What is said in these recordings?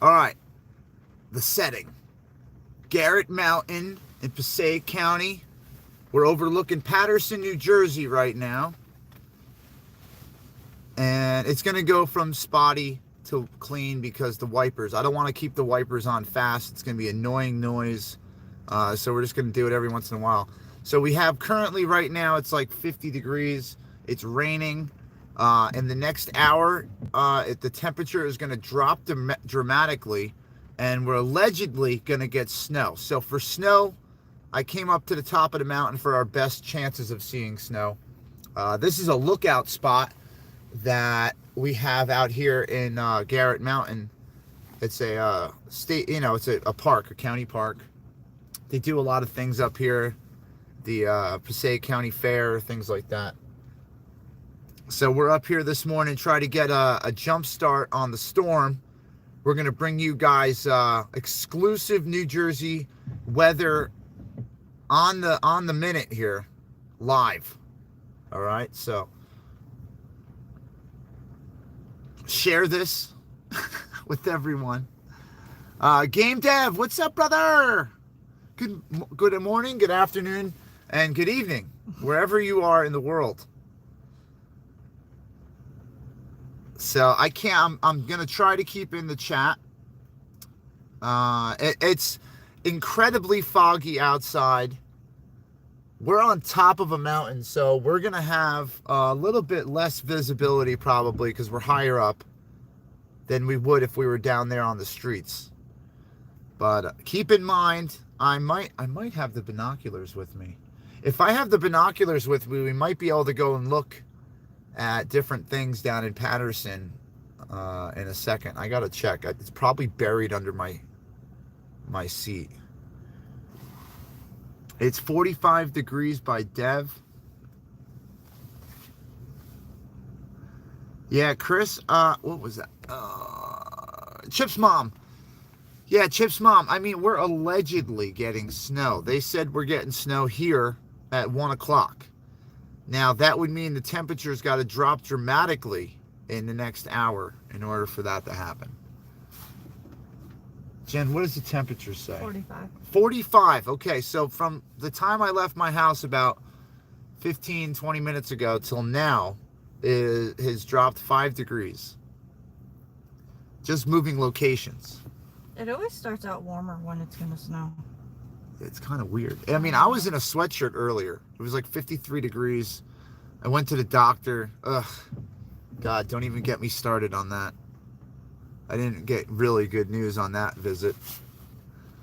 All right. The setting. Garrett Mountain in Passaic County. We're overlooking Paterson, New Jersey right now. And it's going to go from spotty to clean because the wipers, I don't want to keep the wipers on fast. It's going to be annoying noise. So we're just going to do it every once in a while. So we have currently right now, it's like 50 degrees. It's raining. In the next hour, the temperature is going to drop dramatically. And we're allegedly going to get snow. So for snow, I came up to the top of the mountain for our best chances of seeing snow. This is a lookout spot that we have out here in Garrett Mountain. It's a state, it's a park, a county park. They do a lot of things up here. The Passaic County Fair, things like that. So we're up here this morning, try to get a jump start on the storm. We're going to bring you guys exclusive New Jersey weather on the minute here, live. All right, so share this with everyone. Game Dev, what's up, brother? Good morning, good afternoon, and good evening, wherever you are in the world. So I'm going to try to keep in the chat. It's incredibly foggy outside. We're on top of a mountain, so we're going to have a little bit less visibility probably because we're higher up than we would if we were down there on the streets. But keep in mind, I might have the binoculars with me. If I have the binoculars with me, we might be able to go and look at different things down in Paterson in a second. I gotta check. It's probably buried under my seat. It's 45 degrees by Dev. Yeah, Chris, what was that? Chip's mom. Yeah, Chip's mom. I mean, we're allegedly getting snow. They said we're getting snow here at 1 o'clock. Now, that would mean the temperature's got to drop dramatically in the next hour in order for that to happen. Jen, what does the temperature say? 45. 45. Okay, so from the time I left my house about 15, 20 minutes ago till now, it has dropped 5 degrees. Just moving locations. It always starts out warmer when it's going to snow. It's kind of weird. I mean, I was in a sweatshirt earlier. It was like 53 degrees. I went to the doctor. Ugh. God, don't even get me started on that. I didn't get really good news on that visit.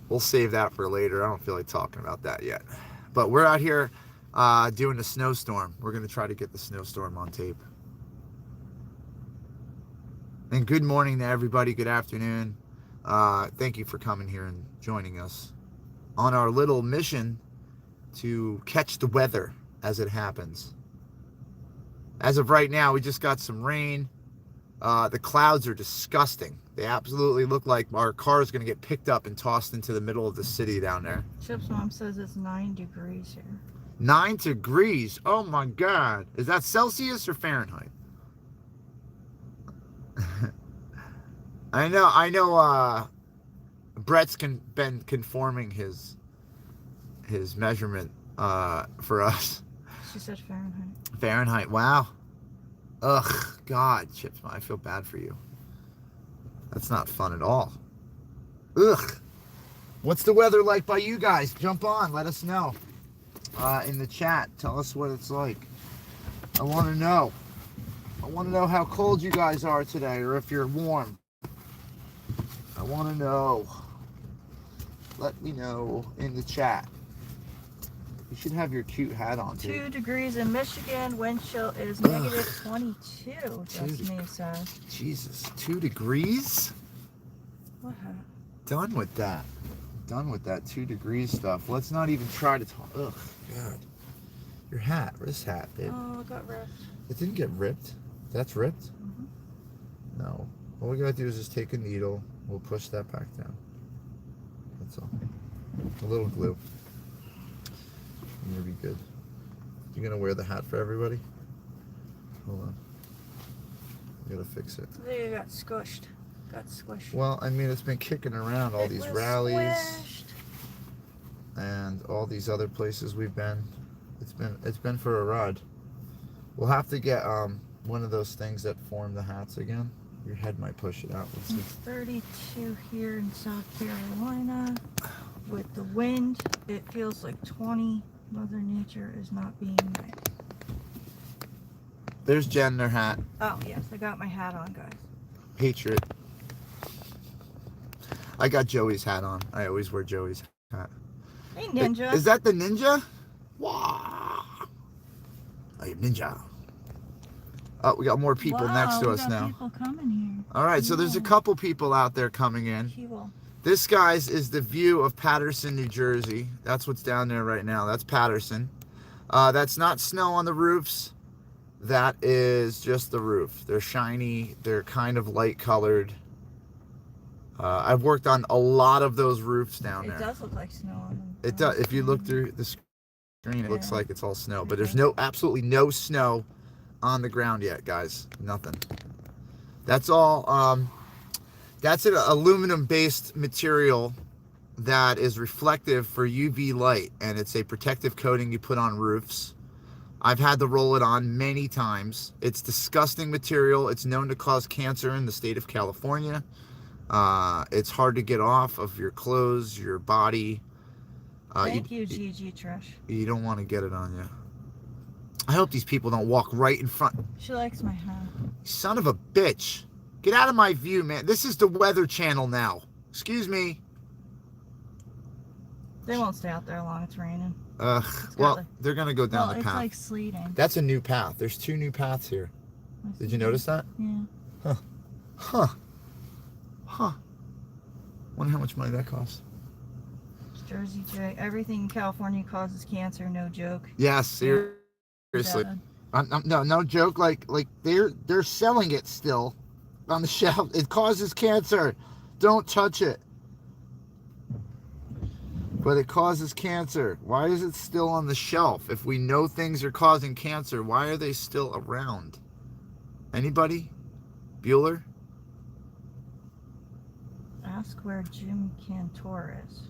We'll save that for later. I don't feel like talking about that yet. But we're out here doing a snowstorm. We're going to try to get the snowstorm on tape. And good morning to everybody. Good afternoon. Thank you for coming here and joining us on our little mission to catch the weather as it happens. As of right now, we just got some rain. The clouds are disgusting. They absolutely look like our car is going to get picked up and tossed into the middle of the city down there. Chip's mom says it's 9 degrees here. 9 degrees? Oh my God. Is that Celsius or Fahrenheit? I know Brett's been conforming his measurement for us. She said Fahrenheit. Fahrenheit, wow. Ugh, God, Chips, I feel bad for you. That's not fun at all. Ugh. What's the weather like by you guys? Jump on, let us know in the chat. Tell us what it's like. I want to know. I want to know how cold you guys are today, or if you're warm. I want to know. Let me know in the chat. You should have your cute hat on, too. 2 degrees in Michigan. Wind chill is negative 22, just me says. Jesus, 2 degrees? What? Done with that. Done with that 2 degrees stuff. Let's not even try to talk. Ugh, God. Your hat. This hat, babe. Oh, it got ripped. It didn't get ripped. That's ripped? Mm-hmm. No. All we gotta do is just take a needle. We'll push that back down. That's all. A little glue. And you'll be good. You gonna wear the hat for everybody? Hold on. I gotta fix it. There, you got squished. got squished. Well, I mean, it's been kicking around all these rallies Squished. and all these other places we've been. It's been for a ride. We'll have to get one of those things that form the hats again. Your head might push it out. Let's see. It's 32 here in South Carolina. With the wind, it feels like 20. Mother Nature is not being nice. There's Jen in her hat. Oh, yes, I got my hat on, guys. Patriot. I got Joey's hat on. I always wear Joey's hat. Hey, Ninja. Is that the ninja? Wow. I am ninja. Oh, we got more people next to us now. People coming here. All right, so there's a couple people out there coming in. People. This, guys, is the view of Paterson, New Jersey. That's what's down there right now. That's Paterson. That's not snow on the roofs. That is just the roof. They're shiny. They're kind of light colored. I've worked on a lot of those roofs down there. It does look like snow on them. It does. If you look through the screen, it looks like it's all snow. But there's absolutely no snow on the ground yet, guys. Nothing. That's all. That's an aluminum-based material that is reflective for UV light, and it's a protective coating you put on roofs. I've had to roll it on many times. It's disgusting material. It's known to cause cancer in the state of California. It's hard to get off of your clothes, your body. Thank you, Gigi Trish. You don't want to get it on you. I hope these people don't walk right in front. She likes my hat. Son of a bitch. Get out of my view, man. This is the Weather Channel now. Excuse me. They won't stay out there long. It's raining. Well, they're going to go down the path. It's like sleeting. That's a new path. There's 2 new paths here. Did you notice that? Yeah. Huh. Wonder how much money that costs. Jersey J. Everything in California causes cancer. No joke. Yeah, seriously. No joke. Like they're selling it still on the shelf. It causes cancer. Don't touch it. But it causes cancer. Why is it still on the shelf? If we know things are causing cancer, why are they still around? Anybody? Bueller? Ask where Jim Cantor is.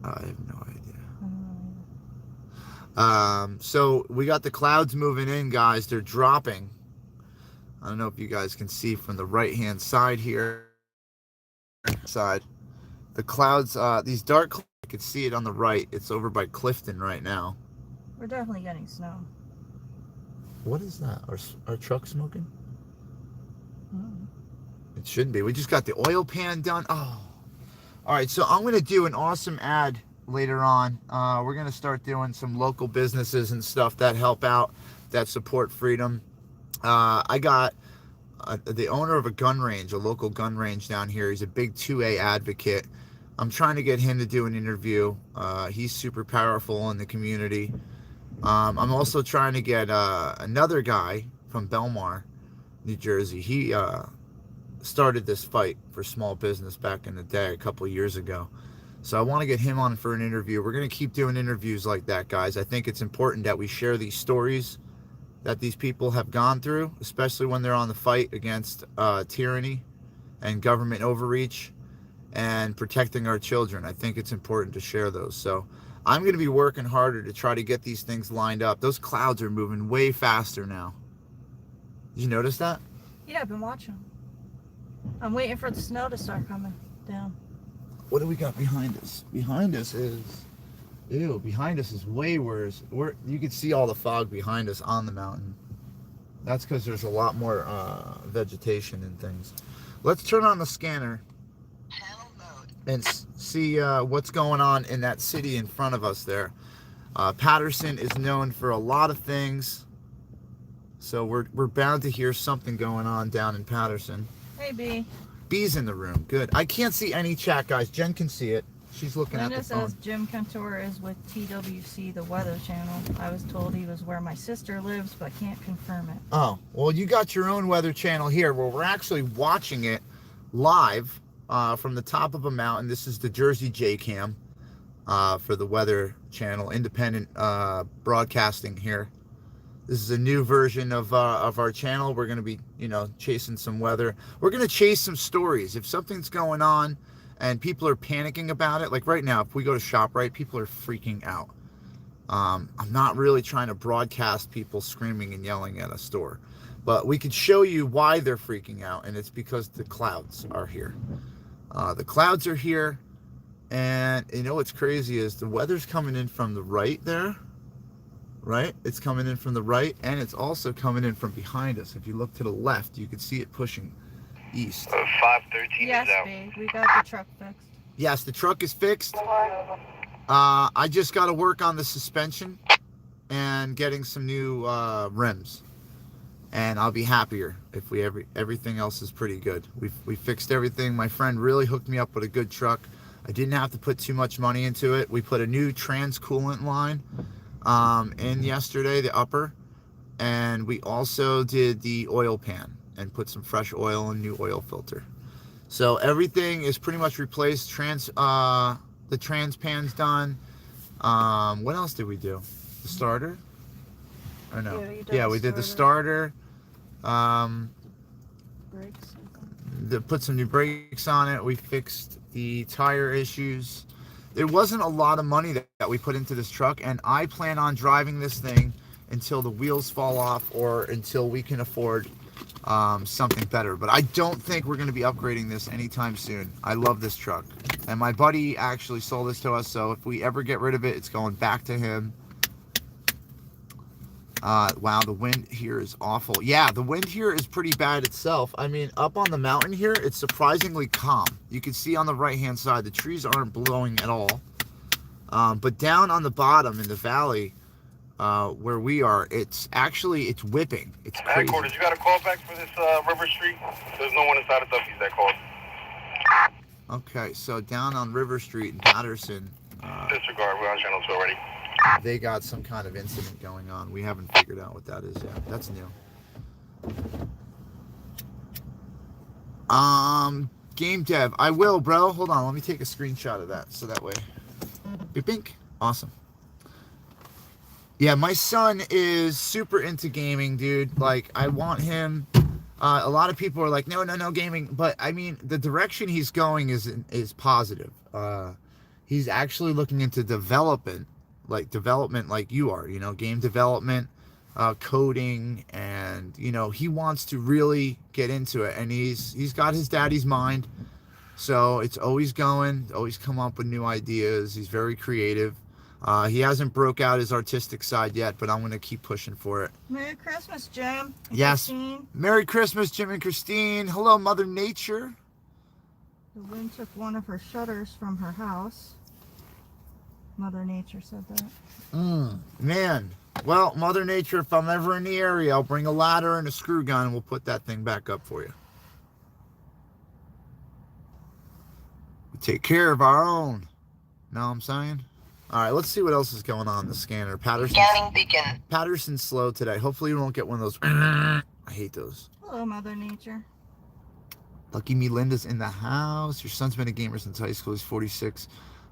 I have no idea. So we got the clouds moving in, guys. They're dropping. I don't know if you guys can see from the right-hand side here. The clouds, these dark clouds, I can see it on the right. It's over by Clifton right now. We're definitely getting snow. What is that? Our truck smoking? Mm. It shouldn't be. We just got the oil pan done. Oh. All right, so I'm going to do an awesome ad later on. We're going to start doing some local businesses and stuff that help out, that support freedom. I got the owner of a gun range, a local gun range down here. He's a big 2A advocate. I'm trying to get him to do an interview. He's super powerful in the community. I'm also trying to get another guy from Belmar, New Jersey. He started this fight for small business back in the day a couple years ago. So I want to get him on for an interview. We're going to keep doing interviews like that, guys. I think it's important that we share these stories that these people have gone through, especially when they're on the fight against tyranny and government overreach and protecting our children. I think it's important to share those. So I'm going to be working harder to try to get these things lined up. Those clouds are moving way faster now. Did you notice that? Yeah, I've been watching. I'm waiting for the snow to start coming down. What do we got behind us? Behind us is way worse. You can see all the fog behind us on the mountain. That's because there's a lot more vegetation and things. Let's turn on the scanner and see what's going on in that city in front of us there. Paterson is known for a lot of things, so we're bound to hear something going on down in Paterson. Hey, B. B's in the room. Good. I can't see any chat, guys. Jen can see it. She's looking at the phone. Says Jim Cantor is with TWC, the Weather Channel. I was told he was where my sister lives, but can't confirm it. Oh, well, you got your own Weather Channel here, where we're actually watching it live from the top of a mountain. This is the Jersey J-Cam for the Weather Channel, independent broadcasting here. This is a new version of our channel. We're going to be, you know, chasing some weather. We're going to chase some stories. If something's going on and people are panicking about it, like right now, if we go to ShopRite, people are freaking out. I'm not really trying to broadcast people screaming and yelling at a store, but we could show you why they're freaking out, and it's because the clouds are here. The clouds are here, and you know what's crazy is the weather's coming in from the right there, right? It's coming in from the right, and it's also coming in from behind us. If you look to the left, you can see it pushing east. 513 Yes, is out. babe, we got the truck fixed. Yes, the truck is fixed. I just got to work on the suspension and getting some new rims, and I'll be happier if everything else is pretty good. We fixed everything. My friend really hooked me up with a good truck. I didn't have to put too much money into it. We put a new trans coolant line in yesterday, the upper, and we also did the oil pan and put some fresh oil and new oil filter. So everything is pretty much replaced. The trans pan's done. What else did we do? The starter? Or no? Yeah, we did the starter. Brakes. Put some new brakes on it. We fixed the tire issues. There wasn't a lot of money that we put into this truck, and I plan on driving this thing until the wheels fall off or until we can afford something better. But I don't think we're going to be upgrading this anytime soon. I love this truck, and my buddy actually sold this to us, so if we ever get rid of it, it's going back to him. Wow, the wind here is awful. Yeah, the wind here is pretty bad itself. I mean, up on the mountain here, it's surprisingly calm. You can see on the right-hand side, the trees aren't blowing at all. But down on the bottom in the valley, where we are, it's whipping. It's crazy. Headquarters, you got a call back for this River Street? There's no one inside of Duffy's that called. Okay, so down on River Street in Patterson, Disregard, we're on channel 2 already. they got some kind of incident going on. We haven't figured out what that is yet. That's new. Game dev. I will, bro. Hold on. Let me take a screenshot of that so that way. Bink. Awesome. Yeah, my son is super into gaming, dude. Like, I want him. A lot of people are like, no gaming. But I mean, the direction he's going is positive. He's actually looking into development like you are, you know, game development, coding, and you know, he wants to really get into it, and he's got his daddy's mind, so it's always come up with new ideas. He's very creative. He hasn't broke out his artistic side yet, but I'm gonna keep pushing for it. Merry Christmas, Jim. Yes. Christine. Merry Christmas, Jim and Christine. Hello, Mother Nature. The wind took one of her shutters from her house. Mother Nature said that. Man. Well, Mother Nature, if I'm ever in the area, I'll bring a ladder and a screw gun and we'll put that thing back up for you. We take care of our own. Know what I'm saying? All right, let's see what else is going on in the scanner. Scanning beacon. Patterson's slow today. Hopefully you won't get one of those. I hate those. Hello, Mother Nature. Lucky me, Linda's in the house. Your son's been a gamer since high school. He's 46.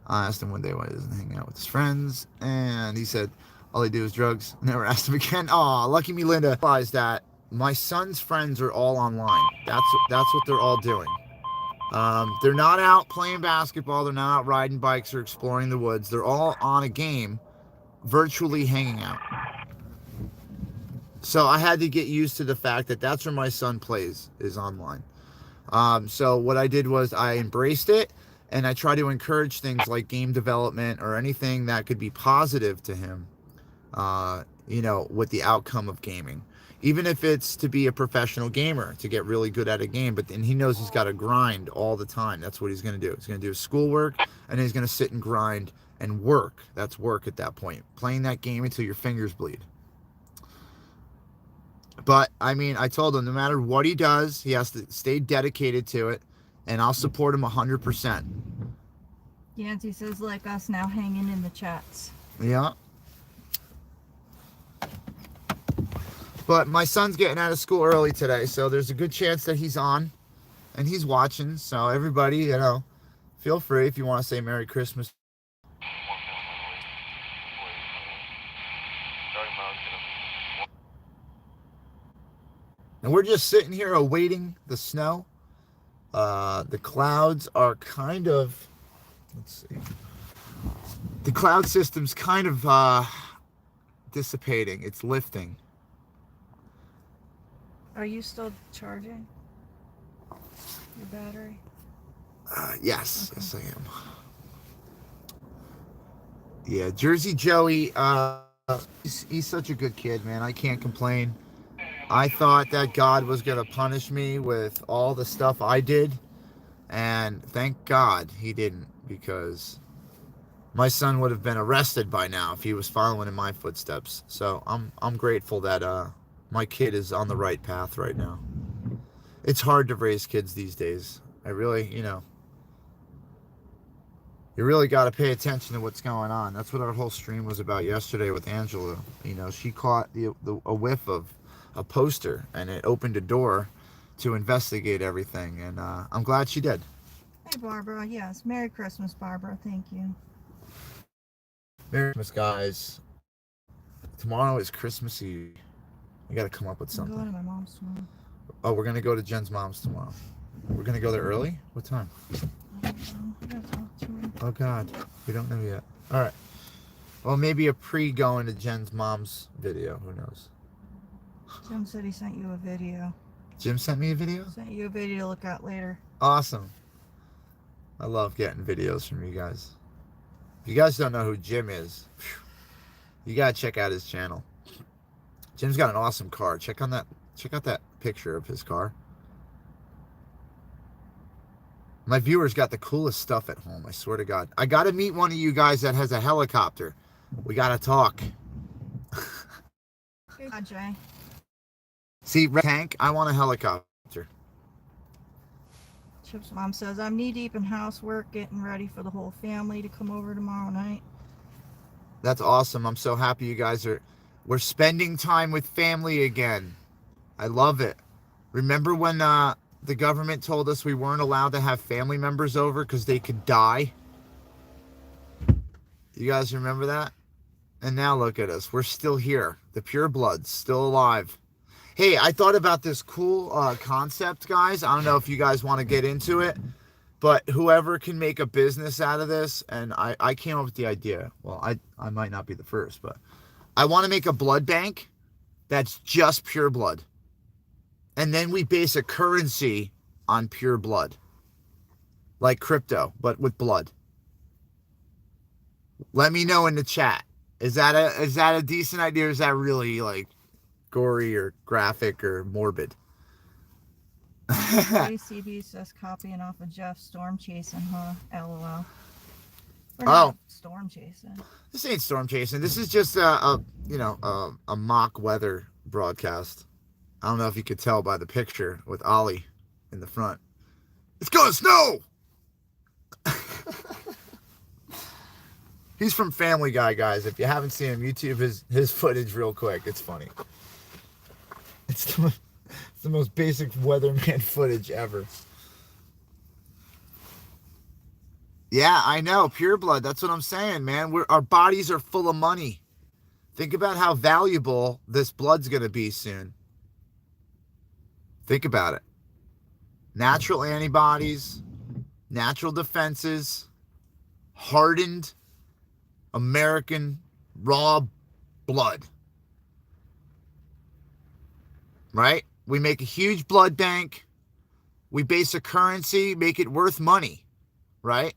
I asked him one day why he doesn't hang out with his friends, and he said all they do is drugs. Never asked him again. Aw, lucky me, Linda. Realized that my son's friends are all online. That's what they're all doing. They're not out playing basketball. They're not out riding bikes or exploring the woods. They're all on a game, virtually hanging out. So I had to get used to the fact that that's where my son plays, is online. So what I did was I embraced it, and I try to encourage things like game development or anything that could be positive to him, you know, with the outcome of gaming. Even if it's to be a professional gamer, to get really good at a game, but then he knows he's got to grind all the time. That's what he's going to do. He's going to do his schoolwork, and he's going to sit and grind and work. That's work at that point. Playing that game until your fingers bleed. But, I mean, I told him no matter what he does, he has to stay dedicated to it, and I'll support him 100%. Yancy says, like us now hanging in the chats. Yeah. But my son's getting out of school early today, so there's a good chance that he's on and he's watching. So everybody, you know, feel free if you want to say Merry Christmas. And we're just sitting here awaiting the snow. The clouds are kind of, let's see, the cloud system's kind of dissipating. It's lifting. Are you still charging your battery? Yes, Okay. yes I am. Yeah, Jersey Joey, he's such a good kid, man. I can't complain. I thought that God was going to punish me with all the stuff I did, and thank God he didn't, because my son would have been arrested by now if he was following in my footsteps. So I'm grateful that my kid is on the right path right now. It's hard to raise kids these days. I really, you really got to pay attention to what's going on. That's what our whole stream was about yesterday with Angela. She caught a whiff of a poster, and it opened a door to investigate everything, and I'm glad she did. Hey, Barbara. Yes. Merry Christmas, Barbara. Thank you. Merry Christmas, guys. Tomorrow is Christmas Eve. We got to come up with I'm something. going to my mom's tomorrow. Oh, we're going to go to Jen's mom's tomorrow. We're going to go there early? What time? I don't know. I gotta talk to her. Oh, God. We don't know yet. All right. Well, maybe a pre-going to Jen's mom's video. Who knows? Jim said he sent you a video. Jim sent me a video? Sent you a video to look at later. Awesome. I love getting videos from you guys. If you guys don't know who Jim is, you got to check out his channel. Jim's got an awesome car. Check out that picture of his car. My viewers got the coolest stuff at home, I swear to God. I got to meet one of you guys that has a helicopter. We got to talk. Hey, Jay. See, Red Tank, I want a helicopter. Chip's mom says, I'm knee deep in housework, getting ready for the whole family to come over tomorrow night. That's awesome. I'm so happy you guys we're spending time with family again. I love it. Remember when the government told us we weren't allowed to have family members over because they could die? You guys remember that? And now look at us. We're still here. The pure blood's still alive. Hey, I thought about this cool concept, guys. I don't know if you guys want to get into it, but whoever can make a business out of this, and I came up with the idea. Well, I might not be the first, but I want to make a blood bank that's just pure blood. And then we base a currency on pure blood. Like crypto, but with blood. Let me know in the chat. Is that a decent idea, or is that really like gory or graphic or morbid? ACB says copying off of Jeff storm chasing, huh? LOL. We're Oh. not storm chasing. This ain't storm chasing. This is just a mock weather broadcast. I don't know if you could tell by the picture with Ollie in the front. It's gonna snow! He's from Family Guy, guys. If you haven't seen him, YouTube his footage real quick. It's funny. It's the most basic weatherman footage ever. Yeah, I know. Pure blood. That's what I'm saying, man. Our bodies are full of money. Think about how valuable this blood's going to be soon. Think about it. Natural antibodies, natural defenses, hardened American raw blood. Right? We make a huge blood bank. We base a currency, make it worth money. Right?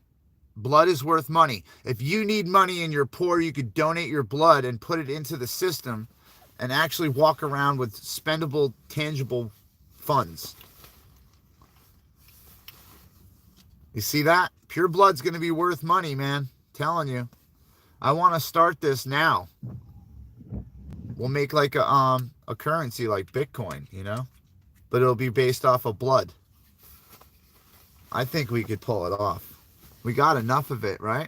Blood is worth money. If you need money and you're poor, you could donate your blood and put it into the system and actually walk around with spendable, tangible funds. You see that? Pure blood's going to be worth money, man. Telling you. I want to start this now. We'll make like a currency like Bitcoin, but it'll be based off of blood. I think we could pull it off. We got enough of it, right?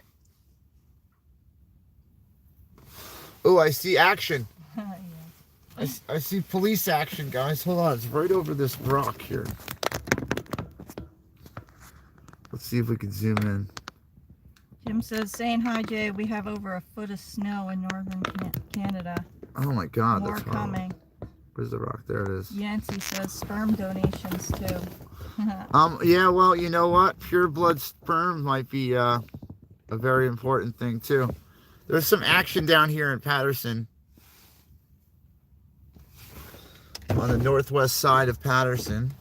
Oh, I see action. I see police action, guys. Hold on. It's right over this rock here. Let's see if we can zoom in. Jim says, saying hi, Jay. We have over a foot of snow in northern Canada. Oh my God, More that's horrible. coming. Where's the rock? There it is. Yancey says sperm donations too. Yeah, well, you know what? Pure blood sperm might be a very important thing too. There's some action down here in Patterson, on the northwest side of Patterson.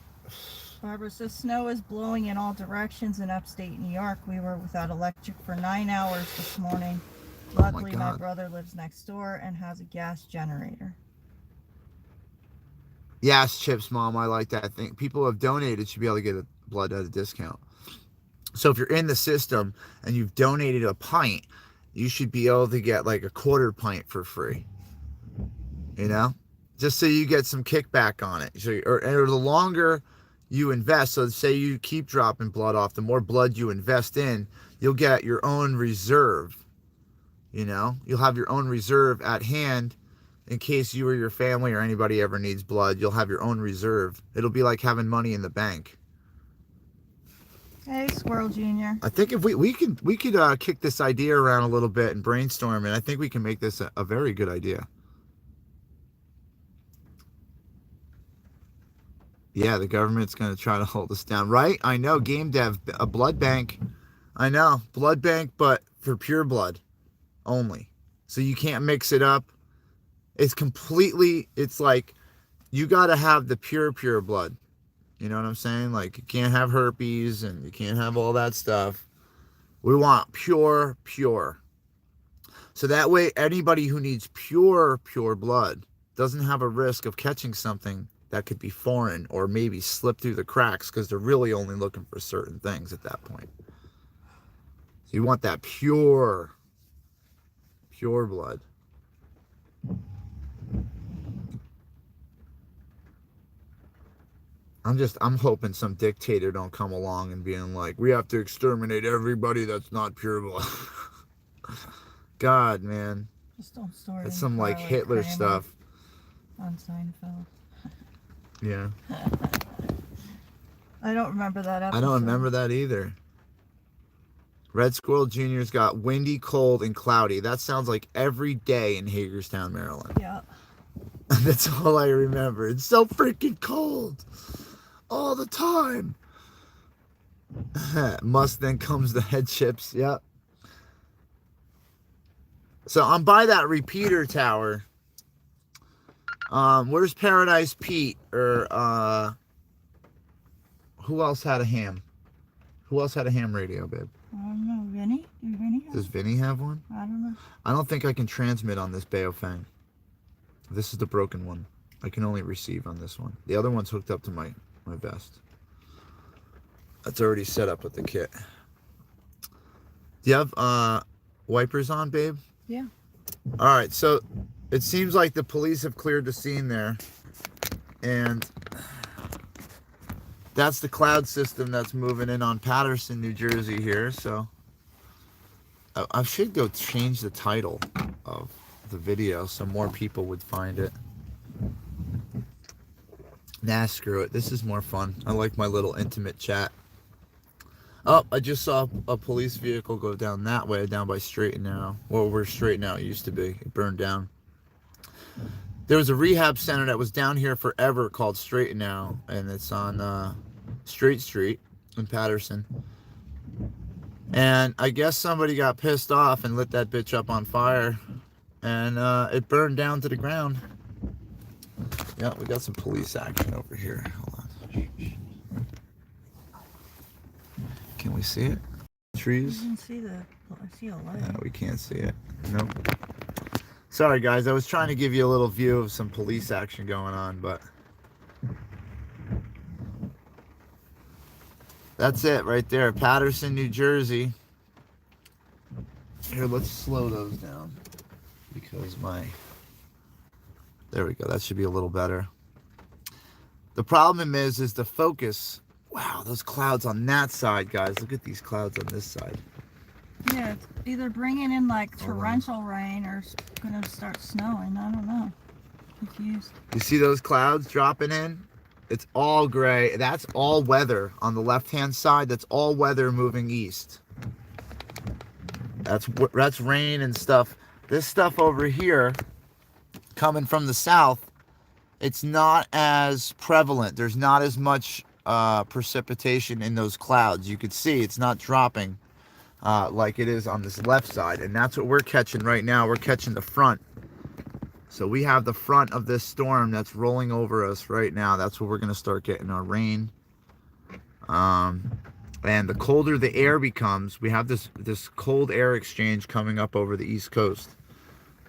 Barbara says snow is blowing in all directions in upstate New York. We were without electric for 9 hours this morning. Luckily, my brother lives next door and has a gas generator. Yes, Chips, Mom, I like that. I think people who have donated should be able to get a blood at a discount. So if you're in the system and you've donated a pint, you should be able to get like a quarter pint for free. You know? Just so you get some kickback on it. So, or the longer you invest, so say you keep dropping blood off, the more blood you invest in, you'll get your own reserve. You know? You'll have your own reserve at hand in case you or your family or anybody ever needs blood. You'll have your own reserve. It'll be like having money in the bank. Hey, Squirrel Jr. I think if we could kick this idea around a little bit and brainstorm it, I think we can make this a very good idea. Yeah, the government's going to try to hold us down, right? I know, game dev, a blood bank. I know, blood bank, but for pure blood only. So you can't mix it up. It's completely, it's like, you got to have the pure blood. You know what I'm saying? Like, you can't have herpes and you can't have all that stuff. We want pure. So that way, anybody who needs pure blood doesn't have a risk of catching something that could be foreign or maybe slip through the cracks, because they're really only looking for certain things at that point. So you want that pure blood. I'm hoping some dictator don't come along and being like, we have to exterminate everybody that's not pure blood. God, man. Just don't store it. That's some like Hitler stuff. On Seinfeld. Yeah. I don't remember that episode. I don't remember that either. Red Squirrel Jr.'s got windy, cold, and cloudy. That sounds like every day in Hagerstown, Maryland. Yeah. That's all I remember. It's so freaking cold. All the time. Must then comes the head chips. Yep. So I'm by that repeater tower. Where's Paradise Pete? Or who else had a ham? Who else had a ham radio, babe? I don't know. Vinny? Does Vinny have one? I don't know. I don't think I can transmit on this Baofeng. This is the broken one. I can only receive on this one. The other one's hooked up to my vest. That's already set up with the kit. Do you have wipers on, babe? Yeah. All right, so it seems like the police have cleared the scene there. And that's the cloud system that's moving in on Patterson, New Jersey here. So I should go change the title of the video so more people would find it. Nah, screw it. This is more fun. I like my little intimate chat. Oh, I just saw a police vehicle go down that way, down by Straight and Narrow. Well, where Straight and Narrow used to be. It burned down. There was a rehab center that was down here forever called Straight and Narrow, and it's on Straight Street in Patterson. And I guess somebody got pissed off and lit that bitch up on fire, and it burned down to the ground. Yeah, we got some police action over here. Hold on. Can we see it? Trees? You can see I see a light. No, we can't see it. Nope. Sorry, guys. I was trying to give you a little view of some police action going on, but that's it right there. Patterson, New Jersey. Here, let's slow those down because there we go. That should be a little better. The problem is the focus. Wow, those clouds on that side, guys. Look at these clouds on this side. Yeah, it's either bringing in like torrential rain or it's gonna start snowing. I don't know. Confused. You see those clouds dropping in? It's all gray. That's all weather on the left-hand side. That's all weather moving east. That's rain and stuff. This stuff over here, coming from the south, it's not as prevalent. There's not as much precipitation in those clouds. You could see it's not dropping like it is on this left side, and that's what we're catching right now. We're catching the front. So we have the front of this storm that's rolling over us right now. That's where we're going to start getting our rain. And the colder the air becomes, we have this cold air exchange coming up over the East Coast.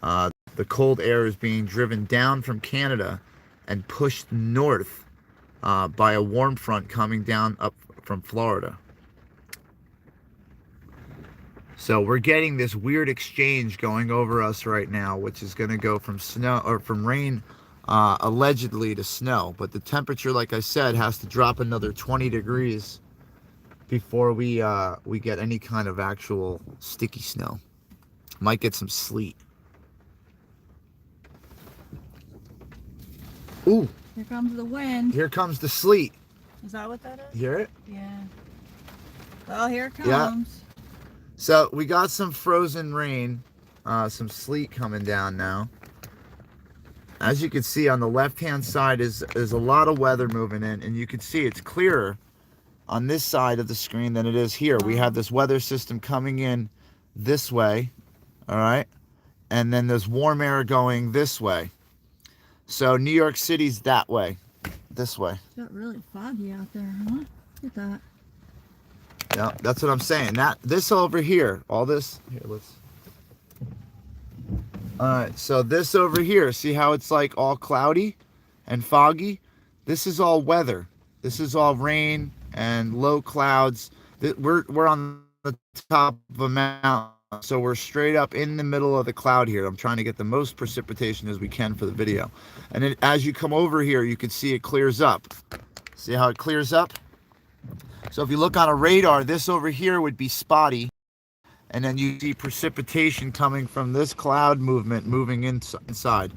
The cold air is being driven down from Canada and pushed north by a warm front coming down up from Florida. So we're getting this weird exchange going over us right now, which is going to go from snow or from rain allegedly to snow. But the temperature, like I said, has to drop another 20 degrees before we get any kind of actual sticky snow. Might get some sleet. Ooh. Here comes the wind. Here comes the sleet. Is that what that is? You hear it? Yeah. Well, here it comes. Yeah. So we got some frozen rain, some sleet coming down now. As you can see on the left-hand side is a lot of weather moving in, and you can see it's clearer on this side of the screen than it is here. We have this weather system coming in this way, all right? And then there's warm air going this way. So New York City's that way, this way. It's got really foggy out there, huh? Look at that. Yeah, that's what I'm saying. This over here, all this here. All right, so this over here. See how it's like all cloudy and foggy? This is all weather. This is all rain and low clouds. We're on the top of a mountain, so we're straight up in the middle of the cloud here. I'm trying to get the most precipitation as we can for the video. And then as you come over here, you can see it clears up. See how it clears up? So if you look on a radar, this over here would be spotty. And then you see precipitation coming from this cloud movement moving inside.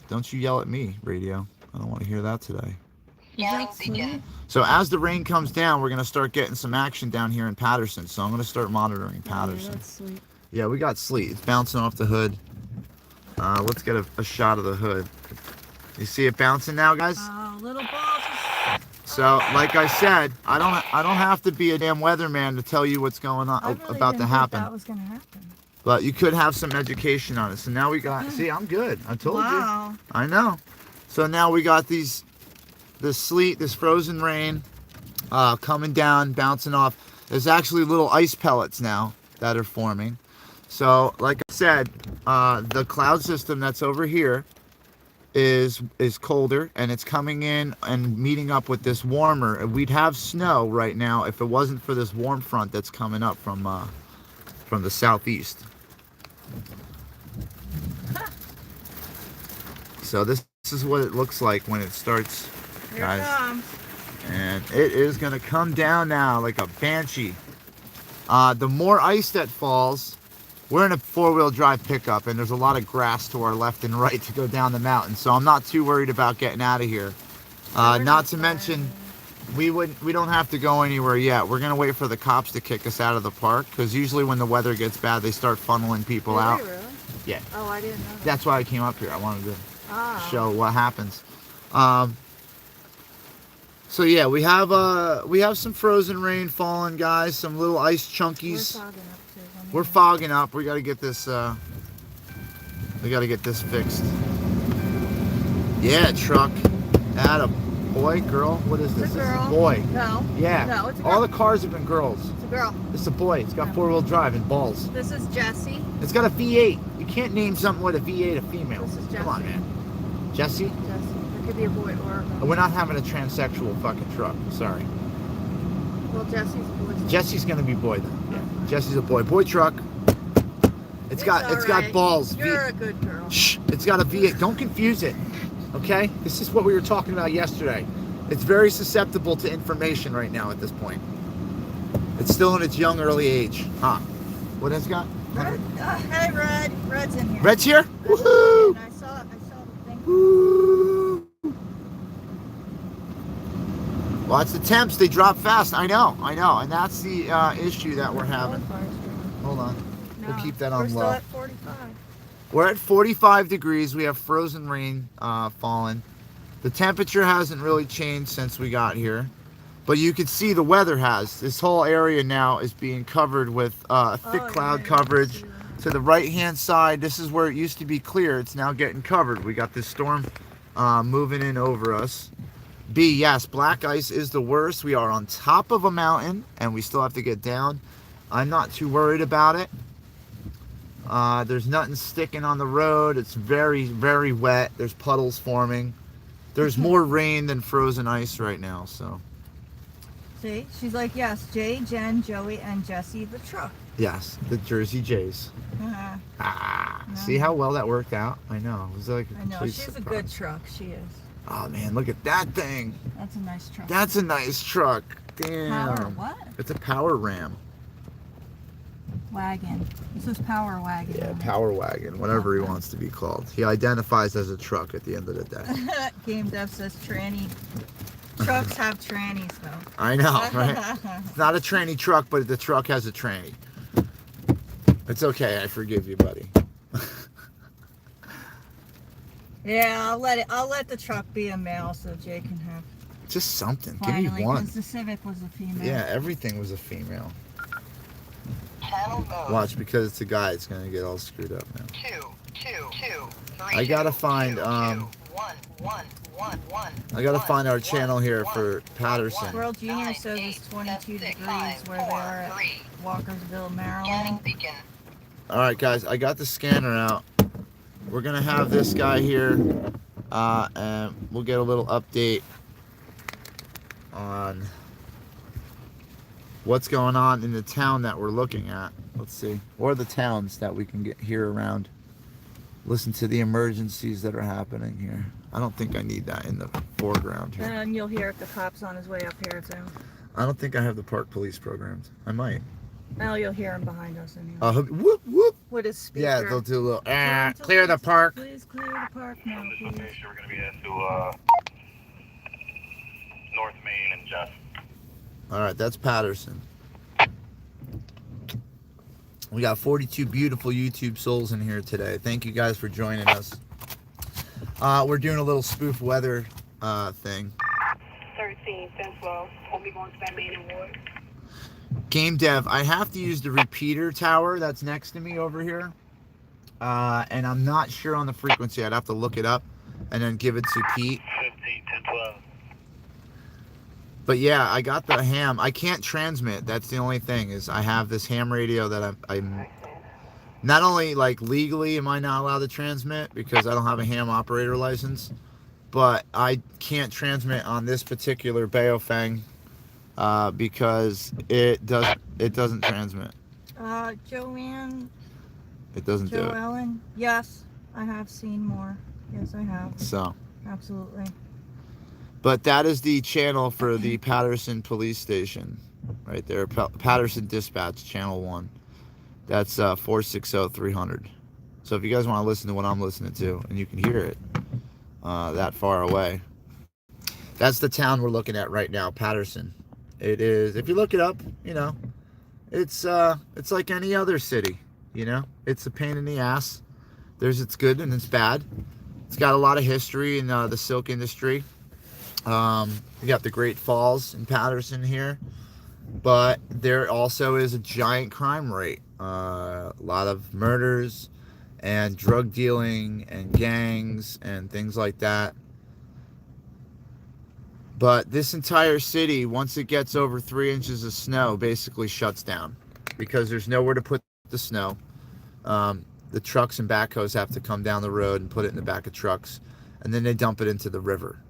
Don't you yell at me, radio. I don't want to hear that today. So as the rain comes down, we're going to start getting some action down here in Patterson. So I'm going to start monitoring Patterson. That's sweet. Yeah, we got sleet. It's bouncing off the hood. Let's get a shot of the hood. You see it bouncing now, guys? Oh, little balls. So, like I said, I don't have to be a damn weatherman to tell you what's going on about to happen. That was gonna happen. But you could have some education on it. So now we got. See, I'm good. I told you. I know. So now we got this sleet, this frozen rain, coming down, bouncing off. There's actually little ice pellets now that are forming. So, like I said, the cloud system that's over here is colder, and it's coming in and meeting up with this warmer. We'd have snow right now if it wasn't for this warm front that's coming up from the southeast. So this is what it looks like when it starts, guys. Here it comes. And it is gonna come down now like a banshee. The more ice that falls, we're in a four-wheel drive pickup, and there's a lot of grass to our left and right to go down the mountain, so I'm not too worried about getting out of here. Not to mention, we don't have to go anywhere yet. We're gonna wait for the cops to kick us out of the park, because usually when the weather gets bad, they start funneling people out. Really? Yeah. Oh, I didn't know that. That's why I came up here. I wanted to show what happens. So yeah, we have some frozen rain falling, guys. Some little ice chunkies. We're fogging up. We gotta get this. Fixed. Yeah, truck. Atta boy, girl. What is this? It's a girl. This is a boy. No. Yeah. No, it's a girl. All the cars have been girls. It's a girl. It's a boy. It's got four-wheel drive and balls. This is Jessie. It's got a V8. You can't name something with a V8 a female. This is Jessie. Come on, man. Jesse? Jessie. It could be a boy or a girl. We're not having a transsexual fucking truck. Sorry. Well, Jessie's a boy. Jesse's gonna be boy then. Yeah. Jesse's a boy. Boy truck. It's got balls. You're a good girl. Shh. It's got a V8. Don't confuse it. Okay? This is what we were talking about yesterday. It's very susceptible to information right now at this point. It's still in its young early age. Huh? What has it got? Red, hey, Red. Red's in here. Red's here? Woohoo! And I saw the thing. Woo! Well, it's the temps. They drop fast. I know. And that's the issue that we're having. Hold on. We'll keep that on we're low. Still at 45. We're at 45 degrees. We have frozen rain falling. The temperature hasn't really changed since we got here. But you can see the weather has. This whole area now is being covered with thick cloud coverage. To the right-hand side, this is where it used to be clear. It's now getting covered. We got this storm moving in over us. B, yes, black ice is the worst. We are on top of a mountain, and we still have to get down. I'm not too worried about it. There's nothing sticking on the road. It's very, very wet. There's puddles forming. There's more rain than frozen ice right now, so. See, she's like, yes, Jay, Jen, Joey, and Jesse the truck. Yes, the Jersey Jays. See how well that worked out? I know. It was like a I know, complete she's surprise. a good truck. She is. Oh man, look at that thing. That's a nice truck. That's a nice truck. Damn. Power what? It's a power ram. Wagon. This is Power Wagon. Yeah, power wagon, whatever he wants to be called. He identifies as a truck at the end of the day. Game Dev says tranny. Trucks have trannies though. I know, right? It's not a tranny truck, but the truck has a tranny. It's okay, I forgive you, buddy. Yeah, I'll let the truck be a male so Jay can have. Just something. Finally, Give me one. because the Civic was a female. Yeah, everything was a female. Watch, because it's a guy, it's gonna get all screwed up now. I gotta find I gotta find our channel here for Patterson. World Junior says it's 22 degrees where they are at Walkersville, Maryland. Alright guys, I got the scanner out. We're gonna have this guy here, and we'll get a little update on what's going on in the town that we're looking at. Let's see. Or the towns that we can get here around. Listen to the emergencies that are happening here. I don't think I need that in the foreground here. And you'll hear if the cop's on his way up here too. I don't think I have the park police programmed. I might. Well, you'll hear him behind us anyway. Whoop, whoop. With his speaker. Yeah, they'll do a little, clear the park. Please clear the park now, This please. location, we're going to be heading to North Main and Jeff. All right, that's Patterson. We got 42 beautiful YouTube souls in here today. Thank you guys for joining us. We're doing a little spoof weather thing. 13, 10, 12. We'll be going to that main award. Game Dev, I have to use the repeater tower that's next to me over here. And I'm not sure on the frequency. I'd have to look it up and then give it to Pete. 15, 10, 12. But yeah, I got the ham. I can't transmit. That's the only thing, is I have this ham radio that I'm not only like legally am I not allowed to transmit because I don't have a ham operator license, but I can't transmit on this particular Baofeng because it doesn't transmit. Joanne. It doesn't do it. Joellen. Yes, I have seen more. Yes, I have. So, Absolutely. but that is the channel for the Patterson Police Station, right there. Patterson Dispatch, Channel 1. That's 460-300. So if you guys want to listen to what I'm listening to, and you can hear it that far away, that's the town we're looking at right now, Patterson. It is. If you look it up, you know, it's like any other city. You know, it's a pain in the ass. There's its good and its bad. It's got a lot of history in the silk industry. You got the Great Falls in Patterson here, but there also is a giant crime rate. A lot of murders and drug dealing and gangs and things like that. But this entire city, once it gets over 3 inches of snow, basically shuts down because there's nowhere to put the snow. The trucks and backhoes have to come down the road and put it in the back of trucks, and then they dump it into the river.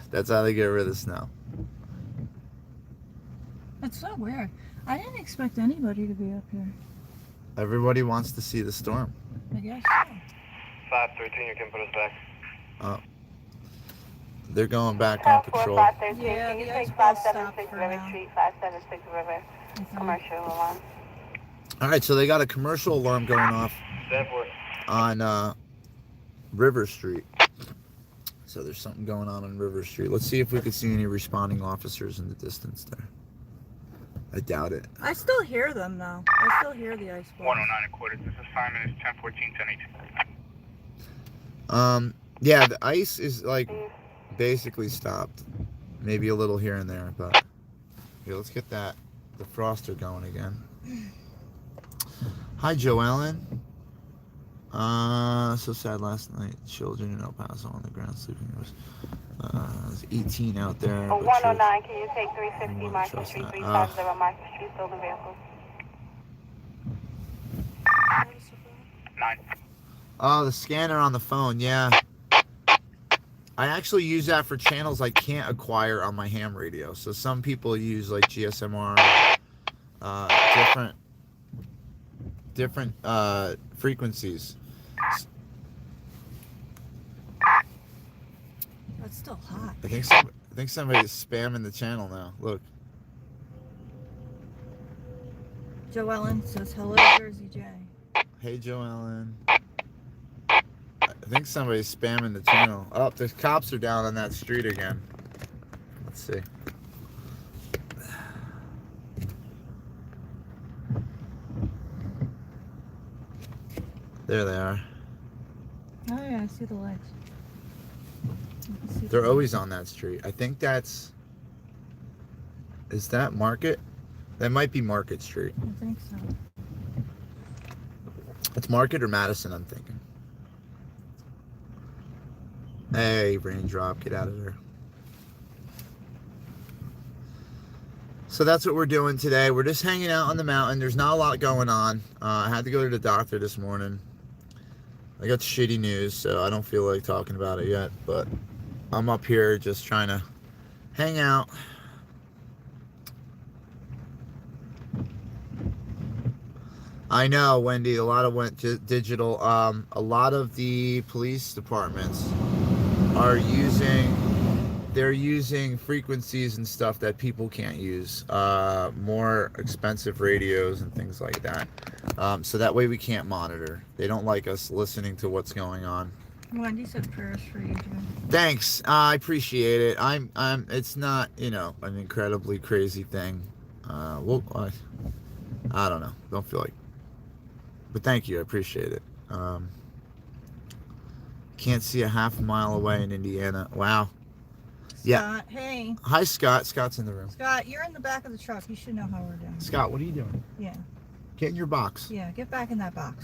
That's how they get rid of the snow. That's so weird. I didn't expect anybody to be up here. Everybody wants to see the storm. I guess. 513, you can put us back. Oh. They're going back on patrol. 513, Yeah, can you the take ice ball stopped 576 for River now. Street, 576 River, So. commercial alarm. All right, so they got a commercial alarm going off Stand for it. on River Street. So there's something going on River Street. Let's see if we can see any responding officers in the distance there. I doubt it. I still hear them though. I still hear the ice balls. 109 1/4. This assignment is 1014 1018. Yeah, the ice is like basically stopped. Maybe a little here and there, but here, let's get the froster going again. Hi, Joellen. So sad last night. Children in El Paso on the ground sleeping. There's 18 out there. 109, can you take 350 Market Street, 350 Market Street, stolen vehicles? 9. Oh, the scanner on the phone, yeah. I actually use that for channels I can't acquire on my ham radio. So some people use like GSMR, different frequencies. It's still hot. I think somebody's spamming the channel now. Look. Joellen says hello, Jersey J. Hey, Joellen. I think somebody's spamming the channel. Oh, the cops are down on that street again. Let's see. There they are. Oh yeah, I see the lights. They're always on that street. I think that's... Is that Market? That might be Market Street. I think so. It's Market or Madison, I'm thinking. Hey, raindrop, get out of there. So that's what we're doing today. We're just hanging out on the mountain. There's not a lot going on. I had to go to the doctor this morning. I got shitty news, so I don't feel like talking about it yet. But I'm up here just trying to hang out. I know, Wendy, a lot of went digital. A lot of the police departments are using frequencies and stuff that people can't use, more expensive radios and things like that, so that way we can't monitor. They don't like us listening to what's going on. Wendy said prayers for you, Jim. Thanks, I appreciate it. It's not, an incredibly crazy thing. Well, I don't know, don't feel like, but thank you, I appreciate it. Can't see a half a mile away in Indiana. Wow. Yeah. Scott, hey. Hi, Scott. Scott's in the room. Scott, you're in the back of the truck. You should know how we're doing. Scott, what are you doing? Yeah. Get in your box. Yeah, get back in that box.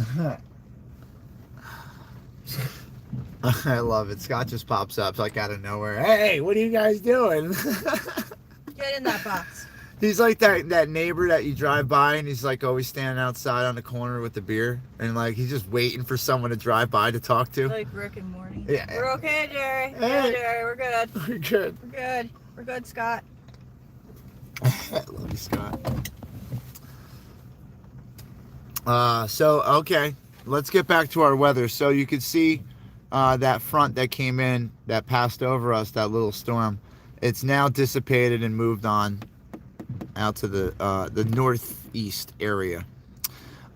I love it. Scott just pops up like out of nowhere. Hey, what are you guys doing? Get in that box. He's like that neighbor that you drive by and he's like always standing outside on the corner with the beer and like he's just waiting for someone to drive by to talk to. Like Rick and Morty. Yeah. We're okay, Jerry. Hey. Yeah, Jerry, we're good. We're good. We're good. We're good, Scott. I love you, Scott. So, okay. Let's get back to our weather. So you could see that front that came in, that passed over us, that little storm. It's now dissipated and moved on out to the northeast area.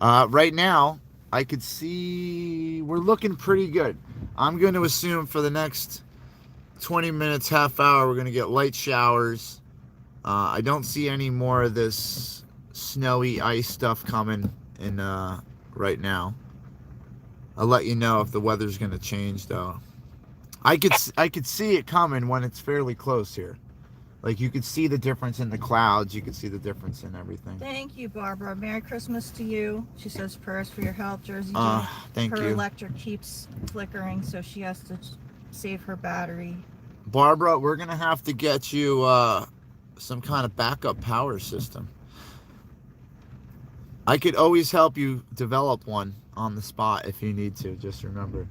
Right now, I could see we're looking pretty good. I'm going to assume for the next 20 minutes, half hour, we're going to get light showers. I don't see any more of this snowy ice stuff coming in right now. I'll let you know if the weather's going to change, though. I could see it coming when it's fairly close here. Like, you could see the difference in the clouds. You could see the difference in everything. Thank you, Barbara. Merry Christmas to you. She says prayers for your health, Jersey. Thank her you. electric keeps flickering, so she has to save her battery. Barbara, we're going to have to get you some kind of backup power system. I could always help you develop one on the spot if you need to. Just remember.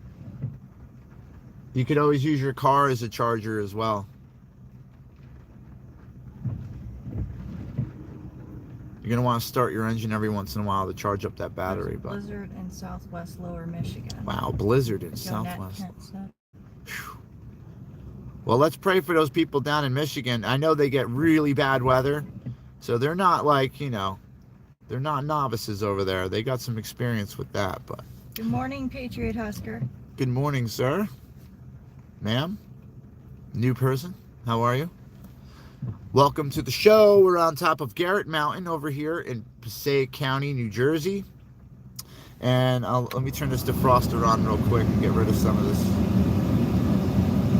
You could always use your car as a charger as well. You're going to want to start your engine every once in a while to charge up that battery. But blizzard in southwest lower Michigan. wow, blizzard in Jonette southwest. Kent said. Well, let's pray for those people down in Michigan. I know they get really bad weather, so they're not like, they're not novices over there. They got some experience with that. But Good morning, Patriot Husker. good morning, sir. Ma'am? New person? How are you? Welcome to the show. We're on top of Garrett Mountain over here in Passaic County, New Jersey. And let me turn this defroster on real quick and get rid of some of this.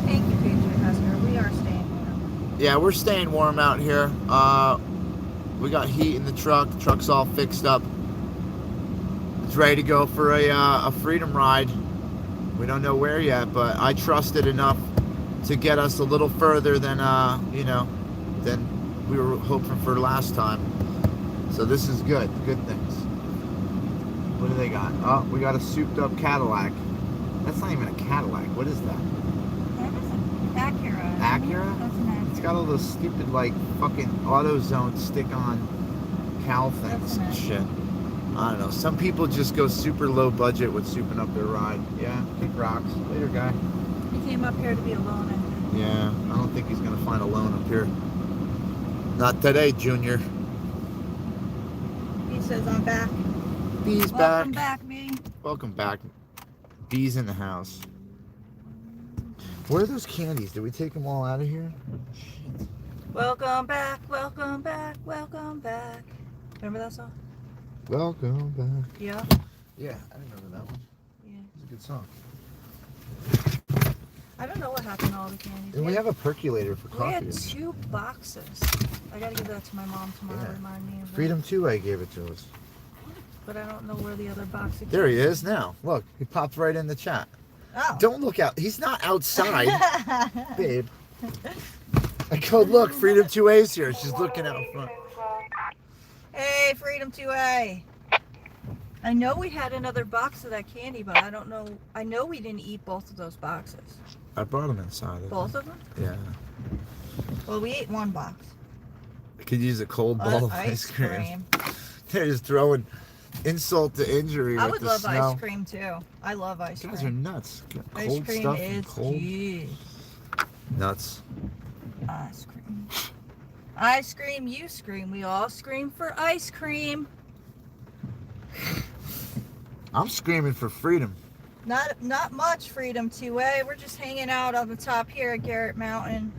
Thank you, Patriot Husker. We are staying warm. Yeah, we're staying warm out here. We got heat in the truck. The truck's all fixed up. It's ready to go for a freedom ride. We don't know where yet, but I trust it enough to get us a little further than than we were hoping for last time. So this is good. Good things. What do they got? Oh, we got a souped up Cadillac. That's not even a Cadillac. What is that? That is an Acura. Acura? That's an Acura. It's got all those stupid like fucking AutoZone stick-on cowl things and shit. I don't know. Some people just go super low budget with souping up their ride. Yeah, kick rocks. Later, guy. He came up here to be alone, I think. Yeah, I don't think he's gonna find a loan up here. Not today, Junior. He says, I'm back. Bee's Welcome back. back, B. Welcome back. Bee's in the house. Where are those candies? Did we take them all out of here? Shit. Welcome back, welcome back, welcome back. Remember that song? Welcome back. Yeah. Yeah, I remember that one. Yeah. It's a good song. I don't know what happened to all the candies. And we have a percolator for We coffee. had 2 boxes. I gotta give that to my mom tomorrow. Yeah. Remind me of that. Freedom 2A gave it to us. But I don't know where the other box is. There he is now. Look, he popped right in the chat. Oh. Don't look out. He's not outside, babe. I go, look, Freedom 2A's here. She's looking out front. Hey, Freedom 2A. I know we had another box of that candy, but I don't know. I know we didn't eat both of those boxes. I brought them inside. Both of them? Yeah. Well, we ate one box. I could use a cold bowl of ice cream. They're just throwing insult to injury I with would the love snow. ice cream too. I love ice You guys are cream. nuts. Ice Cold cream stuff is and cold. key. Nuts. Ice cream. I scream, you scream. We all scream for ice cream. I'm screaming for freedom. Not much, Freedom 2A. We're just hanging out on the top here at Garrett Mountain,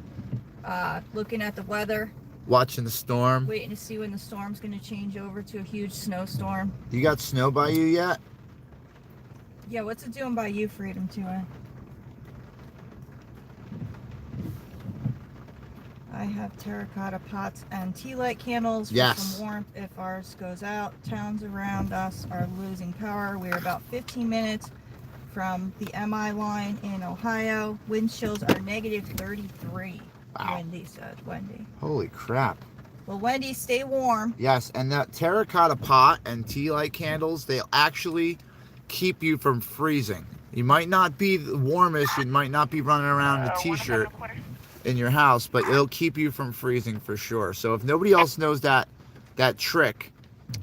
looking at the weather, Watching the storm. waiting to see when the storm's going to change over to a huge snowstorm. You got snow by you yet? Yeah, what's it doing by you, Freedom 2A? I have terracotta pots and tea light candles for Yes. some warmth if ours goes out. Towns around us are losing power. We're about 15 minutes from the MI line in Ohio. Wind chills are negative 33. Wow. Wendy said. Wendy. Holy crap. Well, Wendy, stay warm. Yes, and that terracotta pot and tea light candles, they'll actually keep you from freezing. You might not be the warmest, you might not be running around in a t-shirt in your house, but it'll keep you from freezing for sure. So if nobody else knows that trick,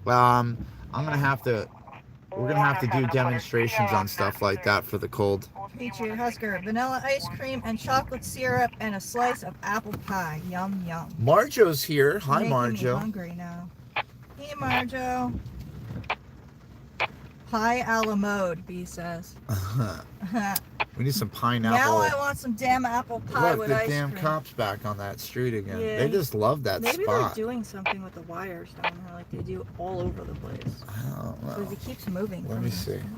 we're gonna have to do demonstrations on stuff like that for the cold. Patriot Husker, vanilla ice cream and chocolate syrup and a slice of apple pie. Yum yum. Marjo's here. Hi, Making me Marjo. hungry now. Hey, Marjo. Pie a la mode, B says. We need some pineapple. Now I want some damn apple pie Look, with the ice damn cream. cops back on that street again. Yeah. They just love that Maybe spot. they're doing something with the wires down there, like they do all over the place. I don't know. Because it keeps moving. Let from me this see. spot.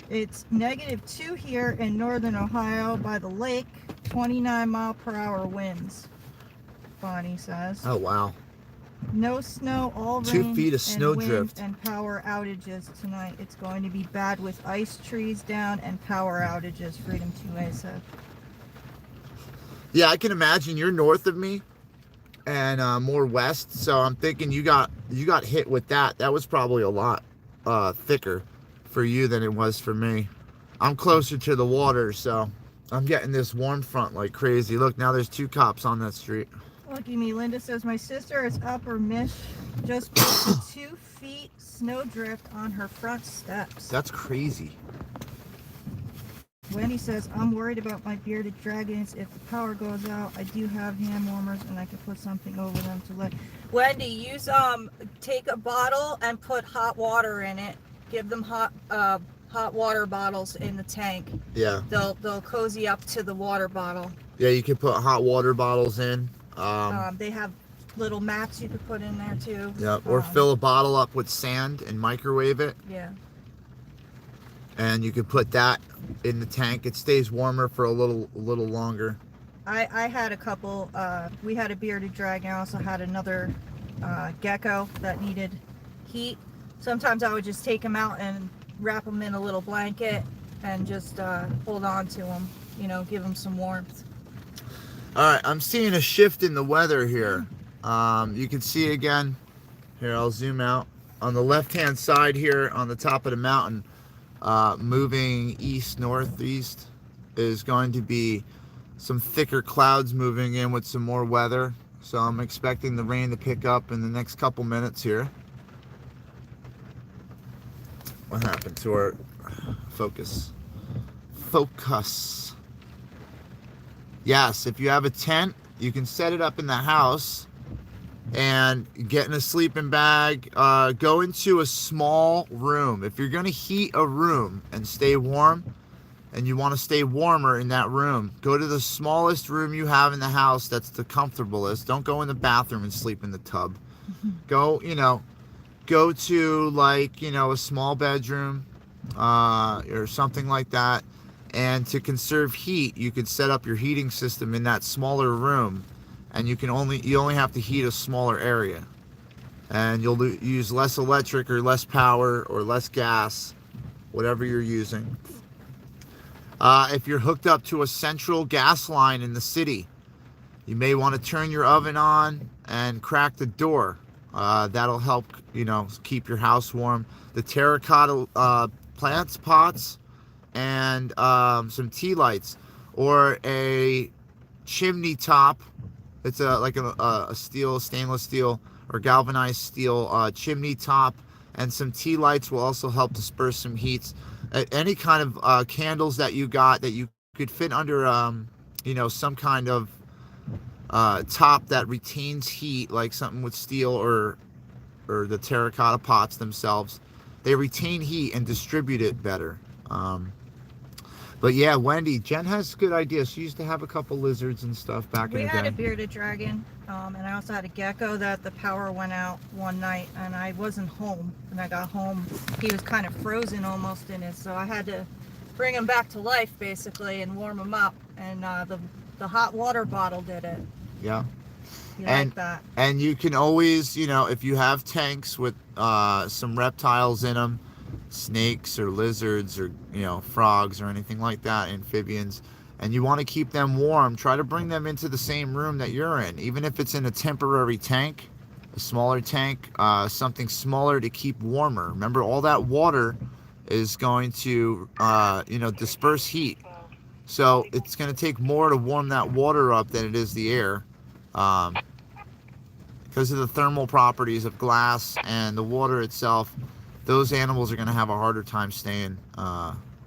It's -2 here in northern Ohio by the lake. 29-mile-per-hour winds, Bonnie says. Oh wow. No snow, all 2 rain feet of and snow wind drift. and power outages tonight. It's going to be bad with ice, trees down, and power outages, Freedom 2A said. Yeah, I can imagine you're north of me and more west, so I'm thinking you got hit with that. That was probably a lot thicker for you than it was for me. I'm closer to the water, so I'm getting this warm front like crazy. Look, now there's 2 cops on that street. Lucky me, Linda says, my sister is upper Mish, just posted 2 feet snow drift on her front steps. That's crazy. Wendy says, I'm worried about my bearded dragons. If the power goes out, I do have hand warmers and I could put something over them to let. Wendy, use take a bottle and put hot water in it. Give them hot water bottles in the tank. Yeah. They'll cozy up to the water bottle. Yeah, you can put hot water bottles in. They have little mats you could put in there too. Yeah, or fill a bottle up with sand and microwave it. Yeah. And you could put that in the tank. It stays warmer for a little longer. I had a couple. We had a bearded dragon. I also had another gecko that needed heat. Sometimes I would just take them out and wrap them in a little blanket and just hold on to them. You know, give them some warmth. All right, I'm seeing a shift in the weather here. You can see again. Here, I'll zoom out. On the left-hand side here, on the top of the mountain, moving east, northeast, is going to be some thicker clouds moving in with some more weather. So I'm expecting the rain to pick up in the next couple minutes here. What happened to our focus? Focus. Yes, if you have a tent, you can set it up in the house and get in a sleeping bag. Go into a small room. If you're going to heat a room and stay warm, and you want to stay warmer in that room, go to the smallest room you have in the house that's the comfortablest. Don't go in the bathroom and sleep in the tub. Go to like, a small bedroom or something like that. And to conserve heat, you could set up your heating system in that smaller room, and you only have to heat a smaller area, and you'll use less electric or less power or less gas, whatever you're using. If you're hooked up to a central gas line in the city, you may want to turn your oven on and crack the door. That'll help, keep your house warm. The terracotta plants pots and some tea lights, or a chimney top. It's a stainless steel or galvanized steel chimney top, and some tea lights will also help disperse some heats. Any kind of candles that you got that you could fit under some kind of top that retains heat, like something with steel or the terracotta pots themselves. They retain heat and distribute it better. But yeah, Wendy, Jen has good ideas. She used to have a couple lizards and stuff back in the day. We had a bearded dragon, and I also had a gecko that the power went out one night, and I wasn't home. When I got home, he was kind of frozen almost in it, so I had to bring him back to life, basically, and warm him up. And the hot water bottle did it. Yeah. Like that. And you can always, if you have tanks with some reptiles in them, snakes or lizards or frogs or anything like that, amphibians, and you want to keep them warm, try to bring them into the same room that you're in, even if it's in a temporary tank, a smaller tank, something smaller to keep warmer. Remember, all that water is going to disperse heat, so it's going to take more to warm that water up than it is the air, because of the thermal properties of glass and the water itself. Those animals are going to have a harder time staying,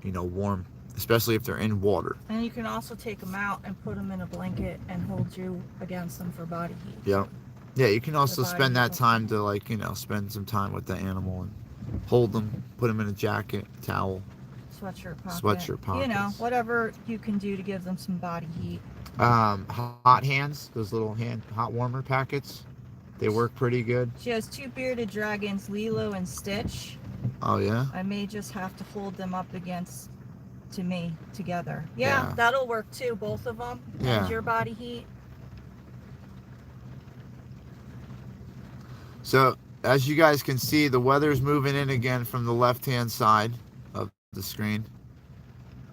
warm, especially if they're in water. And you can also take them out and put them in a blanket and hold you against them for body heat. Yeah. Yeah, you can also spend that time to, spend some time with the animal and hold them, put them in a jacket, towel. Sweatshirt pocket. Whatever you can do to give them some body heat. Hot hands, those little hot warmer packets. They work pretty good. She has two bearded dragons, Lilo and Stitch. Oh, yeah? I may just have to hold them up to me together. Yeah, that'll work too, both of them. Yeah. And your body heat. So, as you guys can see, the weather's moving in again from the left-hand side of the screen.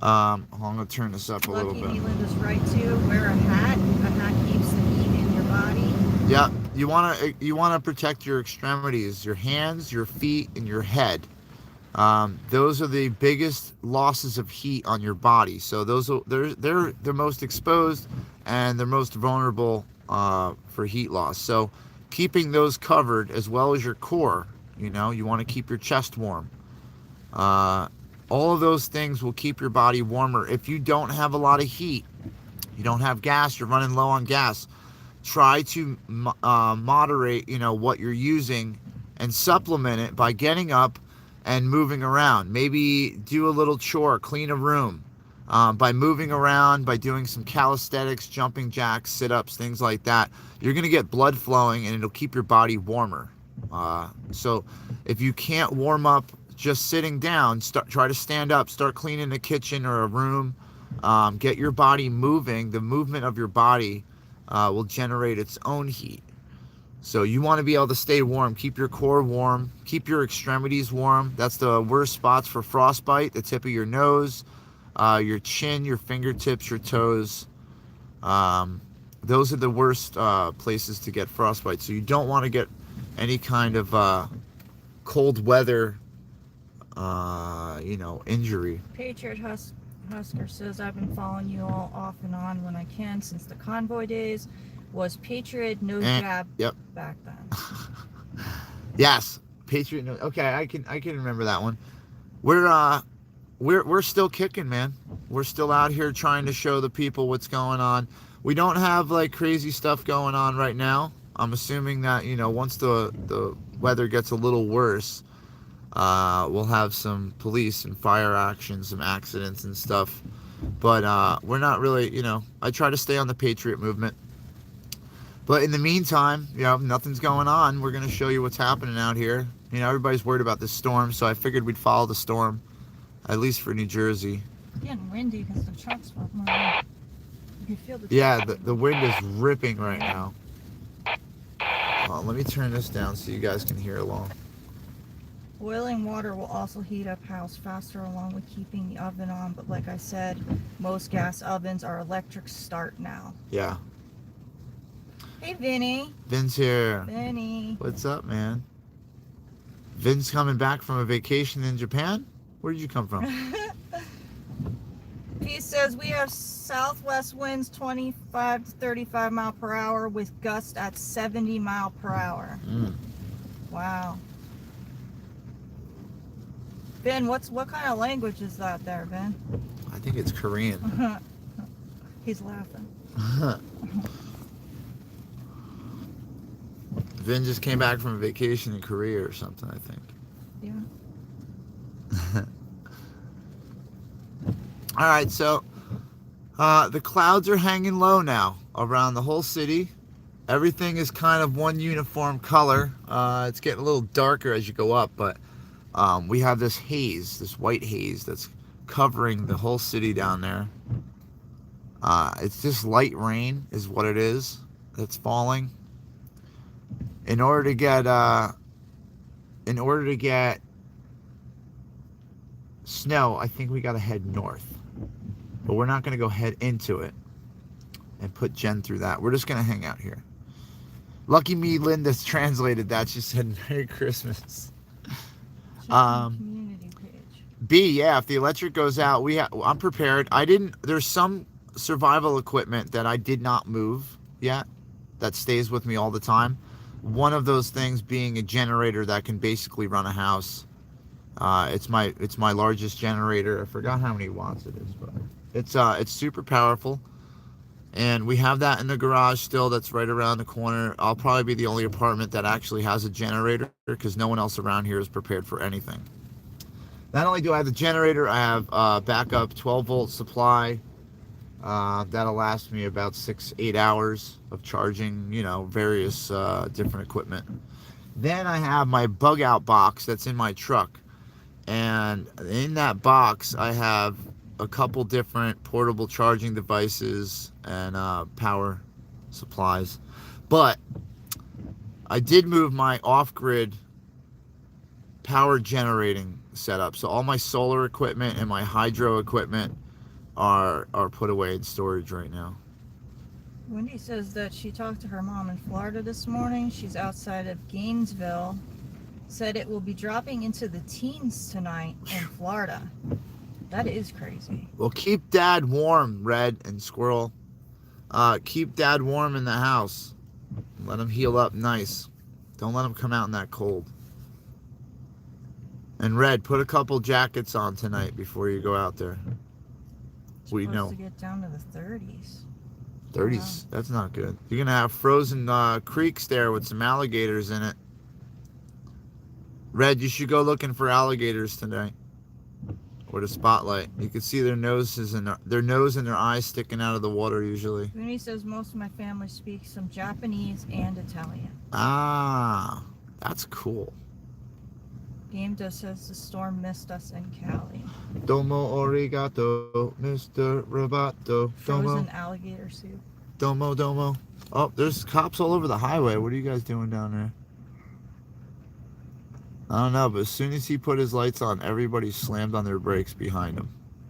I'm going to turn this up a little bit. Lucky Leland is right too. Wear a hat. A hat keeps the heat in your body. Yeah, you want to protect your extremities, your hands, your feet, and your head. Those are the biggest losses of heat on your body. So they're the most exposed and they're most vulnerable for heat loss. So keeping those covered, as well as your core, you want to keep your chest warm. All of those things will keep your body warmer. If you don't have a lot of heat, you don't have gas, you're running low on gas, try to moderate, what you're using, and supplement it by getting up and moving around. Maybe do a little chore, clean a room, by moving around, by doing some calisthenics, jumping jacks, sit-ups, things like that, you're going to get blood flowing and it'll keep your body warmer. So if you can't warm up just sitting down, try to stand up, start cleaning the kitchen or a room, get your body moving. The movement of your body will generate its own heat. So you want to be able to stay warm, keep your core warm, keep your extremities warm. That's the worst spots for frostbite, the tip of your nose, your chin, your fingertips, your toes. Those are the worst places to get frostbite. So you don't want to get any kind of cold weather, injury. Patriot Husker says, I've been following you all off and on when I can since the convoy days. Was Patriot no jab back then? Yes, Patriot no. Okay, I can remember that one. We're still kicking, man. We're still out here trying to show the people what's going on. We don't have like crazy stuff going on right now. I'm assuming that, once the weather gets a little worse, we'll have some police and fire action, some accidents and stuff. But we're not really, I try to stay on the Patriot movement. But in the meantime, nothing's going on. We're going to show you what's happening out here. Everybody's worried about this storm, so I figured we'd follow the storm, at least for New Jersey. It's getting windy because the trucks were moving. You can feel the the wind is ripping right now. Let me turn this down so you guys can hear along. Boiling water will also heat up house faster along with keeping the oven on, but like I said, most gas ovens are electric start now. Yeah. Hey, Vinny. Vin's here. Vinny. What's up, man? Vin's coming back from a vacation in Japan? Where did you come from? He says we have southwest winds 25 to 35 mile per hour with gusts at 70 mile per hour. Wow. Vin, what kind of language is that there, Vin? I think it's Korean. He's laughing. Vin just came back from a vacation in Korea or something, I think. Yeah. All right, so the clouds are hanging low now around the whole city. Everything is kind of one uniform color. It's getting a little darker as you go up, but we have this haze, this white haze that's covering the whole city down there. It's just light rain is what it is that's falling. In order to get snow, I think we got to head north. But we're not going to go head into it and put Jen through that. We're just going to hang out here. Lucky me, Linda's translated that. She said, Merry Christmas. Community page. B, yeah, if the electric goes out, I'm prepared. There's some survival equipment that I did not move yet that stays with me all the time. One of those things being a generator that can basically run a house. It's my largest generator. I forgot how many watts it is, but it's super powerful. And we have that in the garage still. That's right around the corner. I'll probably be the only apartment that actually has a generator because no one else around here is prepared for anything. Not only do I have the generator, I have a backup 12-volt supply. That'll last me about 6-8 hours of charging, various different equipment. Then I have my bug out box that's in my truck. And in that box, I have a couple different portable charging devices and power supplies. But I did move my off-grid power generating setup. So all my solar equipment and my hydro equipment are put away in storage right now. Wendy says that she talked to her mom in Florida this morning. She's outside of Gainesville. Said it will be dropping into the teens tonight in Florida. That is crazy. Well, keep Dad warm, Red and Squirrel. Keep Dad warm in the house. Let him heal up nice. Don't let him come out in that cold. And Red, put a couple jackets on tonight before you go out there. It's supposed to get down to the 30s. 30s? Wow. That's not good. You're going to have frozen creeks there with some alligators in it. Red, you should go looking for alligators tonight. or the spotlight. You can see their noses and their eyes sticking out of the water usually. Mooney says most of my family speaks some Japanese and Italian. Ah, that's cool. Game Does says the storm missed us in Cali. Domo arigato, Mr. Roboto. Domo. Frozen alligator soup. Domo, domo. Oh, there's cops all over the highway. What are you guys doing down there? I don't know, but as soon as he put his lights on, everybody slammed on their brakes behind him.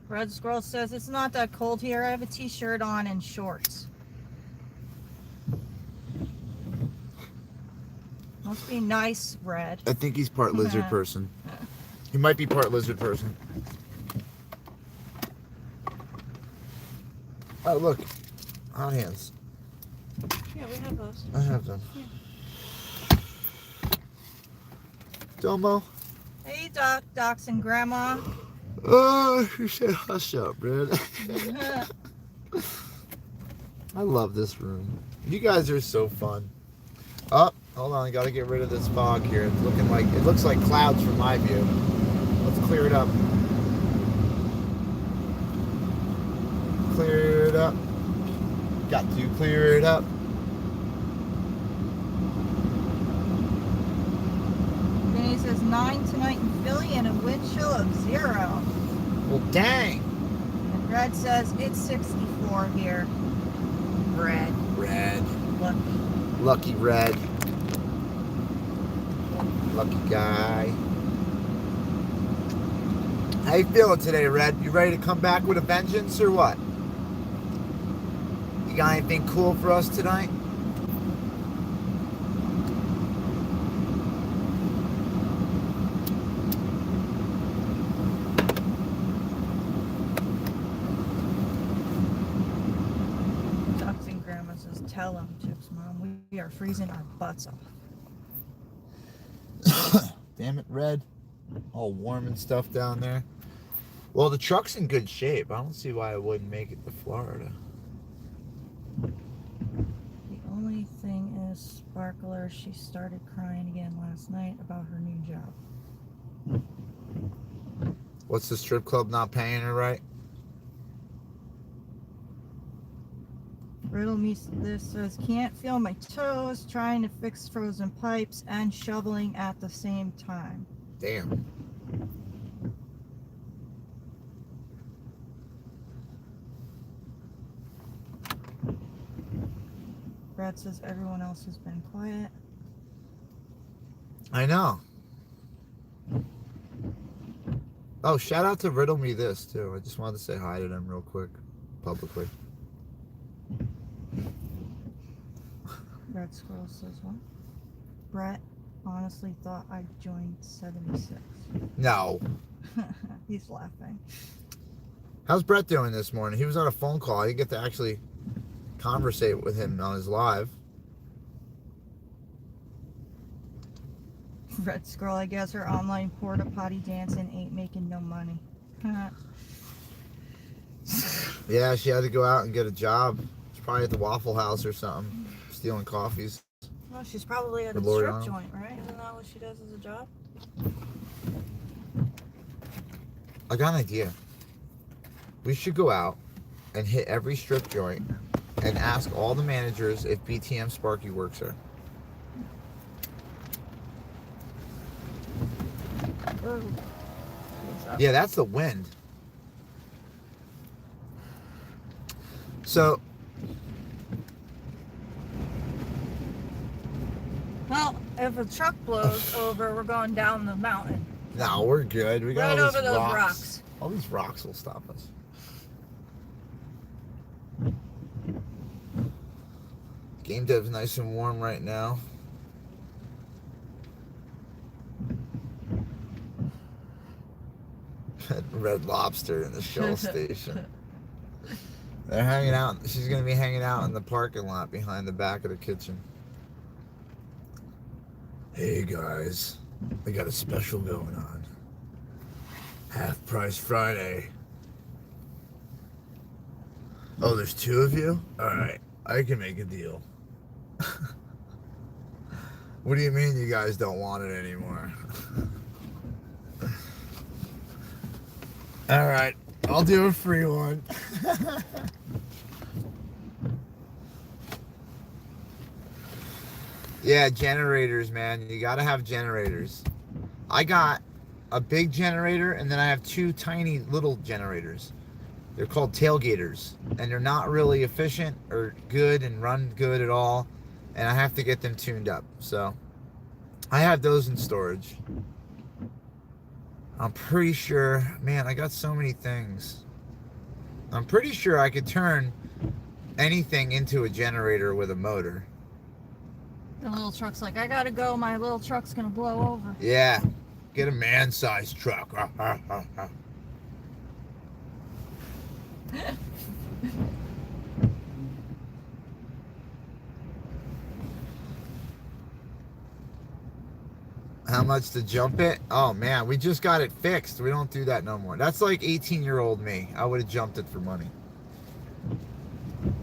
Red Squirrel says it's not that cold here. I have a t-shirt on and shorts. Must be nice, Red. I think he's part lizard person. He might be part lizard person. Oh, look. Hot hands. Yeah, we have those. I have them. Domo. Hey, Docs and Grandma. Oh, you said hush up, Red. I love this room. You guys are so fun. Oh, hold on. I got to get rid of this fog here. It's looking like, it looks like clouds from my view. Let's clear it up. Clear it up. Got to clear it up. Vinny says 9 tonight in Philly and a wind chill of 0. Well, dang. And Red says it's 64 here. Red. Red. Lucky. Lucky Red. Lucky guy. How you feeling today, Red? You ready to come back with a vengeance or what? You got anything cool for us tonight? Ducks and Grandma says tell them, Chips Mom. We are freezing our butts off. Damn it, Red. All warm and stuff down there. Well, the truck's in good shape. I don't see why it wouldn't make it to Florida. The only thing is, Sparkler, she started crying again last night about her new job. What's the strip club not paying her right? Riddle me this says can't feel my toes, trying to fix frozen pipes and shoveling at the same time. Damn. Brad says everyone else has been quiet. I know. Oh, shout out to Riddle Me This, too. I just wanted to say hi to them real quick, publicly. Red Squirrel says what? Brett honestly thought I joined 76. No. He's laughing. How's Brett doing this morning? He was on a phone call. I didn't get to actually conversate with him on his live. Red Squirrel, I guess her online porta potty dancing ain't making no money. Yeah, she had to go out and get a job. She's probably at the Waffle House or something, stealing coffees. Well, she's probably at a With strip L'Oreal. joint, right? Isn't that what she does as a job? I got an idea. We should go out and hit every strip joint and ask all the managers if BTM Sparky works there. Ooh. Yeah, that's the wind. So, Well, if a truck blows over, we're going down the mountain. no, we're good. We got Right all these over those rocks. rocks. All these rocks will stop us. Game dev's nice and warm right now. Red Lobster in the Shell station. They're hanging out. She's going to be hanging out in the parking lot behind the back of the kitchen. Hey guys, we got a special going on. Half price Friday. Oh, there's two of you? Alright, I can make a deal. What do you mean you guys don't want it anymore? All right, I'll do a free one. Yeah, generators, man. You gotta have generators. I got a big generator, and then I have two tiny little generators. They're called tailgaters, and they're not really efficient or good and run good at all, and I have to get them tuned up. So I have those in storage. I'm pretty sure, man, I got so many things. I'm pretty sure I could turn anything into a generator with a motor. The little truck's like, I gotta go, my little truck's gonna blow over. Yeah, get a man-sized truck. How much to jump it? Oh man, we just got it fixed. We don't do that no more. That's like 18-year-old me. I would have jumped it for money.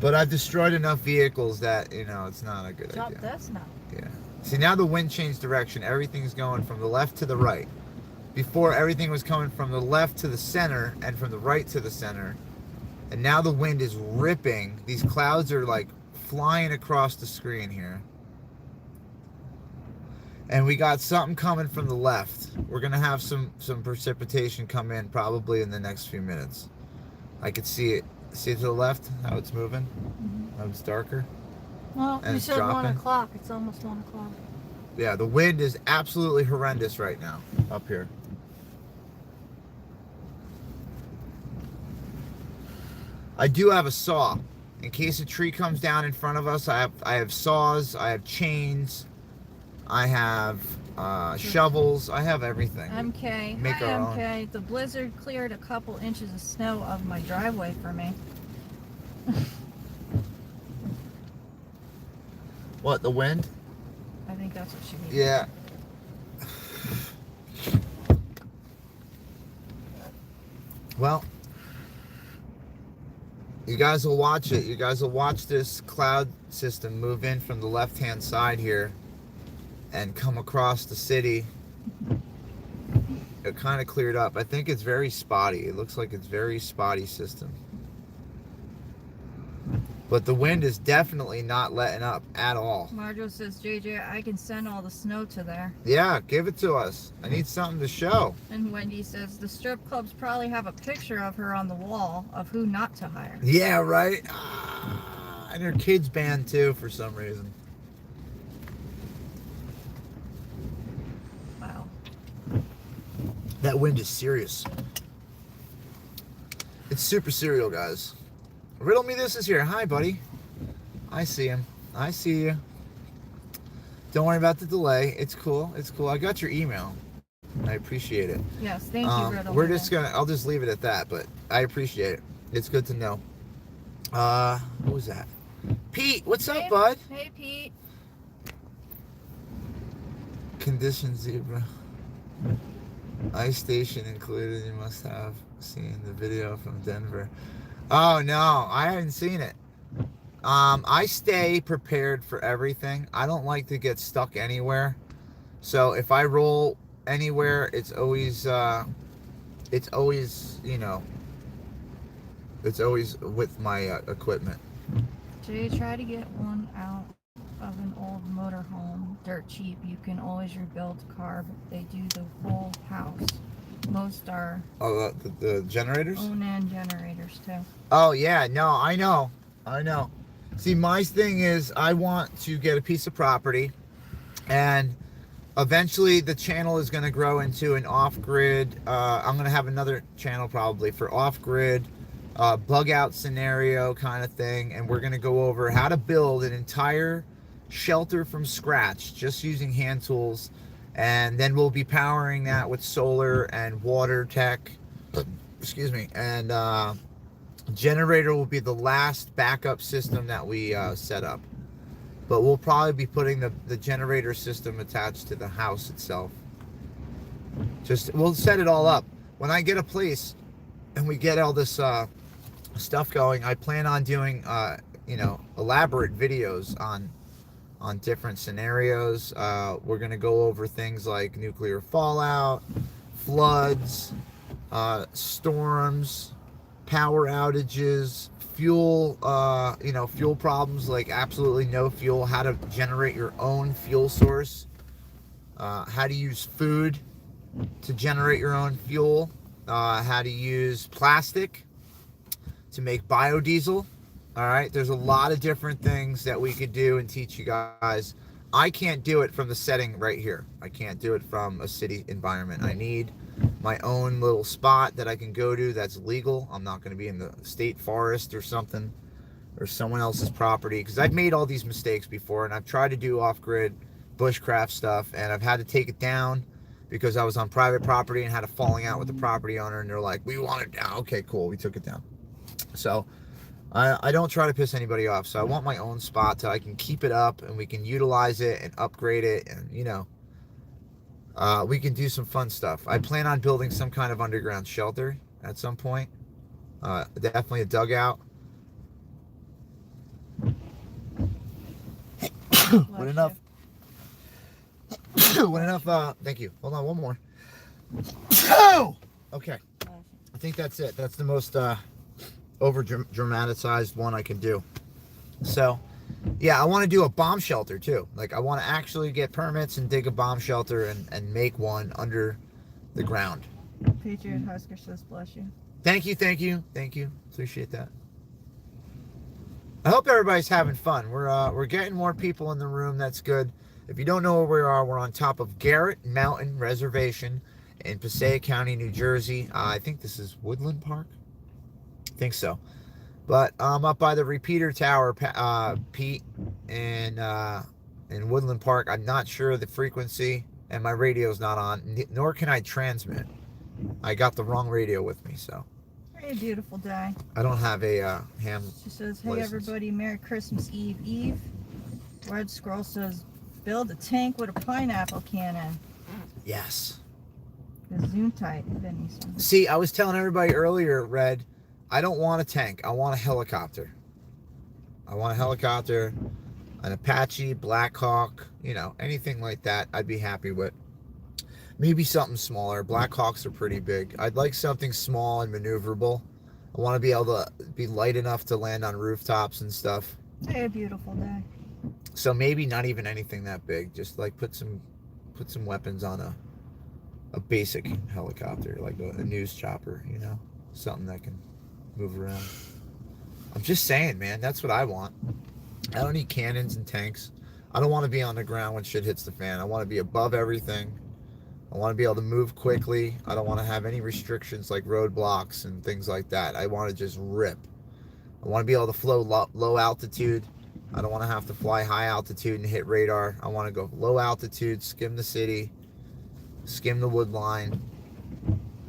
But I've destroyed enough vehicles that, you know, it's not a good idea. Jump this now. Yeah. See, now the wind changed direction. Everything's going from the left to the right. Before, everything was coming from the left to the center and from the right to the center. And now the wind is ripping. These clouds are like flying across the screen here. And we got something coming from the left. We're going to have some precipitation come in probably in the next few minutes. I could see it. See it to the left? How it's moving? Mm-hmm. How it's darker? Well, And you it's said 1 dropping. o'clock. It's almost 1 o'clock. Yeah, the wind is absolutely horrendous right now up here. I do have a saw. In case a tree comes down in front of us, I have saws, I have chains, I have shovels, I have everything. MK. Make Hi, our MK. The blizzard cleared a couple inches of snow of my driveway for me. What, the wind? I think that's what she means. Yeah. Well, you guys will watch it. You guys will watch this cloud system move in from the left-hand side here and come across the city. It kind of cleared up. I think it's very spotty. It looks like it's very spotty system. But the wind is definitely not letting up at all. Marjo says, JJ, I can send all the snow to there. Yeah, give it to us. I need something to show. And Wendy says, the strip clubs probably have a picture of her on the wall of who not to hire. Yeah, right? And her kids banned too for some reason. Wow. That wind is serious. It's super serial, guys. Riddle Me This is here. Hi, buddy. I see him. I see you. Don't worry about the delay. It's cool. It's cool. I got your email. I appreciate it. Yes, thank you, Riddle. We're just gonna. I'll just leave it at that. But I appreciate it. It's good to know. What was that? Pete, what's up, bud? Hey, Pete. Condition zebra. Ice station included. You must have seen the video from Denver. Oh no, I haven't seen it. I stay prepared for everything. I don't like to get stuck anywhere. So if I roll anywhere, it's always you know, it's always with my equipment. Jay, try to get one out of an old motorhome. Dirt cheap. You can always rebuild the car, but they do the whole house. Most are The generators? own-end generators too. Oh yeah, no, I know. See, my thing is I want to get a piece of property, and eventually the channel is going to grow into an off-grid. I'm going to have another channel probably for off-grid, bug out scenario kind of thing, and we're going to go over how to build an entire shelter from scratch just using hand tools. And then we'll be powering that with solar and water tech. Excuse me. And generator will be the last backup system that we set up. But we'll probably be putting the generator system attached to the house itself. We'll set it all up. When I get a place and we get all this stuff going, I plan on doing elaborate videos on different scenarios. We're going to go over things like nuclear fallout, floods, storms, power outages, fuel, fuel problems like absolutely no fuel, how to generate your own fuel source, how to use food to generate your own fuel, how to use plastic to make biodiesel. All right, there's a lot of different things that we could do and teach you guys. I can't do it from the setting right here. I can't do it from a city environment. I need my own little spot that I can go to that's legal. I'm not going to be in the state forest or something, or someone else's property, because I've made all these mistakes before, and I've tried to do off-grid bushcraft stuff, and I've had to take it down because I was on private property and had a falling out with the property owner, and they're like, we want it down. Okay, cool, we took it down. So I don't try to piss anybody off. So I want my own spot so I can keep it up and we can utilize it and upgrade it, and we can do some fun stuff. I plan on building some kind of underground shelter at some point. Definitely a dugout. What enough? Thank you. Hold on, one more. Okay. I think that's it. That's the most over dramatized one I can do. So yeah, I want to do a bomb shelter too. Like, I want to actually get permits and dig a bomb shelter and make one under the ground. Patriot Husker says bless you. Thank you. Appreciate that. I hope everybody's having fun. We're getting more people in the room. That's good. If you don't know where we are, we're on top of Garrett Mountain Reservation in Passaic County, New Jersey. I think this is Woodland Park. I think so. But I'm up by the repeater tower, Pete, in Woodland Park. I'm not sure of the frequency, and my radio's not on, nor can I transmit. I got the wrong radio with me, so. Very beautiful day. I don't have a ham. She says, hey license. everybody, Merry Christmas Eve. Red Scroll says, build a tank with a pineapple cannon. Yes. Gesundheit, Vinny says. See, I was telling everybody earlier, Red, I don't want a tank. I want a helicopter. I want a helicopter, an Apache, Black Hawk, anything like that I'd be happy with. Maybe something smaller. Black Hawks are pretty big. I'd like something small and maneuverable. I want to be able to be light enough to land on rooftops and stuff. Hey, a beautiful day. So maybe not even anything that big. Just like put some weapons on a basic helicopter, like a news chopper, something that can move around. I'm just saying, man, that's what I want. I don't need cannons and tanks. I don't want to be on the ground when shit hits the fan. I want to be above everything. I want to be able to move quickly. I don't want to have any restrictions like roadblocks and things like that. I want to just rip. I want to be able to flow low altitude. I don't want to have to fly high altitude and hit radar. I want to go low altitude, skim the city, skim the wood line,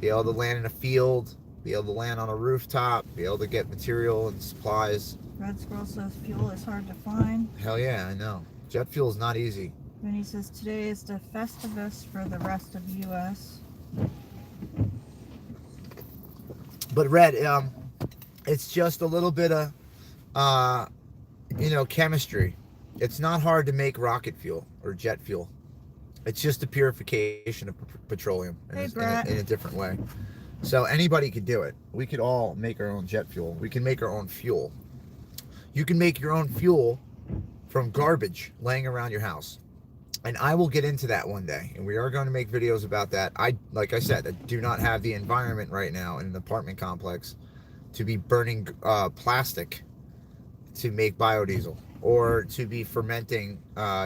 be able to land in a field, be able to land on a rooftop, be able to get material and supplies. Red Squirrel says fuel is hard to find. Hell yeah, I know. Jet fuel is not easy. Vinny says today is the Festivus for the rest of the U.S. But Red, it's just a little bit of, chemistry. It's not hard to make rocket fuel or jet fuel. It's just a purification of petroleum in a different way. So anybody could do it. We could all make our own jet fuel. We can make our own fuel. You can make your own fuel from garbage laying around your house. And I will get into that one day. And we are going to make videos about that. Like I said, I do not have the environment right now in an apartment complex to be burning plastic to make biodiesel, or to be fermenting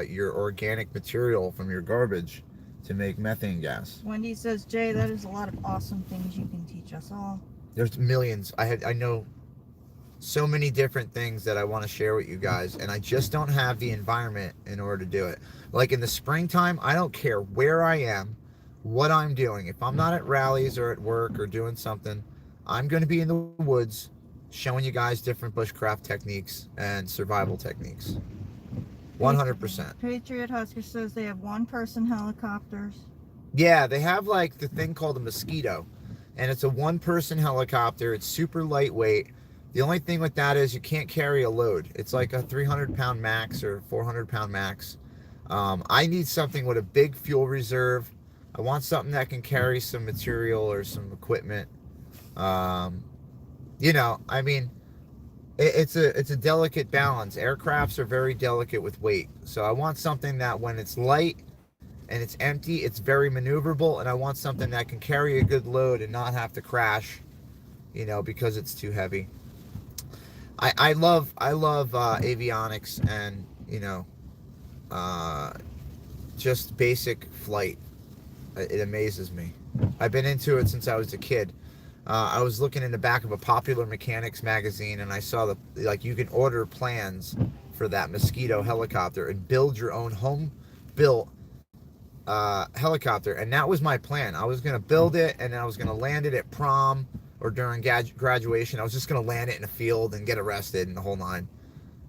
your organic material from your garbage to make methane gas. Wendy says, Jay, that is a lot of awesome things you can teach us all. There's millions. I know so many different things that I want to share with you guys, and I just don't have the environment in order to do it. Like in the springtime, I don't care where I am, what I'm doing. If I'm not at rallies or at work or doing something, I'm going to be in the woods showing you guys different bushcraft techniques and survival techniques. 100%. Patriot Husker says they have one-person helicopters. Yeah, they have like the thing called a Mosquito, and it's a one-person helicopter. It's super lightweight. The only thing with that is you can't carry a load. It's like a 300-pound max or 400-pound max. I need something with a big fuel reserve, I want something that can carry some material or some equipment. You know, I mean, it's a delicate balance. Aircrafts are very delicate with weight. So I want something that when it's light and it's empty, it's very maneuverable, and I want something that can carry a good load and not have to crash, you know, because it's too heavy. I love avionics and, you know, just basic flight. It amazes me. I've been into it since I was a kid. I was looking in the back of a Popular Mechanics magazine, and I saw like you can order plans for that Mosquito helicopter and build your own home built helicopter. And that was my plan. I was going to build it, and then I was going to land it at prom or during graduation. I was just going to land it in a field and get arrested and the whole nine.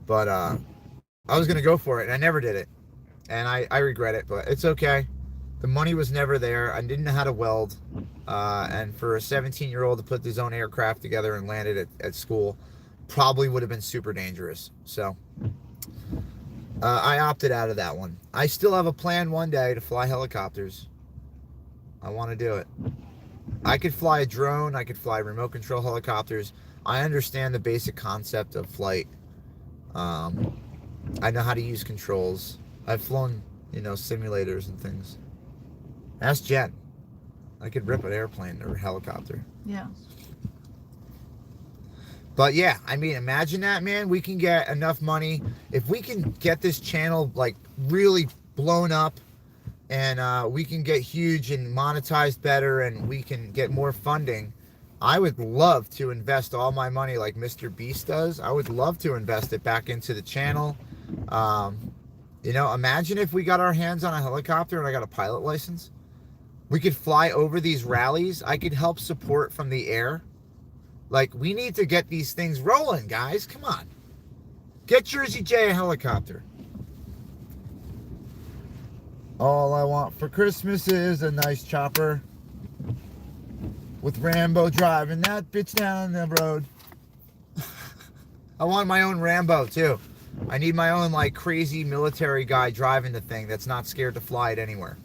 But I was going to go for it, and I never did it. And I regret it, but it's okay. The money was never there. I didn't know how to weld. And for a 17-year-old to put his own aircraft together and land it at school probably would have been super dangerous. So I opted out of that one. I still have a plan one day to fly helicopters. I want to do it. I could fly a drone. I could fly remote control helicopters. I understand the basic concept of flight. I know how to use controls. I've flown, you know, simulators and things. Ask Jen. I could rip an airplane or a helicopter. Yeah. But yeah, I mean, imagine that, man. We can get enough money. If we can get this channel like really blown up, and we can get huge and monetized better, and we can get more funding, I would love to invest all my money like Mr. Beast does. I would love to invest it back into the channel. You know, imagine if we got our hands on a helicopter and I got a pilot license. We could fly over these rallies. I could help support from the air. Like, we need to get these things rolling, guys. Come on. Get Jersey J a helicopter. All I want for Christmas is a nice chopper with Rambo driving that bitch down the road. I want my own Rambo, too. I need my own, like, crazy military guy driving the thing that's not scared to fly it anywhere.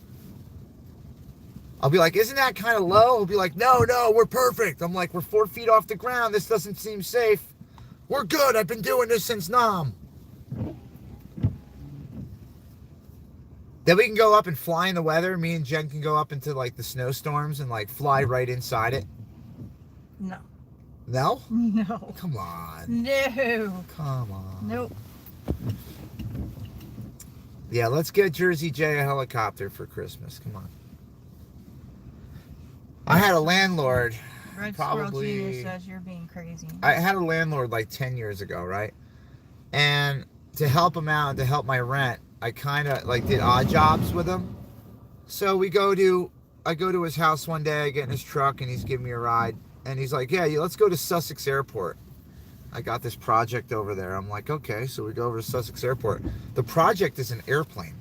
I'll be like, isn't that kind of low? He'll be like, no, we're perfect. I'm like, we're 4 feet off the ground. This doesn't seem safe. We're good. I've been doing this since Nam. Then we can go up and fly in the weather. Me and Jen can go up into, like, the snowstorms and, like, fly right inside it. No. No? No. Come on. No. Come on. Nope. Yeah, let's get Jersey J a helicopter for Christmas. Come on. I had a landlord. Red Probably- Squirrel Jr. says you're being crazy. I had a landlord like 10 years ago, right? And to help him out and to help my rent, I kind of like did odd jobs with him. So I go to his house one day, I get in his truck, and he's giving me a ride. And he's like, yeah, let's go to Sussex Airport. I got this project over there. I'm like, okay. So we go over to Sussex Airport. The project is an airplane.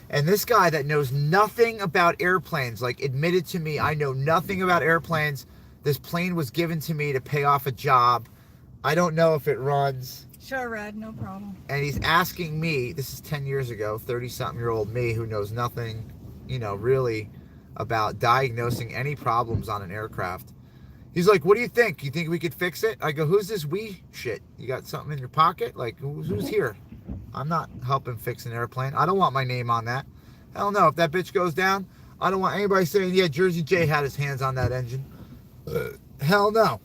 And this guy that knows nothing about airplanes, like, admitted to me, I know nothing about airplanes. This plane was given to me to pay off a job. I don't know if it runs. Sure, Red, no problem. And he's asking me, this is 10 years ago, 30-something-year-old me who knows nothing, you know, really about diagnosing any problems on an aircraft. He's like, what do you think? You think we could fix it? I go, who's this we shit? You got something in your pocket? Like, who's here? I'm not helping fix an airplane. I don't want my name on that. Hell no. If that bitch goes down, I don't want anybody saying, yeah, Jersey J had his hands on that engine. Hell no.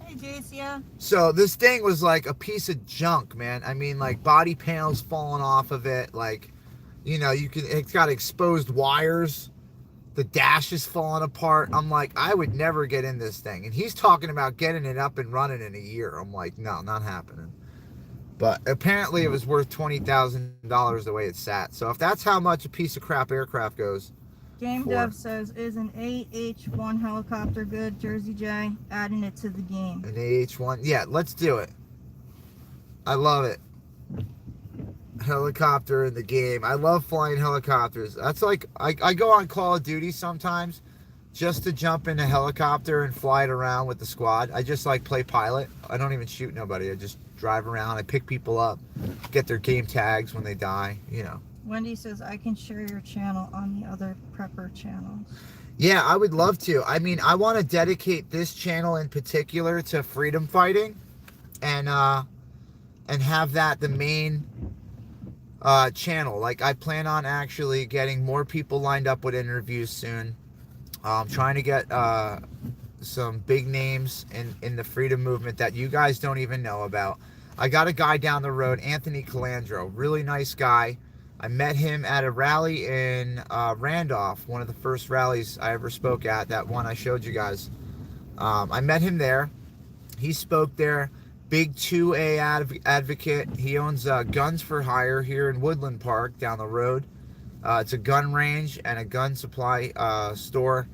Hey, Jacia. So this thing was like a piece of junk, man. I mean, like, body panels falling off of it. Like, you know, it's got exposed wires. The dash is falling apart. I'm like, I would never get in this thing. And he's talking about getting it up and running in a year. I'm like, no, not happening. But apparently it was worth $20,000 the way it sat. So if that's how much a piece of crap aircraft goes. Game Dev says, is an AH-1 helicopter good, Jersey J? Adding it to the game. An AH-1? Yeah, let's do it. I love it. Helicopter in the game. I love flying helicopters. That's like, I go on Call of Duty sometimes just to jump in a helicopter and fly it around with the squad. I just like play pilot. I don't even shoot nobody. I just drive around. I pick people up, get their game tags when they die. You know, Wendy says I can share your channel on the other prepper channels. Yeah, I would love to. I mean, I want to dedicate this channel in particular to freedom fighting, and have that the main channel. Like, I plan on actually getting more people lined up with interviews soon. Trying to get some big names in the freedom movement that you guys don't even know about. I got a guy down the road, Anthony Calandro, really nice guy. I met him at a rally in Randolph, one of the first rallies I ever spoke at, that one I showed you guys. I met him there. He spoke there. Big 2A advocate. He owns Guns for Hire here in Woodland Park down the road. It's a gun range and a gun supply store.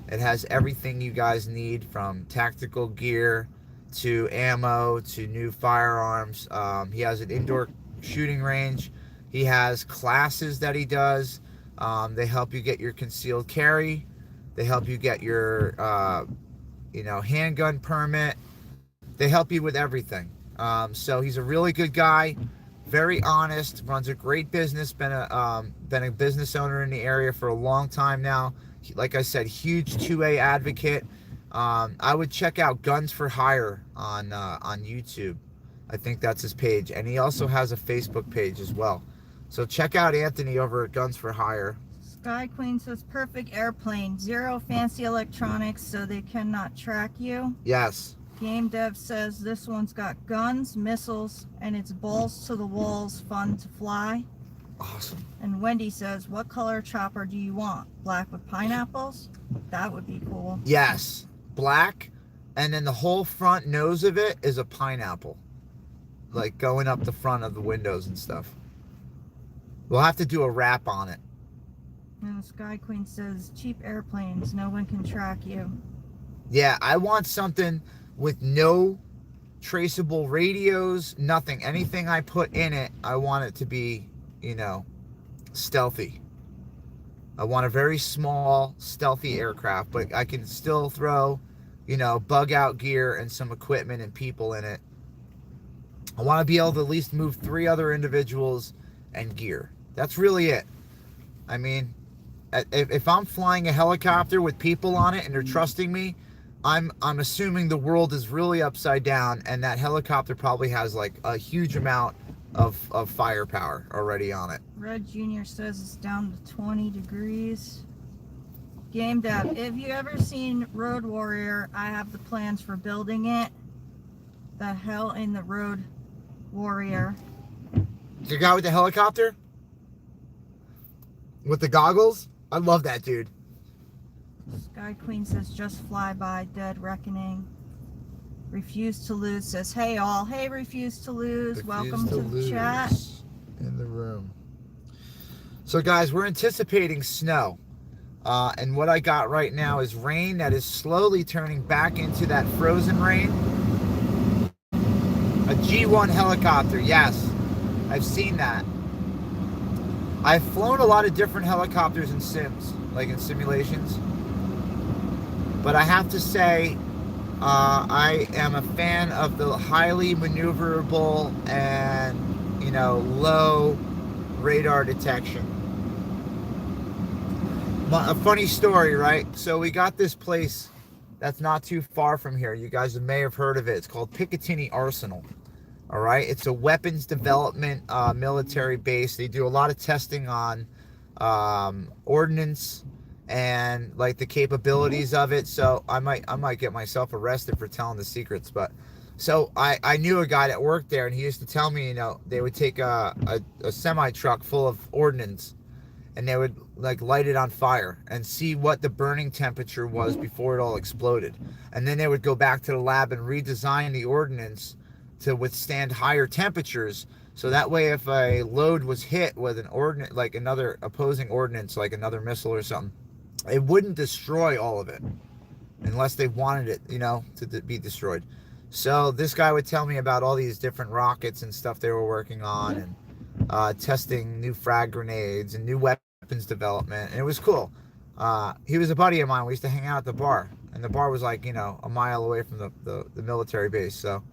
It has everything you guys need, from tactical gear to ammo to new firearms. He has an indoor shooting range. He has classes that he does. They help you get your concealed carry. They help you get your handgun permit. They help you with everything. So he's a really good guy, very honest, runs a great business, been a business owner in the area for a long time now. Like I said, huge 2A advocate. I would check out Guns for Hire on YouTube. I think that's his page. And he also has a Facebook page as well. So check out Anthony over at Guns for Hire. Sky Queen says perfect airplane, zero fancy electronics so they cannot track you. Yes. Game Dev says this one's got guns, missiles, and it's balls to the walls, fun to fly. Awesome. And Wendy says, what color chopper do you want? Black with pineapples? That would be cool. Yes. Black, and then the whole front nose of it is a pineapple, like going up the front of the windows and stuff. We'll have to do a wrap on it. And Sky Queen says, cheap airplanes, no one can track you. Yeah, I want something with no traceable radios, nothing. Anything I put in it, I want it to be, stealthy. I want a very small, stealthy aircraft, but I can still throw, bug out gear and some equipment and people in it. I want to be able to at least move 3 other individuals and gear. That's really it. I mean, if I'm flying a helicopter with people on it and they're trusting me, I'm assuming the world is really upside down, and that helicopter probably has like a huge amount of firepower already on it. Red Jr. says it's down to 20 degrees. Game Dev, if you ever seen Road Warrior, I have the plans for building it. The hell in the Road Warrior. The guy with the helicopter? With the goggles? I love that dude. Sky Queen says just fly by, dead reckoning. Refuse to Lose says, hey all. Hey, Refuse to Lose. Welcome to the chat. In the room. So guys, we're anticipating snow. And what I got right now is rain that is slowly turning back into that frozen rain. A G1 helicopter, yes. I've seen that. I've flown a lot of different helicopters in sims, like in simulations. But I have to say, I am a fan of the highly maneuverable and, low radar detection. A funny story, right? So we got this place that's not too far from here. You guys may have heard of it. It's called Picatinny Arsenal. All right. It's a weapons development military base. They do a lot of testing on ordnance and like the capabilities of it. So I might get myself arrested for telling the secrets. But so I knew a guy that worked there, and he used to tell me, they would take a semi truck full of ordnance, and they would like light it on fire and see what the burning temperature was before it all exploded. And then they would go back to the lab and redesign the ordnance to withstand higher temperatures. So that way, if a load was hit with an ordnance, like another opposing ordnance, like another missile or something, it wouldn't destroy all of it unless they wanted it, to be destroyed. So this guy would tell me about all these different rockets and stuff they were working on, and testing new frag grenades and new weapons development. And it was cool. He was a buddy of mine. We used to hang out at the bar, and the bar was like, a mile away from the military base. So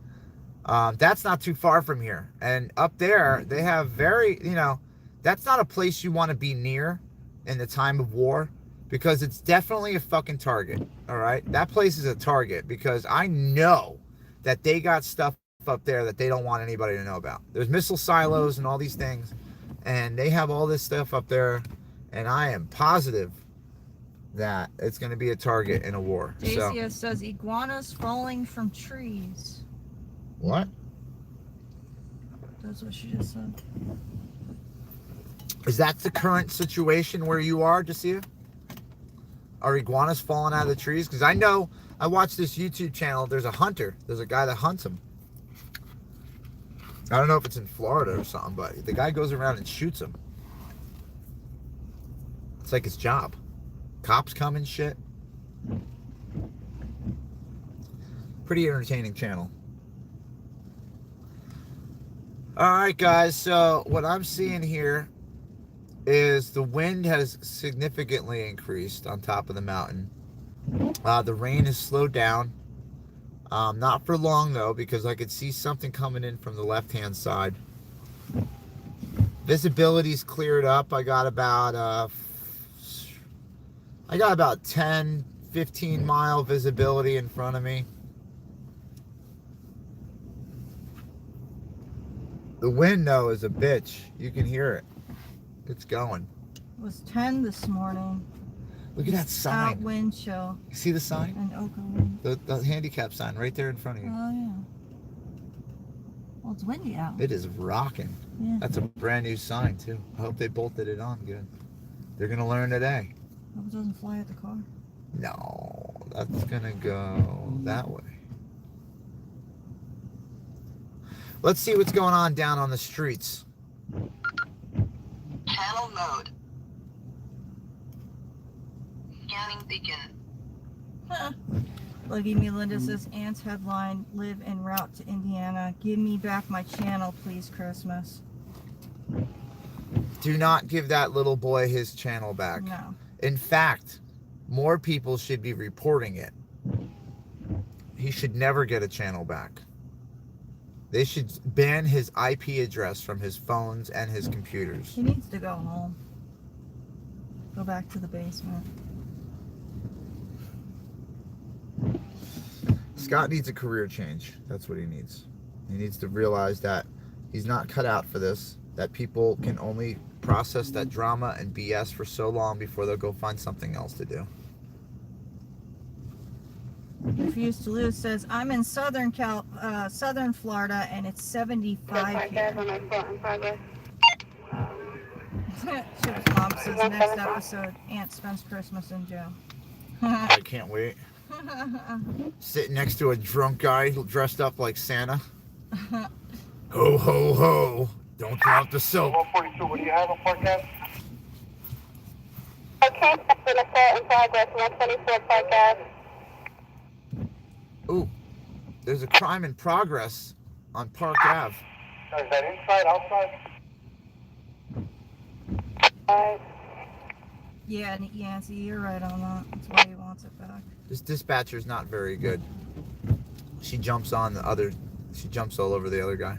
that's not too far from here. And up there, they have very, That's not a place you want to be near in the time of war, because it's definitely a fucking target. All right, that place is a target because I know that they got stuff up there that they don't want anybody to know about. There's missile silos and all these things, and they have all this stuff up there, and I am positive that it's going to be a target in a war. Dacia says iguanas falling from trees. What? That's what she just said. Is that the current situation where you are, Dacia? Are iguanas falling out of the trees? Because I know, I watch this YouTube channel, there's a hunter. There's a guy that hunts them. I don't know if it's in Florida or something, but the guy goes around and shoots them. It's like his job. Cops come and shit. Pretty entertaining channel. Alright guys, so what I'm seeing here is the wind has significantly increased on top of the mountain. The rain has slowed down. Not for long though, because I could see something coming in from the left-hand side. Visibility's cleared up. I got about 10, 15 mile visibility in front of me. The wind though is a bitch. You can hear it. It's going. It was 10 this morning. Look at that sign. Out wind chill. You see the sign? And Oka wind. The handicap sign right there in front of you. Oh yeah. Well, it's windy out. It is rocking. Yeah. That's a brand new sign too. I hope they bolted it on good. They're gonna learn today. Hope it doesn't fly at the car. No, that's gonna go that way. Let's see what's going on down on the streets. Channel mode. Scanning beacon. Huh. Lucky Melinda says, Aunt's headline, live en route to Indiana. Give me back my channel, please, Christmas. Do not give that little boy his channel back. No. In fact, more people should be reporting it. He should never get a channel back. They should ban his IP address from his phones and his computers. He needs to go home. Go back to the basement. Scott needs a career change. That's what he needs. He needs to realize that he's not cut out for this, that people can only process that drama and BS for so long before they'll go find something else to do. Refuse to Lose says, I'm in southern Florida and it's 75 here. Chip's mom says, next episode, Aunt spends Christmas in jail. I can't wait. Sitting next to a drunk guy dressed up like Santa. Ho, ho, ho. Don't drop the soap. 142, what do you have on Park Ave? Okay, that's an assault in progress, 124 Park Ave. Ooh, there's a crime in progress on Park Ave. Is that inside, outside? Yeah, Yancy, you're right on that. That's why he wants it back. This dispatcher's not very good. She jumps on the other, she jumps all over the other guy.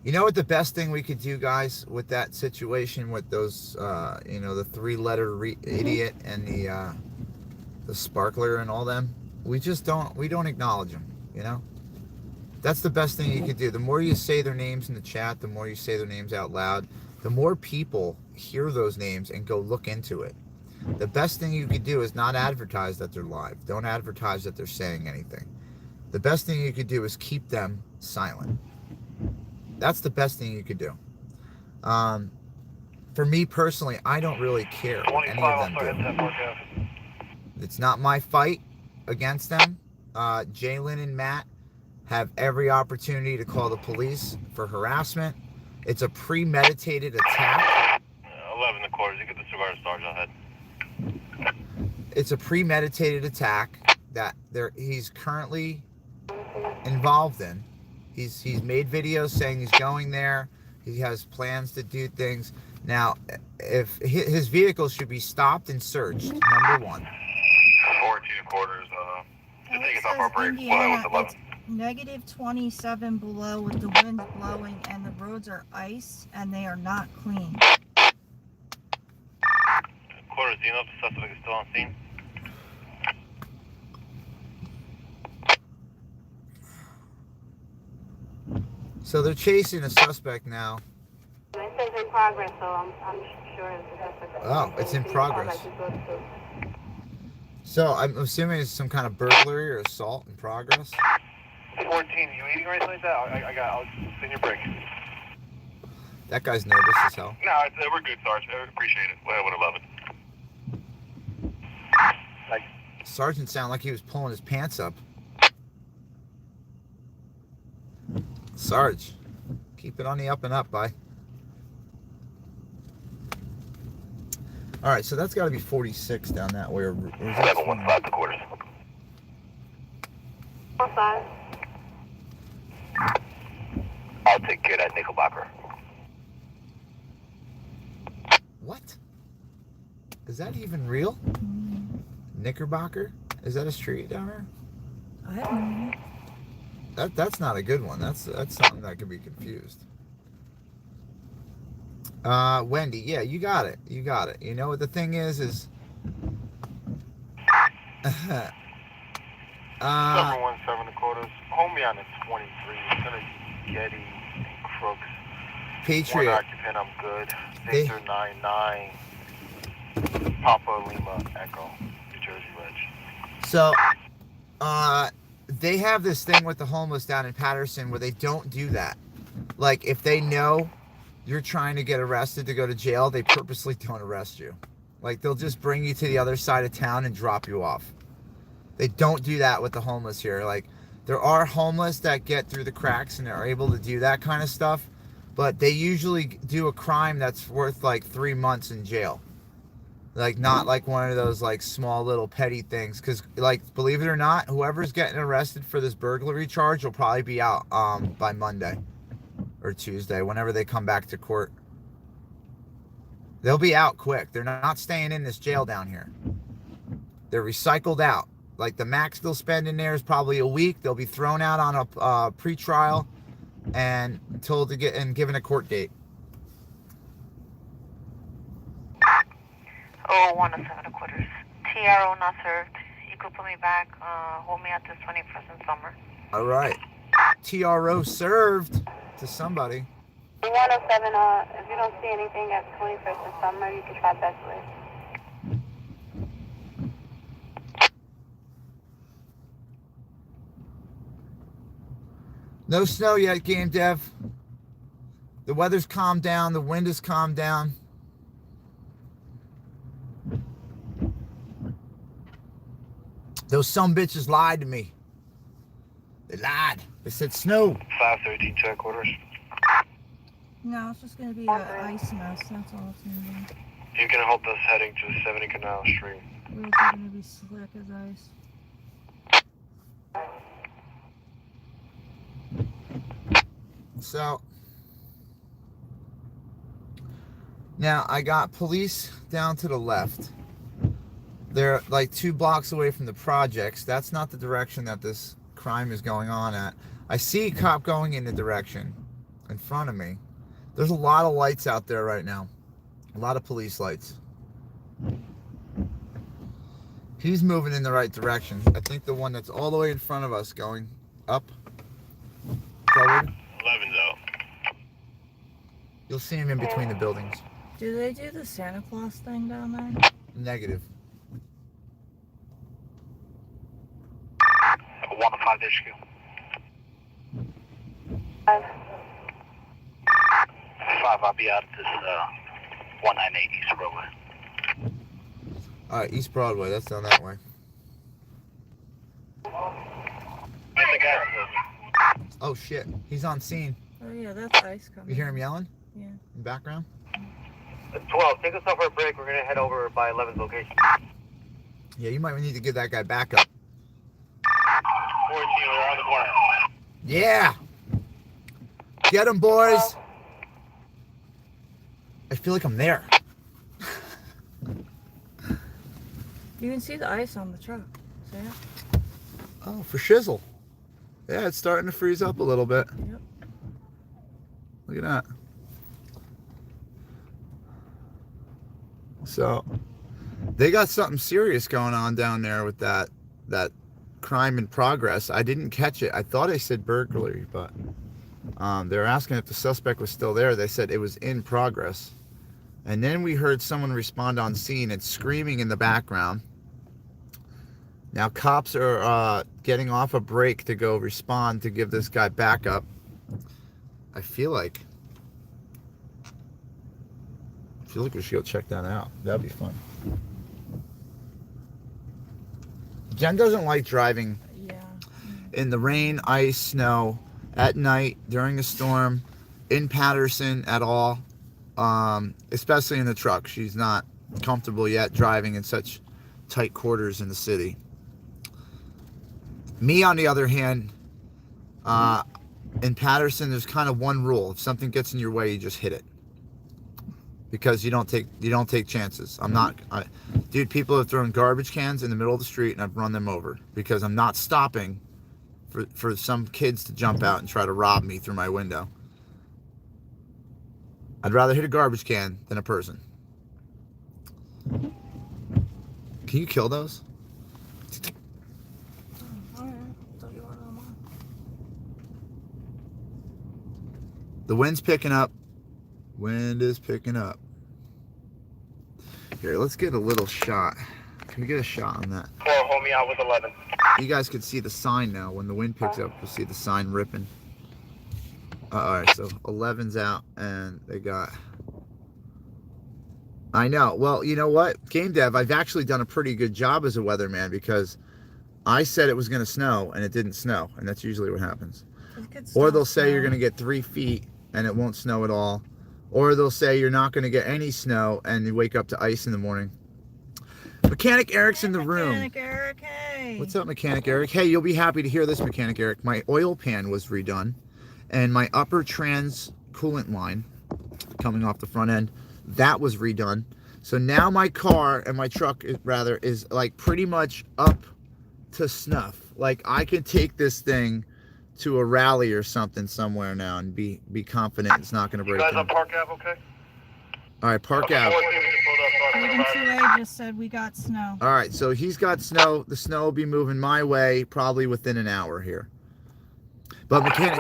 You know what the best thing we could do, guys, with that situation with those, you know, the three-letter idiot and the sparkler and all them? We don't acknowledge them, you know? That's the best thing you could do. The more you say their names in the chat, the more you say their names out loud, the more people hear those names and go look into it. The best thing you could do is not advertise that they're live. Don't advertise that they're saying anything. The best thing you could do is keep them silent. That's the best thing you could do. For me personally, I don't really care what any of them do. It's not my fight against them. Jalen and Matt have every opportunity to call the police for harassment. It's a premeditated attack. 11 and a quarter, you get the cigar Sarge ahead. It's a premeditated attack that he's currently involved in. He's made videos saying he's going there. He has plans to do things. Now, if his vehicle should be stopped and searched, number one. 14 quarters, just take us off our break. Indiana, We'll with 11. Negative 27 below with the wind blowing, and the roads are ice and they are not clean. Quarters, do you know if the suspect is still on scene? So they're chasing a suspect now. It says in progress, so I'm sure it's the suspect. Oh, it's in progress. So I'm assuming it's some kind of burglary or assault in progress. 14, you eating or anything like that? I'll send you a break. That guy's nervous as hell. No, we're good, Sarge. I appreciate it. I would love it. Like, Sergeant sounded like he was pulling his pants up. Sarge, keep it on the up and up, bye. All right, so that's got to be 46 down that way. Or is that 715 the quarters. What side? I'll take care of that Knickerbocker. What? Is that even real? Knickerbocker? Is that a street down there? I don't know. That's not a good one. That's something that could be confused. Wendy, yeah, you got it. You got it. You know what the thing is 717 the quarters. Hold me on the 23. It's gonna be Getty, Crooks. Patriot. One occupant, I'm good. Victor 99. Papa Lima Echo, New Jersey Reg. So, they have this thing with the homeless down in Patterson where they don't do that. Like, if they know you're trying to get arrested to go to jail, they purposely don't arrest you. Like, they'll just bring you to the other side of town and drop you off. They don't do that with the homeless here. Like, there are homeless that get through the cracks and are able to do that kind of stuff, but they usually do a crime that's worth like 3 months in jail. Like, not like one of those like small little petty things. Because, like, believe it or not, whoever's getting arrested for this burglary charge will probably be out by Monday or Tuesday, whenever they come back to court. They'll be out quick. They're not staying in this jail down here. They're recycled out. Like, the max they'll spend in there is probably a week. They'll be thrown out on a pre-trial and told to get and given a court date. Oh, 107 quarters. TRO not served. You could put me back. Hold me at the 21st and Summer. All right. TRO served to somebody. 107, if you don't see anything at 21st and Summer, you can try Beckley. No snow yet, game dev. The weather's calmed down. The wind has calmed down. Those sumbitches lied to me. They lied. They said snow. 513 check quarters. No, it's just going to be an ice mess. That's all it's going to be. You can help us heading to 70 Canal Street. Roads are going to be slick as ice. So, now I got police down to the left. They're like 2 blocks away from the projects. That's not the direction that this crime is going on at. I see a cop going in the direction in front of me. There's a lot of lights out there right now. A lot of police lights. He's moving in the right direction. I think the one that's all the way in front of us going up, forward. 11's out. You'll see him in between the buildings. Do they do the Santa Claus thing down there? Negative. 105 HQ. 5, I'll be out at this 198 East Broadway. Alright, East Broadway. That's down that way. Oh shit. He's on scene. Oh yeah, that's ice coming. You hear him yelling Yeah. in the background? 12, take us off for a break. We're going to head over by 11's location. Yeah, you might need to give that guy backup. 14, we're on the corner. Yeah! Get him, boys! I feel like I'm there. You can see the ice on the truck. See it? Oh, for shizzle. Yeah, it's starting to freeze up a little bit. Yep. Look at that. So they got something serious going on down there with that crime in progress. I didn't catch it. I thought I said burglary, but they're asking if the suspect was still there. They said it was in progress. And then we heard someone respond on scene and screaming in the background. Now cops are getting off a break to go respond to give this guy backup. I feel like we should go check that out. That'd be fun. Jen doesn't like driving in the rain, ice, snow, at night, during a storm, in Patterson at all, especially in the truck. She's not comfortable yet driving in such tight quarters in the city. Me, on the other hand, in Patterson, there's kind of one rule. If something gets in your way, you just hit it. Because you don't take chances. Dude, people have thrown garbage cans in the middle of the street and I've run them over because I'm not stopping for some kids to jump out and try to rob me through my window. I'd rather hit a garbage can than a person. Can you kill those? The wind's picking up. Wind is picking up. Here, let's get a little shot. Can we get a shot on that? 4, hold me out with 11. You guys can see the sign now. When the wind picks up, you'll see the sign ripping. Alright, so 11's out, and they got... I know. Well, you know what? Game Dev, I've actually done a pretty good job as a weatherman because I said it was going to snow, and it didn't snow, and that's usually what happens. Or they'll say you're going to get 3 feet, and it won't snow at all. Or they'll say you're not going to get any snow and you wake up to ice in the morning. Mechanic Eric's in the room. Mechanic Eric, hey. What's up, Mechanic Eric? Hey, you'll be happy to hear this, Mechanic Eric. My oil pan was redone and my upper trans coolant line coming off the front end, that was redone. So now my car and my truck, rather, is like pretty much up to snuff. Like I can take this thing to a rally or something somewhere now and be confident it's not going to break down. You guys on Park Ave, okay? All right, Park Ave. Freedom 2A just said we got snow. All right, so he's got snow. The snow will be moving my way probably within an hour here. But Mechanic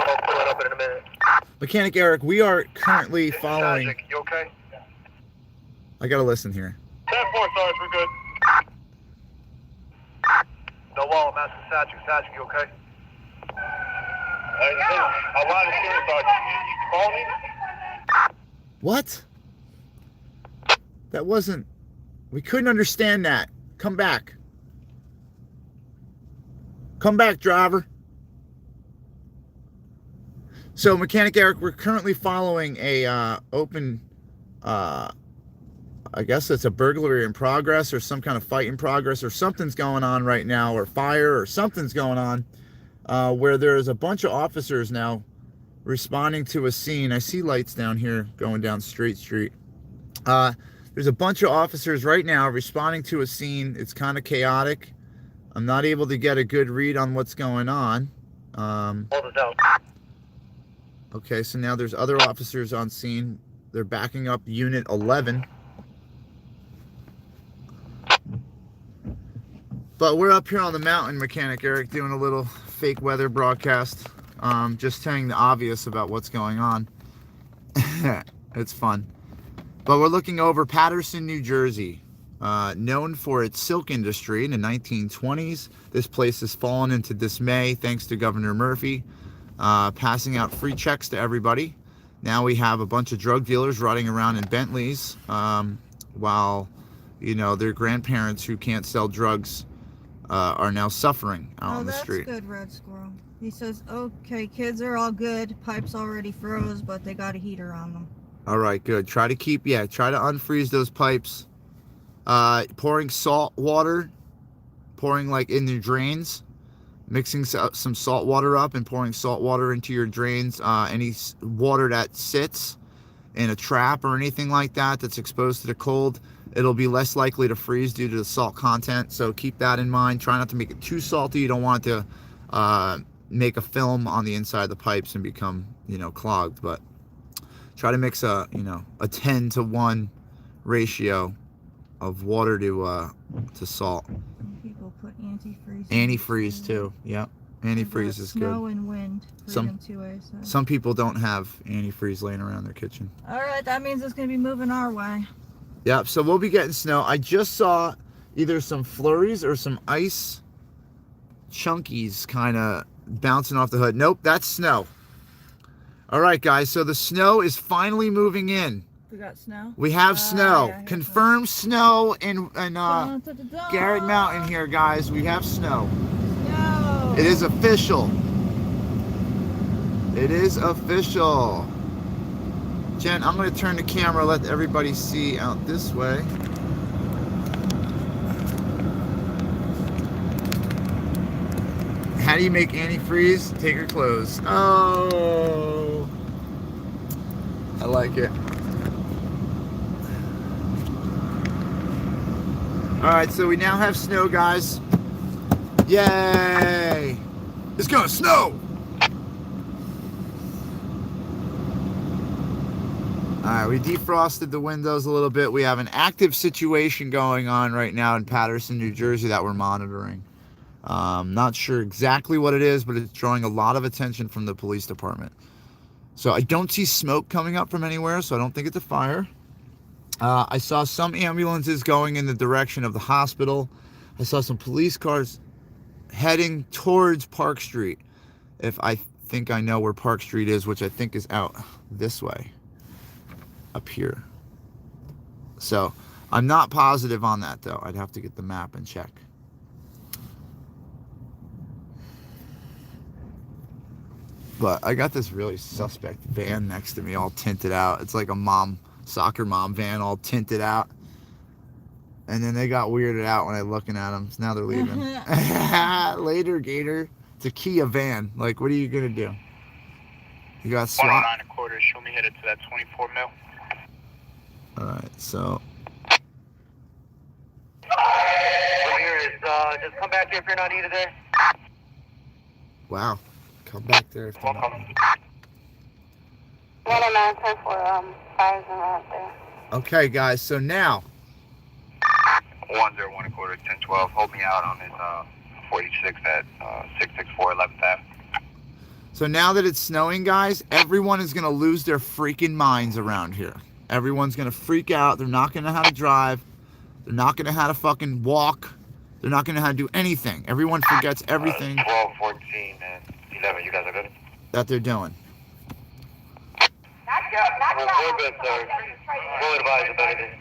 Eric, we are currently following... You okay? I got to listen here. 10-4, Sarge, we're good. No wall, I'm asking Satchel, you okay? I'm riding here, Sarge. You call me? What? That wasn't... We couldn't understand that. Come back. Come back, driver. So, Mechanic Eric, we're currently following a open... I guess it's a burglary in progress or some kind of fight in progress or something's going on right now, or fire or something's going on, where there's a bunch of officers now responding to a scene. I see lights down here going down Straight Street. There's a bunch of officers right now responding to a scene. It's kind of chaotic. I'm not able to get a good read on what's going on. Hold it down. Okay, so now there's other officers on scene. They're backing up Unit 11. But we're up here on the mountain, Mechanic Eric, doing a little fake weather broadcast. Just telling the obvious about what's going on. It's fun. But we're looking over Patterson, New Jersey. Known for its silk industry in the 1920s. This place has fallen into dismay thanks to Governor Murphy passing out free checks to everybody. Now we have a bunch of drug dealers riding around in Bentleys while, you know, their grandparents who can't sell drugs are now suffering out on the street. Oh, that's good, Red Squirrel. He says, okay, kids are all good. Pipes already froze, but they got a heater on them. All right, good. Try to unfreeze those pipes. Pouring salt water, pouring like in the drains, mixing some salt water up and pouring salt water into your drains. Any water that sits in a trap or anything like that that's exposed to the cold, it'll be less likely to freeze due to the salt content. So keep that in mind. Try not to make it too salty. You don't want it to make a film on the inside of the pipes and become, you know, clogged. But try to mix a, you know, a 10-to-1 ratio of water to salt. Some people put antifreeze. Antifreeze too. Yep. Antifreeze is good. Snow and wind. Freedom 2A. So. Some people don't have antifreeze laying around their kitchen. All right, that means it's going to be moving our way. Yep. So we'll be getting snow. I just saw either some flurries or some ice chunkies kind of bouncing off the hood. Nope, that's snow. All right, guys. So the snow is finally moving in. We got snow? We have snow. Yeah, Confirmed snow in Garrett Mountain here, guys. We have snow. Snow. It is official. It is official. Jen, I'm going to turn the camera, let everybody see out this way. How do you make antifreeze? Take your clothes. Oh, I like it. All right, so we now have snow, guys. Yay! It's gonna snow! All right, we defrosted the windows a little bit. We have an active situation going on right now in Paterson, New Jersey that we're monitoring. Not sure exactly what it is, but it's drawing a lot of attention from the police department. So I don't see smoke coming up from anywhere, so I don't think it's a fire. I saw some ambulances going in the direction of the hospital. I saw some police cars heading towards Park Street. If I think I know where Park Street is, which I think is out this way, up here. So I'm not positive on that, though. I'd have to get the map and check. But I got this really suspect van next to me, all tinted out. It's like a soccer mom van, all tinted out. And then they got weirded out when I looking at them. So now they're leaving. Later, Gator. It's a Kia van. Like, what are you gonna do? You got SWAT. 109 1/4. Show me headed to that 24 mil. All right, so. From here is just come back here if you're not needed there. Wow. Come back there. If Welcome. 109 10 for fires and out there. Okay, guys. So now. 101 1/4 1012. Hold me out on this 46 at 664 11th Ave. So now that it's snowing, guys, everyone is gonna lose their freaking minds around here. Everyone's gonna freak out. They're not gonna know how to drive. They're not gonna know how to fucking walk. They're not gonna know how to do anything. Everyone forgets everything 12, 14, and 11. You guys are good? that they're doing. We're good, sir. We'll advise if anything.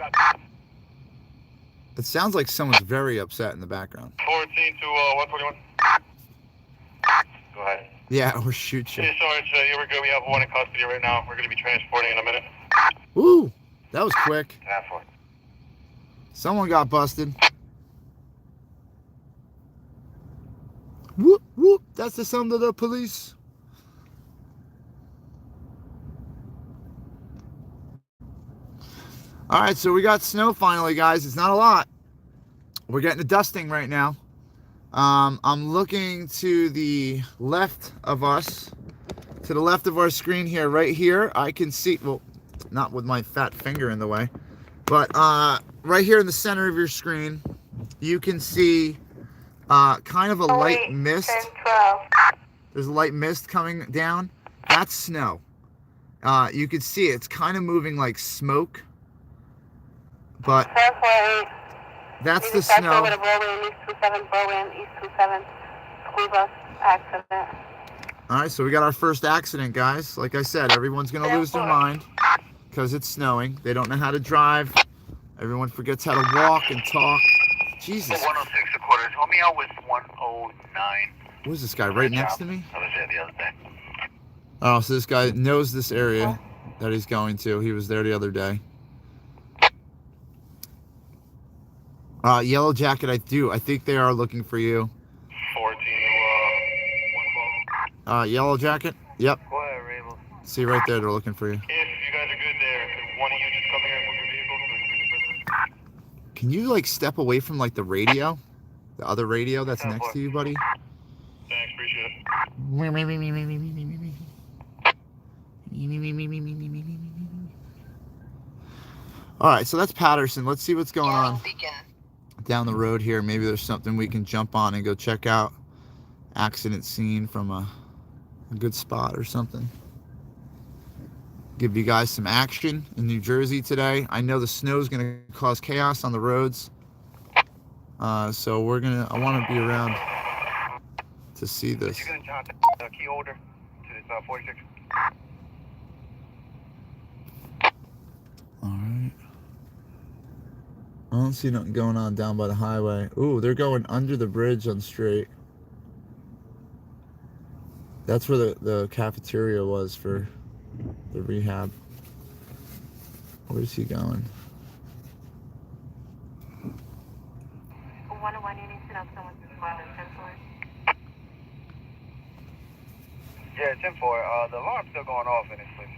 It sounds like someone's very upset in the background. 14 to 121. Go ahead. Yeah, or shoot you. Hey, Sarge, here we go. We have one in custody right now. We're going to be transporting in a minute. Woo! That was quick. Halfway. Someone got busted. Whoop, whoop. That's the sound of the police. All right, so we got snow finally, guys. It's not a lot. We're getting a dusting right now. I'm looking to the left of us, to the left of our screen here, right here. I can see, well, not with my fat finger in the way, but right here in the center of your screen, you can see kind of a light mist. 10 12. There's a light mist coming down. That's snow. You can see it. It's kind of moving like smoke. But 1048. that's the snow. Over to Berwyn, East 27, Berwyn, East 27. School bus accident. All right, so we got our first accident, guys. Like I said, everyone's going to lose their mind because it's snowing. They don't know how to drive. Everyone forgets how to walk and talk. Jesus. 106 1/4. Hold me out with 109. Who's this guy right next to me? I was there the other day. Oh, so this guy knows this area that he's going to. He was there the other day. Yellow Jacket, I think they are looking for you. 14 to 112. Yellow Jacket? Yep. Go ahead, Rabel. See right there, they're looking for you. If you guys are good there, can one of you just come here and move your vehicle so we can bring your prisoner? Can you, like, step away from, like, the radio? The other radio that's next to you, buddy? Thanks, appreciate it. All right, so that's Patterson. Let's see what's going on down the road here. Maybe there's something we can jump on and go check out. Accident scene from a good spot or something. Give you guys some action in New Jersey today. I know the snow's going to cause chaos on the roads. So I want to be around to see this. You're going to key holder to this 46. All right. I don't see nothing going on down by the highway. Ooh, they're going under the bridge on straight. That's where the cafeteria was for the rehab. Where's he going? 101, you need to know someone's responding. 10-4. Yeah, 10-4. The alarm's still going off in this place.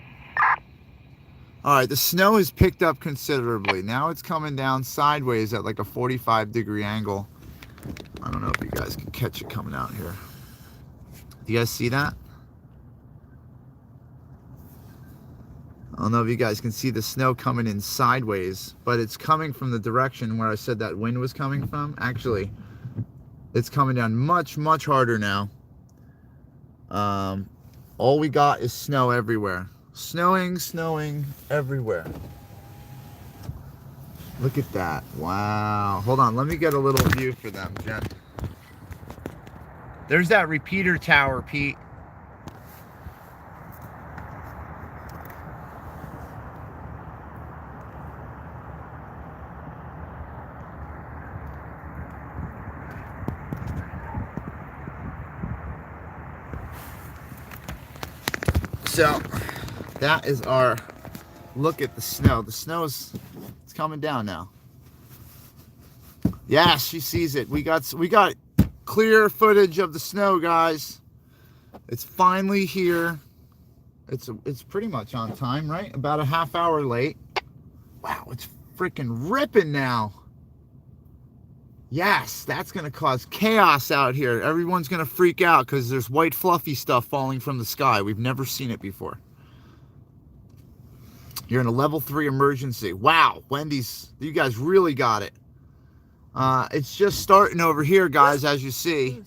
All right, the snow has picked up considerably. Now it's coming down sideways at like a 45-degree angle. I don't know if you guys can catch it coming out here. Do you guys see that? I don't know if you guys can see the snow coming in sideways, but it's coming from the direction where I said that wind was coming from. Actually, it's coming down much, much harder now. All we got is snow everywhere. Snowing everywhere. Look at that. Wow. Hold on, let me get a little view for them, Jen. There's that repeater tower, Pete. So that is our look at the snow. The snow's it's coming down now. Yeah, she sees it. We got clear footage of the snow, guys. It's finally here. It's pretty much on time, right? About a half hour late. Wow, it's freaking ripping now. Yes, that's going to cause chaos out here. Everyone's going to freak out because there's white fluffy stuff falling from the sky. We've never seen it before. You're in a level 3 emergency. Wow, Wendy's, you guys really got it. It's just starting over here, guys, as you see.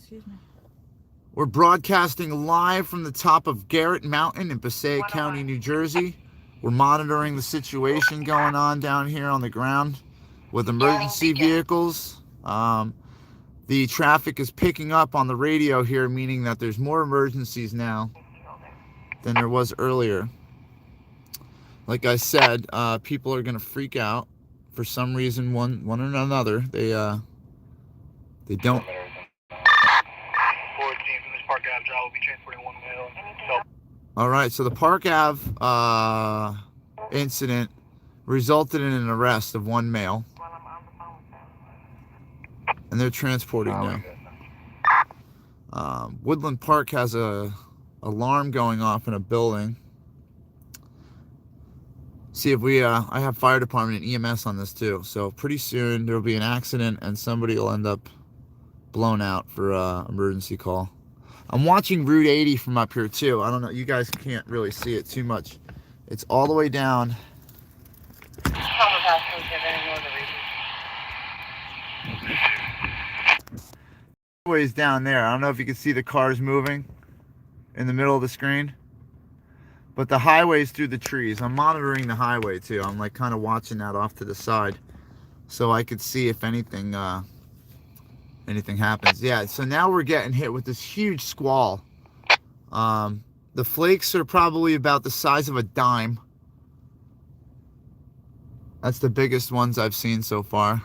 We're broadcasting live from the top of Garrett Mountain in Passaic County, New Jersey. We're monitoring the situation going on down here on the ground with emergency vehicles. The traffic is picking up on the radio here, meaning that there's more emergencies now than there was earlier. Like I said, people are going to freak out for some reason, one or another. They don't. 14 from this Park Ave drive will be transporting 1 male. All right, so the Park Ave incident resulted in an arrest of 1 male. And they're transporting now. Woodland Park has a alarm going off in a building. See if we, I have fire department and EMS on this too. So pretty soon there'll be an accident and somebody will end up blown out for emergency call. I'm watching Route 80 from up here too. I don't know, you guys can't really see it too much. It's all the way down. Ways down there. I don't know if you can see the cars moving in the middle of the screen, but the highway's through the trees. I'm monitoring the highway too. I'm like kind of watching that off to the side so I could see if anything happens. Yeah, so now we're getting hit with this huge squall. The flakes are probably about the size of a dime. That's the biggest ones I've seen so far.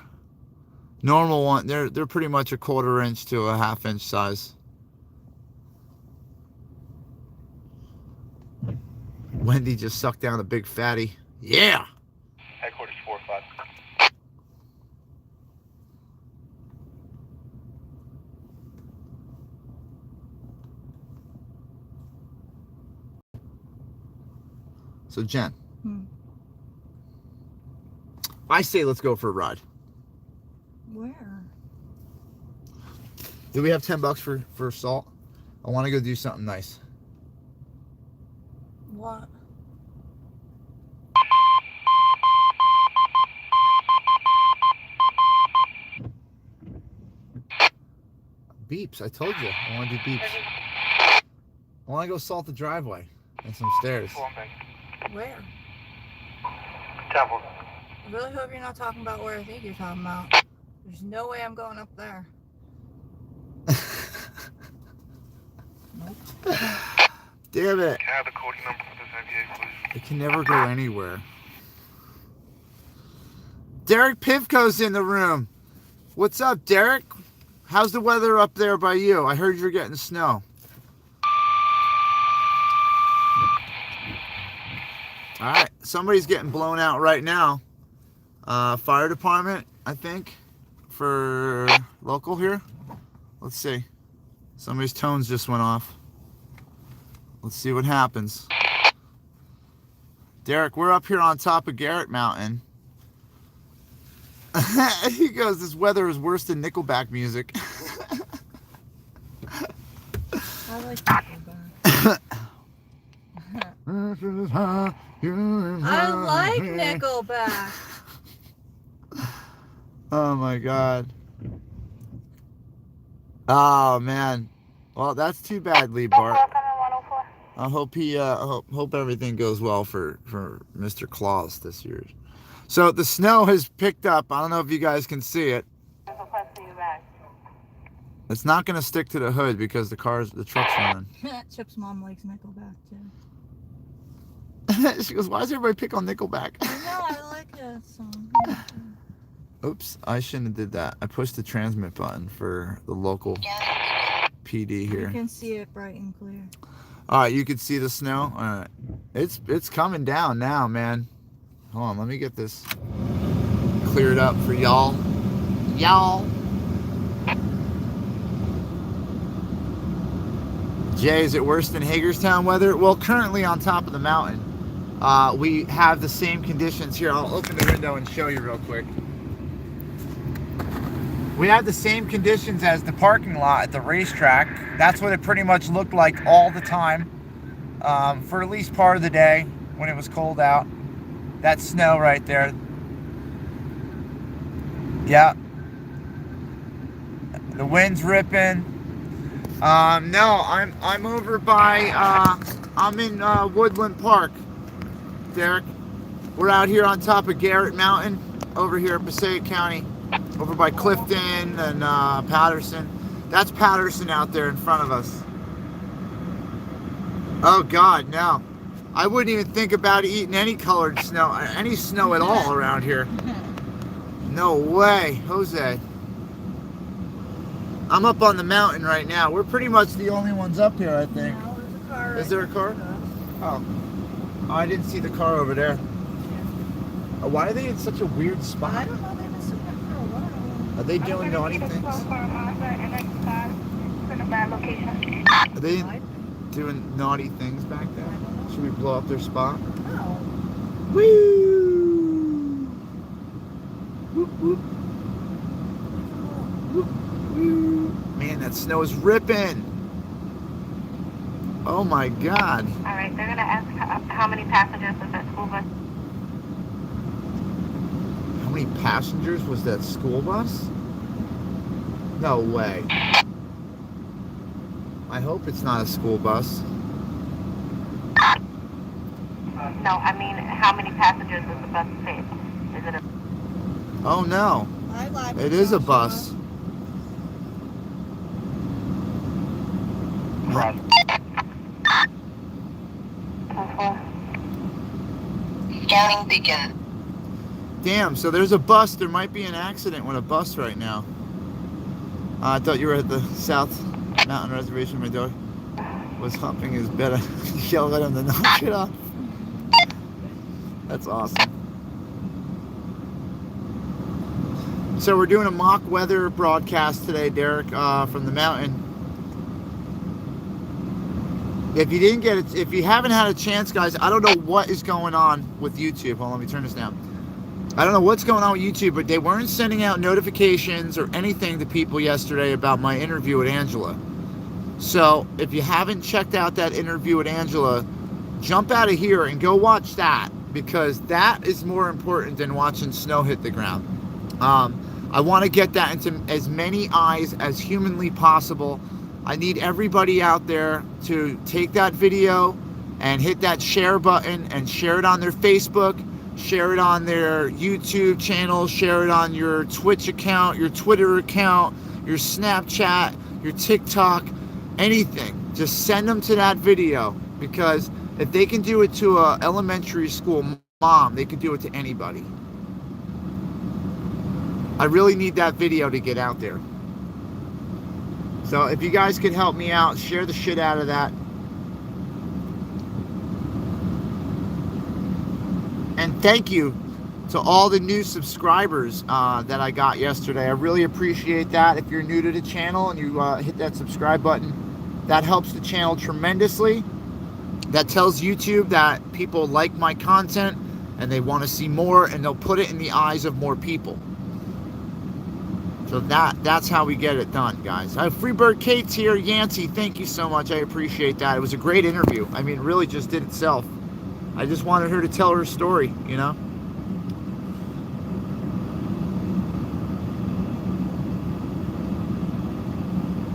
Normal one, they're pretty much a 1/4 inch to a 1/2 inch size. Wendy just sucked down a big fatty. Yeah. Headquarters 4-5. So Jen, I say let's go for a ride. Where? Do we have $10 for salt? I want to go do something nice. What? Beeps. I told you. I want to do beeps. I want to go salt the driveway and some stairs. Where? Temple. I really hope you're not talking about where I think you're talking about. There's no way I'm going up there. Nope. Damn it. Can I have the coding number for this NVA, please? It can never go anywhere. Derek Pivko's in the room. What's up, Derek? How's the weather up there by you? I heard you're getting snow. All right, somebody's getting blown out right now. Fire department, I think, for local here. Let's see. Somebody's tones just went off. Let's see what happens. Derek, we're up here on top of Garrett Mountain. He goes, this weather is worse than Nickelback music. I like Nickelback. I like Nickelback. Oh my God. Oh man. Well, that's too bad, Lee Bart. I hope he hope everything goes well for Mr. Claus this year. So the snow has picked up. I don't know if you guys can see it. It's not going to stick to the hood because the truck's running. Chip's mom likes Nickelback too. She goes, why does everybody pick on Nickelback? I know, I like that song. Oops, I shouldn't have did that. I pushed the transmit button for the local PD here. You can see it bright and clear. All right, you can see the snow. All right, it's coming down now, man. Hold on, let me get this cleared up for y'all. Jay, is it worse than Hagerstown weather? Well, currently on top of the mountain, we have the same conditions here. I'll open the window and show you real quick. We have the same conditions as the parking lot at the racetrack. That's what it pretty much looked like all the time, for at least part of the day when it was cold out. That snow right there. Yeah. The wind's ripping. No, I'm over by, I'm in Woodland Park, Derek. We're out here on top of Garrett Mountain, over here in Passaic County, over by Clifton and Patterson. That's Patterson out there in front of us. Oh God, no. I wouldn't even think about eating any colored snow, any snow at all around here. No way, Jose. I'm up on the mountain right now. We're pretty much the only ones up here, I think. No, there's a car. Is there a car? Oh. Oh, I didn't see the car over there. Why are they in such a weird spot? I don't know. They've been sitting there for a while. Are they doing naughty things? Are they doing naughty things back there? Should we blow up their spot? No. Woo! Whoop, whoop. Whoop, woo. Man, that snow is ripping. Oh my God. All right, they're going to ask how many passengers was that school bus? How many passengers was that school bus? No way. I hope it's not a school bus. No, I mean, how many passengers was the bus take? Is it a... Oh no. I like It is a bus. Scanning beacon. Damn, so there's a bus. There might be an accident with a bus right now. I thought you were at the South Mountain Reservation. My dog was humping his bed. I yelled at him to knock it off. That's awesome. So we're doing a mock weather broadcast today, Derek, from the mountain. If you didn't get it, if you haven't had a chance, guys, I don't know what is going on with YouTube. Hold on, let me turn this down. I don't know what's going on with YouTube, but they weren't sending out notifications or anything to people yesterday about my interview with Angela. So if you haven't checked out that interview with Angela, jump out of here and go watch that, because that is more important than watching snow hit the ground. I want to get that into as many eyes as humanly possible. I need everybody out there to take that video and hit that share button and share it on their Facebook, share it on their YouTube channel, share it on your Twitch account, your Twitter account, your Snapchat, your TikTok, anything. Just send them to that video, because if they can do it to a elementary school mom, they can do it to anybody. I really need that video to get out there. So if you guys could help me out, share the shit out of that. And thank you to all the new subscribers that I got yesterday. I really appreciate that. If you're new to the channel and you hit that subscribe button, that helps the channel tremendously. That tells YouTube that people like my content and they want to see more, and they'll put it in the eyes of more people. So that's how we get it done, guys. Freebird Kate's here. Yancey, thank you so much. I appreciate that. It was a great interview. I mean, it really just did itself. I just wanted her to tell her story, you know?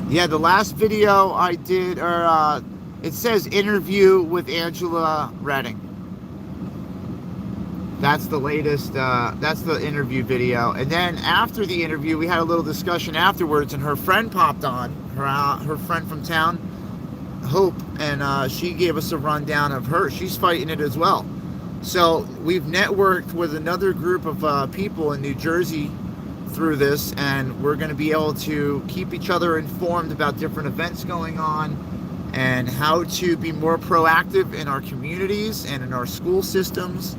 Yeah, the last video I did, it says interview with Angela Redding. That's the latest, that's the interview video. And then after the interview, we had a little discussion afterwards, and her friend popped on, her friend from town, Hope, and she gave us a rundown of her. She's fighting it as well. So we've networked with another group of people in New Jersey through this, and we're going to be able to keep each other informed about different events going on and how to be more proactive in our communities and in our school systems.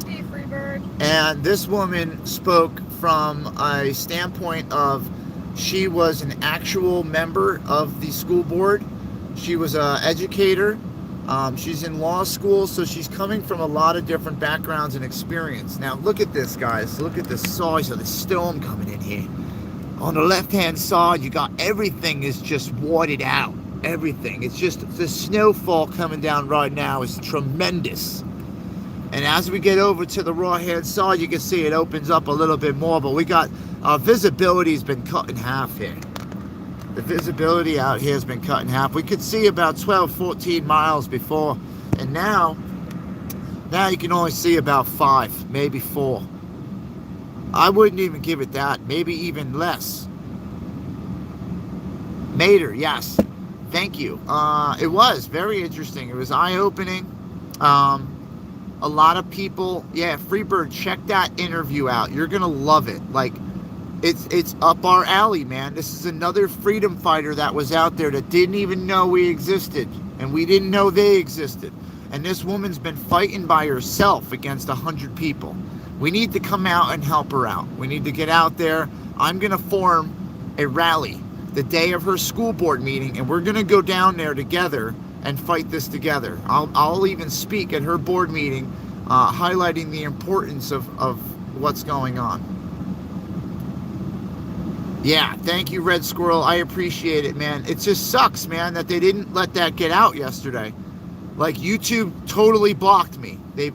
Hey, Freebird. And this woman spoke from a standpoint of, she was an actual member of the school board. She was an educator. She's in law school, so she's coming from a lot of different backgrounds and experience. Now, look at this, guys. Look at the size of the storm coming in here. On the left-hand side, you got everything is just watered out. Everything. It's just the snowfall coming down right now is tremendous. And as we get over to the right-hand side, you can see it opens up a little bit more, but we got, visibility's been cut in half here. The visibility out here has been cut in half. We could see about 12, 14 miles before, and now you can only see about 5, maybe 4. I wouldn't even give it that, maybe even less. Mater, yes, thank you. It was very interesting. It was eye-opening. A lot of people, yeah, Freebird, check that interview out. You're gonna love it. Like, it's up our alley, man. This is another freedom fighter that was out there that didn't even know we existed, and we didn't know they existed. And this woman's been fighting by herself against 100 people. We need to come out and help her out. We need to get out there. I'm gonna form a rally the day of her school board meeting, and we're gonna go down there together and fight this together. I'll even speak at her board meeting, highlighting the importance of what's going on. Yeah, thank you, Red Squirrel. I appreciate it, man. It just sucks, man, that they didn't let that get out yesterday. Like, YouTube totally blocked me. They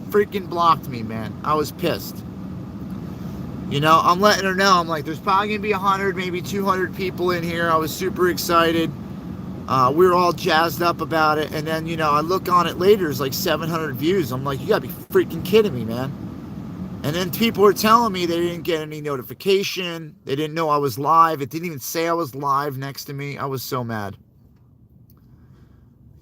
freaking blocked me, man. I was pissed. You know, I'm letting her know. I'm like, there's probably gonna be 100, maybe 200 people in here. I was super excited. We were all jazzed up about it, and then, you know, I look on it later, it's like 700 views. I'm like, you gotta be freaking kidding me, man. And then people were telling me they didn't get any notification. They didn't know I was live. It didn't even say I was live next to me. I was so mad.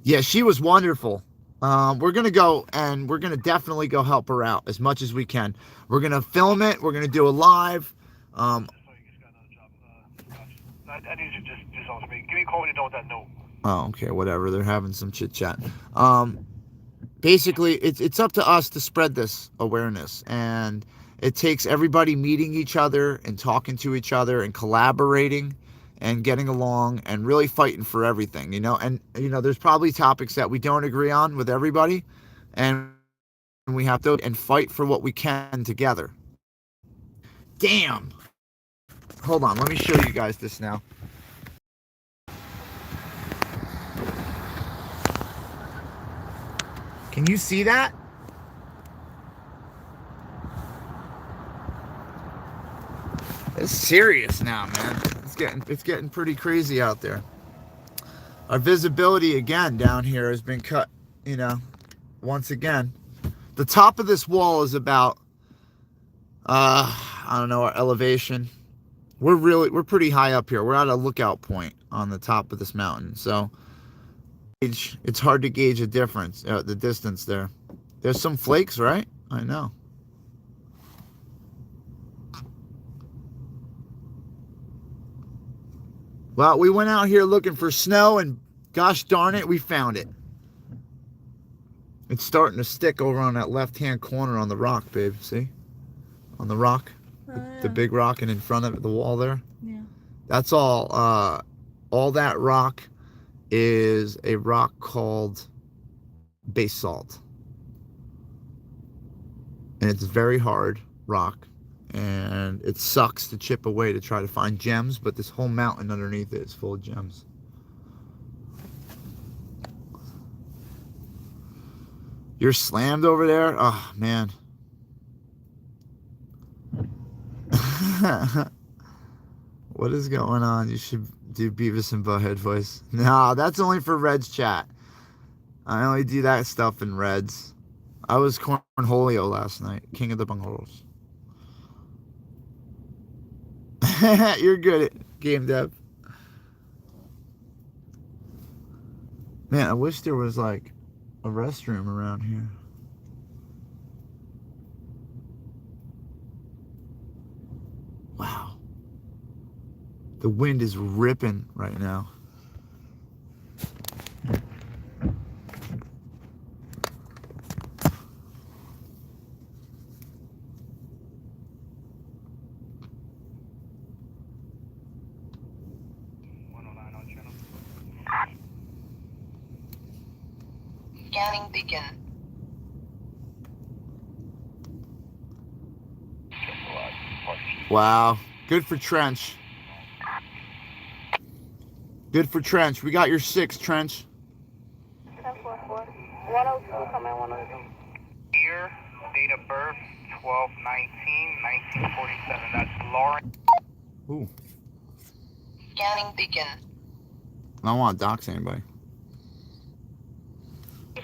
Yeah, she was wonderful. We're gonna go, and we're gonna definitely go help her out as much as we can. We're gonna film it. We're gonna do a live. I need you to just do something for me. Give me a call when you're done with that note. Oh, okay, whatever. They're having some chit chat. Basically, it's up to us to spread this awareness, and it takes everybody meeting each other and talking to each other and collaborating and getting along and really fighting for everything, you know. And, you know, there's probably topics that we don't agree on with everybody, and we have to and fight for what we can together. Damn. Hold on, let me show you guys this now. Can you see that? It's serious now, man. It's getting pretty crazy out there. Our visibility again down here has been cut, you know, once again. The top of this wall is about I don't know, our elevation. We're pretty high up here. We're at a lookout point on the top of this mountain. So it's hard to gauge a difference, the distance there. There's some flakes, right? I know. Well, we went out here looking for snow, and gosh darn it, we found it. It's starting to stick over on that left-hand corner on the rock, babe. See? On the rock. The big rock and in front of it, the wall there. Yeah. That's all. All that rock is a rock called basalt. And it's very hard rock. And it sucks to chip away to try to find gems, but this whole mountain underneath it is full of gems. You're slammed over there? Oh, man. What is going on? You should do Beavis and Butthead voice. No, that's only for Reds chat. I only do that stuff in Reds. I was Cornholio last night. King of the Bungalows. You're good at game dev. Man, I wish there was like a restroom around here. Wow. The wind is ripping right now. Scanning beacon. Wow. Good for Trench. Good for Trench. We got your 6, Trench. 1044. 102, come in 102. Year, date of birth, 12/19/1947. That's Lauren. Ooh. Scanning beacon. I don't want to dox anybody. You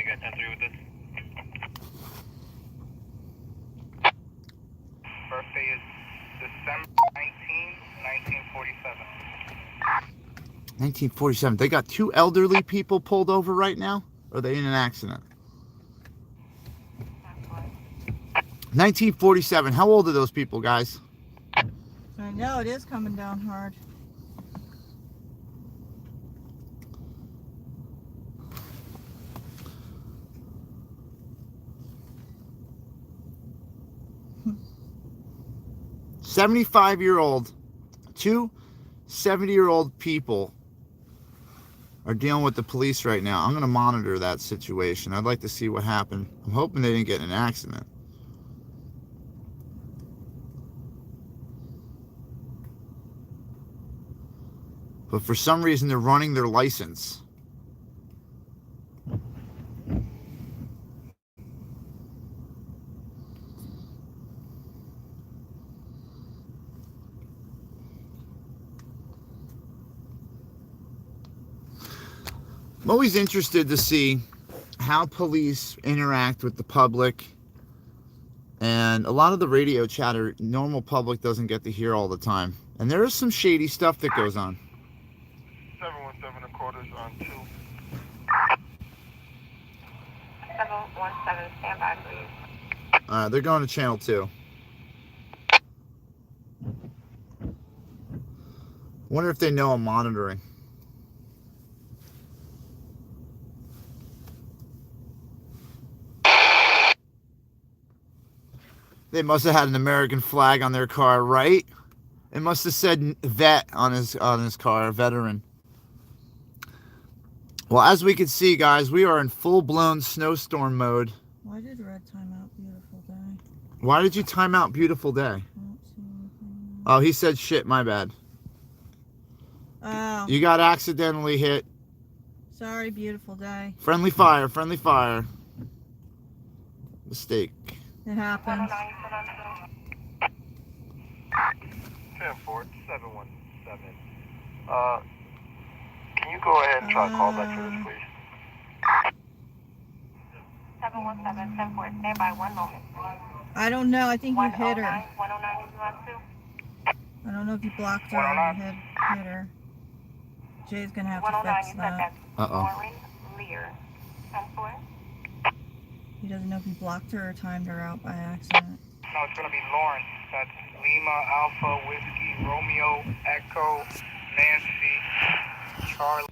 got 10-3 with this? Birthday is December 19, 1947. 1947. They got 2 elderly people pulled over right now? Or are they in an accident? 1947. How old are those people, guys? I know it is coming down hard. Two 70-year-old people are dealing with the police right now. I'm going to monitor that situation. I'd like to see what happened. I'm hoping they didn't get in an accident. But for some reason, they're running their license. I'm always interested to see how police interact with the public. And a lot of the radio chatter, normal public doesn't get to hear all the time. And there is some shady stuff that goes on. 717 quarters on 2. 717, stand by, please. They're going to channel 2. Wonder if they know I'm monitoring. They must have had an American flag on their car, right? It must have said vet on his car, veteran. Well, as we can see, guys, we are in full-blown snowstorm mode. Why did Red time out beautiful day? Why did you time out beautiful day? I don't see anything. Oh, he said shit, my bad. Oh, You got accidentally hit. sorry, beautiful day. Friendly fire, friendly fire. Mistake. It happens. 10-4, 717. Can you go ahead and try to call back for this, please? 717, 10-4, stand by 1 moment. I don't know. I think you hit her. 109, you want to? I don't know if you blocked her or you hit her. Jay's gonna have to 109, fix you said that. that's Warren Lear. 10-4. He doesn't know if you blocked her or timed her out by accident. No, it's going to be Lawrence. That's Lima, Alpha, Whiskey, Romeo, Echo, Nancy, Charlie.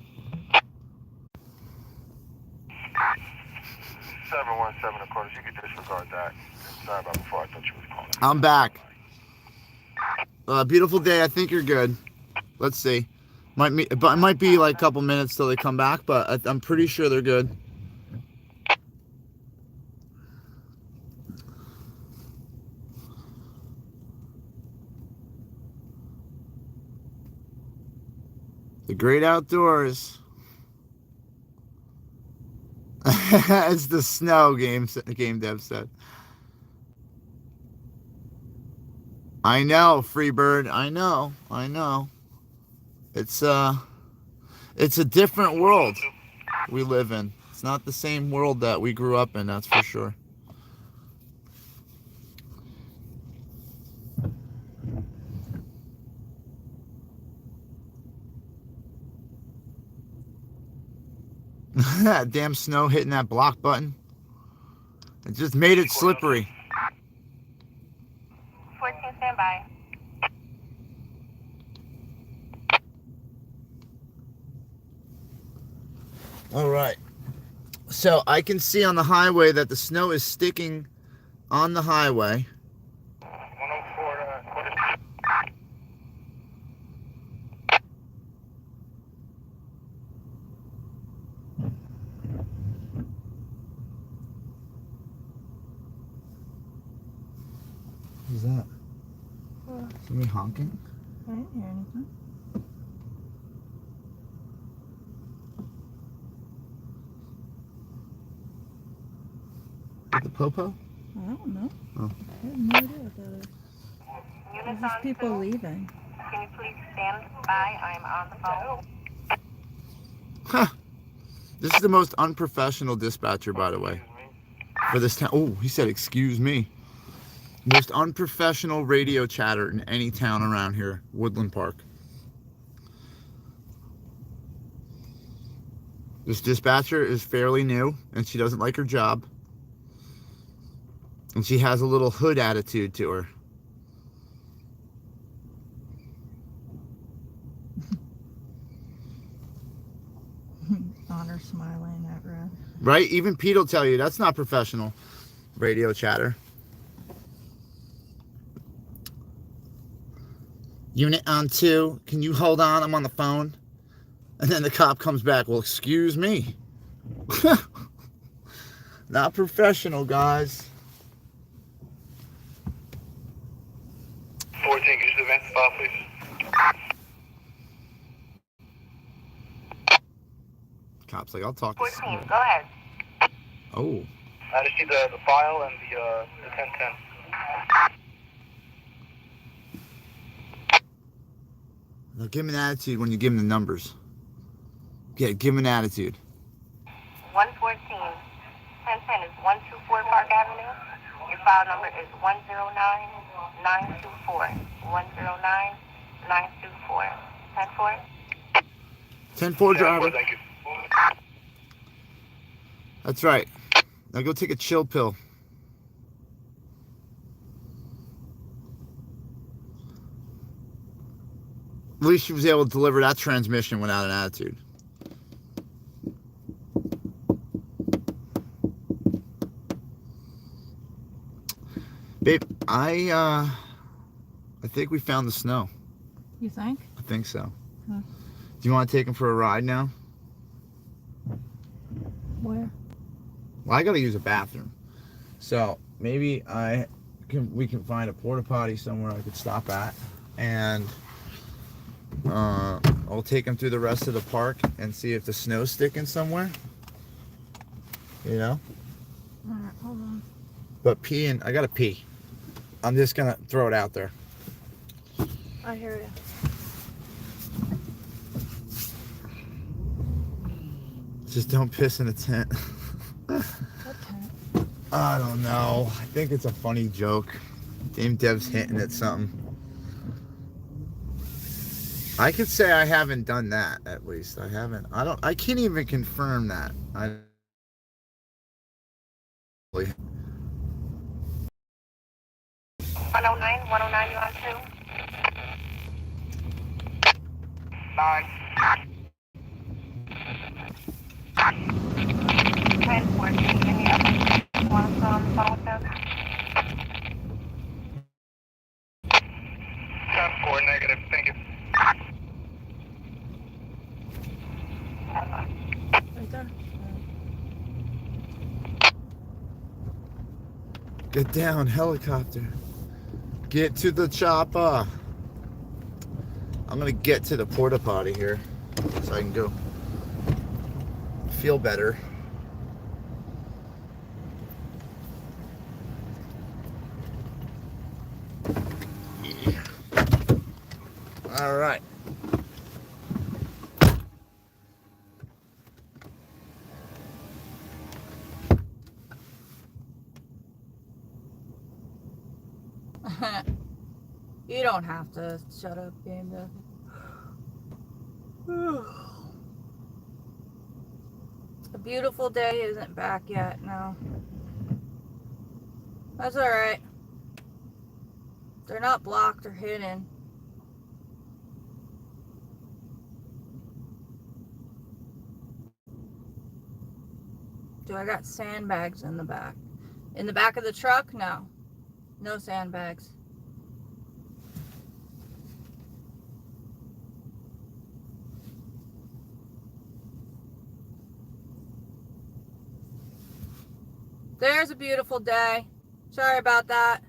717, of course. You could disregard that. Sorry about before. I thought you was calling. I'm back. Beautiful day. I think you're good. Let's see. But it might be like a couple minutes till they come back, but I'm pretty sure they're good. The great outdoors. It's the snow game dev said. I know, Freebird. I know. It's a different world we live in. It's not the same world that we grew up in, that's for sure. Damn snow hitting that block button. It just made it slippery. 14, stand by. All right. So I can see on the highway that the snow is sticking on the highway. 104, Who's that? Somebody honking? I didn't hear anything. With the popo? I don't know. Oh. I have no idea what that is. There's Unison just people 2, leaving. can you please stand by? I'm on the phone. Huh. This is the most unprofessional dispatcher, by the way, for this town. Oh, he said, excuse me. Most unprofessional radio chatter in any town around here, Woodland Park. This dispatcher is fairly new, and she doesn't like her job. And she has a little hood attitude to her. Honor smiling at red. Right? Even Pete will tell you that's not professional radio chatter. Unit on 2, can you hold on? I'm on the phone. And then the cop comes back. Well, excuse me. Not professional, guys. 14, can you just advance the file, please? Cop's like, I'll talk to 14, you. go ahead. Oh. I just need the file and the 1010. Now give him an attitude when you give him the numbers. Yeah, give him an attitude. 114. 1010 is 124 Park Avenue. Your file number is 109924. 109924. 10-4. 10-4 driver. Thank you. That's right. Now go take a chill pill. At least she was able to deliver that transmission without an attitude. Babe, I think we found the snow. You think? I think so. Huh. Do you want to take him for a ride now? Where? Well, I gotta use a bathroom, so maybe we can find a porta potty somewhere I could stop at, and I'll take him through the rest of the park and see if the snow's sticking somewhere. You know? Alright, hold on. But I gotta pee. I'm just gonna throw it out there. I hear you. Just don't piss in a tent. Okay. I don't know. I think it's a funny joke. Dame Dev's hinting at something. I could say I haven't done that, at least. I can't even confirm that. 109, 109, you on 2? 9. 10-14, any other? You want us on the phone with them? 10-4, negative, thank you. Right there. Get down, helicopter. Get to the chopper. I'm gonna get to the porta potty here so I can go feel better. Yeah. All right. You don't have to shut up, Game Dev. A beautiful day isn't back yet, no. That's alright. They're not blocked or hidden. Do I got sandbags in the back? In the back of the truck? No. No sandbags. There's a beautiful day. Sorry about that.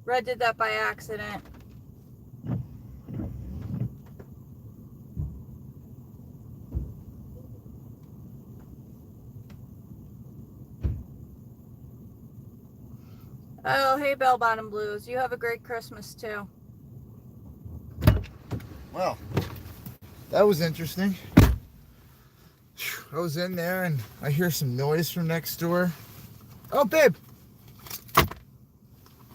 Red did that by accident. Oh, hey, Bell Bottom Blues. You have a great Christmas, too. Well, that was interesting. I was in there and I hear some noise from next door. Oh, babe.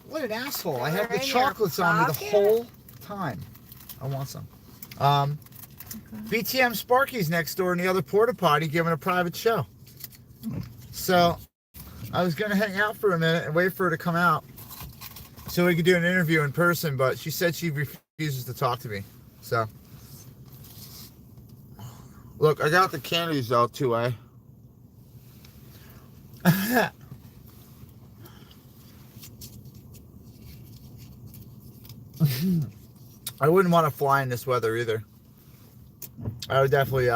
What an asshole. I have the chocolates on me the whole time. I want some. BTM Sparky's next door in the other porta potty giving a private show. So I was going to hang out for a minute and wait for her to come out so we could do an interview in person, but she said she refuses to talk to me. So, look, I got the candies though, too, eh? I wouldn't want to fly in this weather either. I would definitely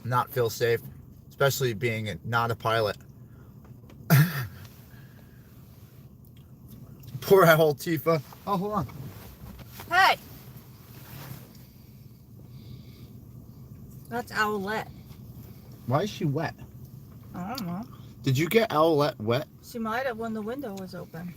not feel safe, especially being not a pilot. Poor owl Tifa. Oh, hold on. Hey! That's Owlette. Why is she wet? I don't know. Did you get Owlette wet? She might have when the window was open.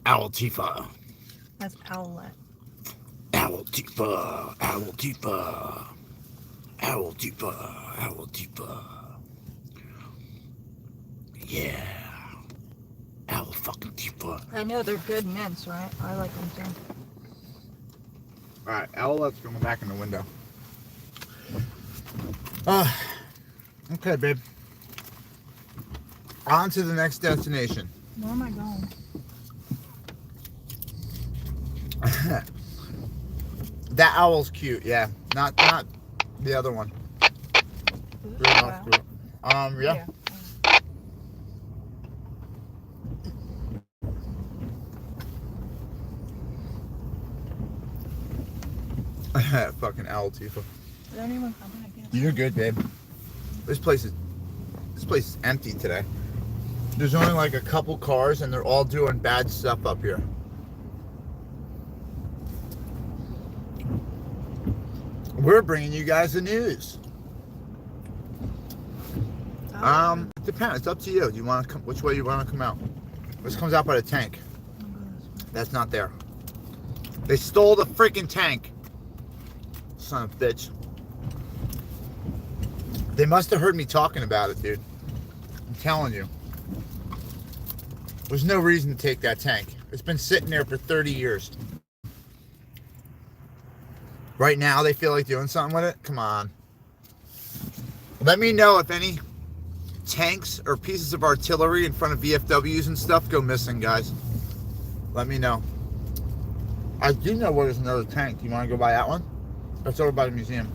Owl Tifa. That's Owlette. Owl Tifa. Owl Tifa. Owl Tifa. Owl Tifa. Yeah. Owl fucking Tifa. I know they're good mints, right? I like them too. Alright, Owlette's going back in the window. Okay, babe. On to the next destination. Where am I going? That owl's cute, yeah. Not the other one. Wow. Yeah. Fucking owl Tifa. Did anyone come back yet? You're good, babe. This place is This place is empty today. There's only like a couple cars and they're all doing bad stuff up here. We're bringing you guys the news. It depends. It's up to you. Do you want to come? Which way you want to come out? This comes out by the tank. That's not there. They stole the freaking tank. Son of a bitch. They must have heard me talking about it, dude. I'm telling you. There's no reason to take that tank. It's been sitting there for 30 years. Right now, they feel like doing something with it? Come on. Let me know if any tanks or pieces of artillery in front of VFWs and stuff go missing, guys. Let me know. I do know where there's another tank. You want to go by that one? That's over by the museum.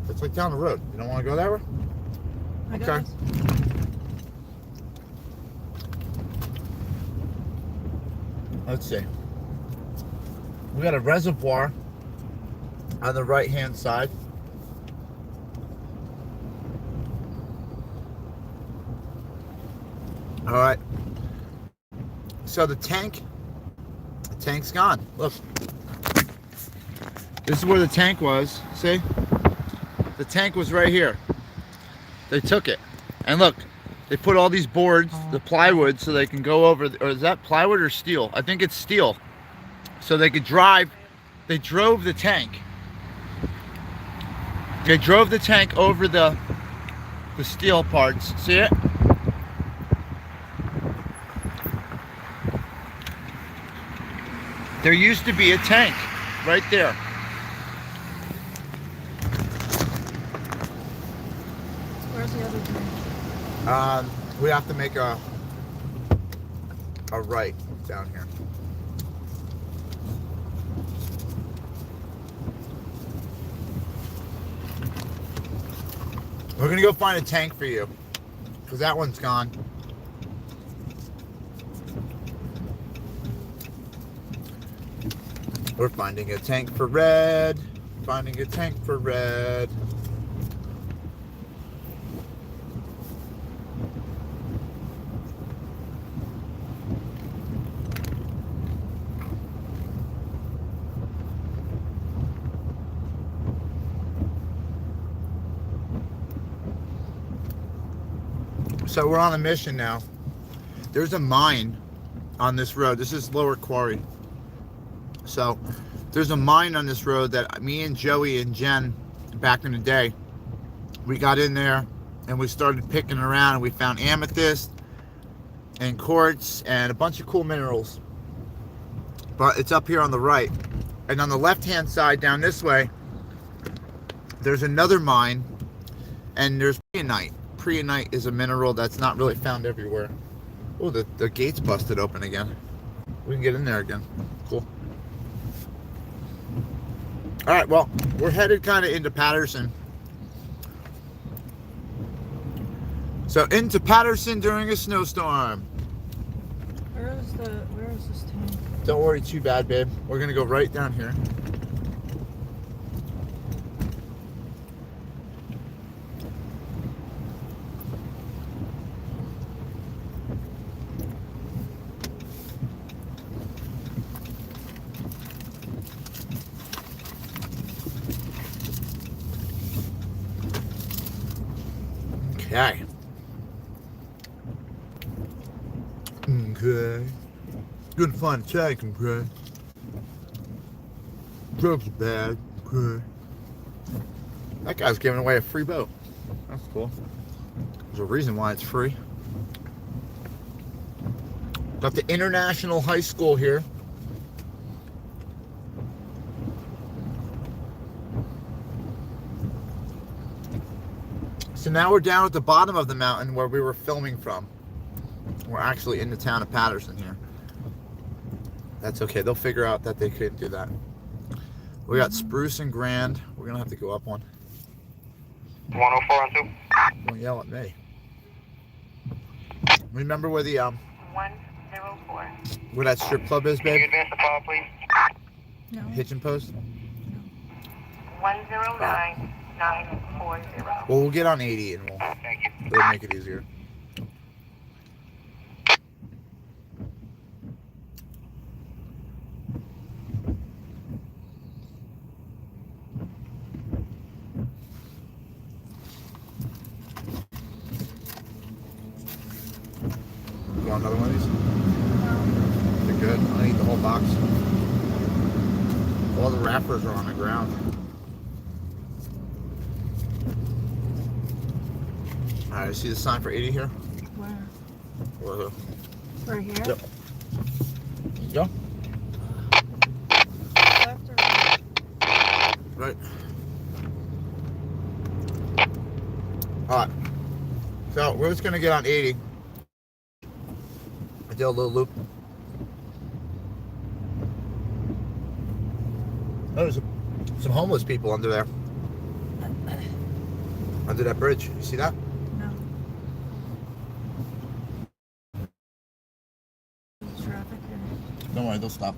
It's like down the road. You don't want to go that way? Okay. Let's see. We got a reservoir on the right-hand side. All right. So the tank's gone. Look. This is where the tank was. See? The tank was right here. They took it. And look, they put all these boards, the plywood, so they can go over, or is that plywood or steel? I think it's steel. So they could drive. They drove the tank. They drove the tank over the steel parts. See it? There used to be a tank right there. Where's the other tank? We have to make a right down here. We're gonna go find a tank for you, because that one's gone. We're finding a tank for red. Finding a tank for red. So we're on a mission now. There's a mine on this road. This is Lower Quarry. So there's a mine on this road that me and Joey and Jen, back in the day, we got in there and we started picking around and we found amethyst and quartz and a bunch of cool minerals. But it's up here on the right. And on the left-hand side down this way, there's another mine and there's preonite. Preonite is a mineral that's not really found everywhere. Oh, the gate's busted open again. We can get in there again. Cool. All right, well, we're headed kind of into Patterson. So into Patterson during a snowstorm. Where is this tank? Don't worry too bad, babe. We're gonna go right down here. Okay. Okay. Gonna find a tank, okay? Drugs are bad, okay? That guy's giving away a free boat. That's cool. There's a reason why it's free. Got the International High School here. So now we're down at the bottom of the mountain where we were filming from. We're actually in the town of Patterson here. That's okay. They'll figure out that they couldn't do that. We got Spruce and Grand. We're going to have to go up one. 104 and 2. Don't yell at me. Remember where the 104. where that strip club is, Can you babe? advance the call, please? No. Hitching post? 109. 3940. Well, we'll get on 80 and Thank you. it'll make it easier. You want another one of these? They're good. I'll eat the whole box. All the wrappers are on the ground. Alright, see the sign for 80 here? Where? Or here? Right here? Yep. Go. Left or right? Right. Alright. So we're just gonna get on 80. I did a little loop. Oh, there's some homeless people under there. Under that bridge. You see that? No. Traffic here. Don't worry, they'll stop.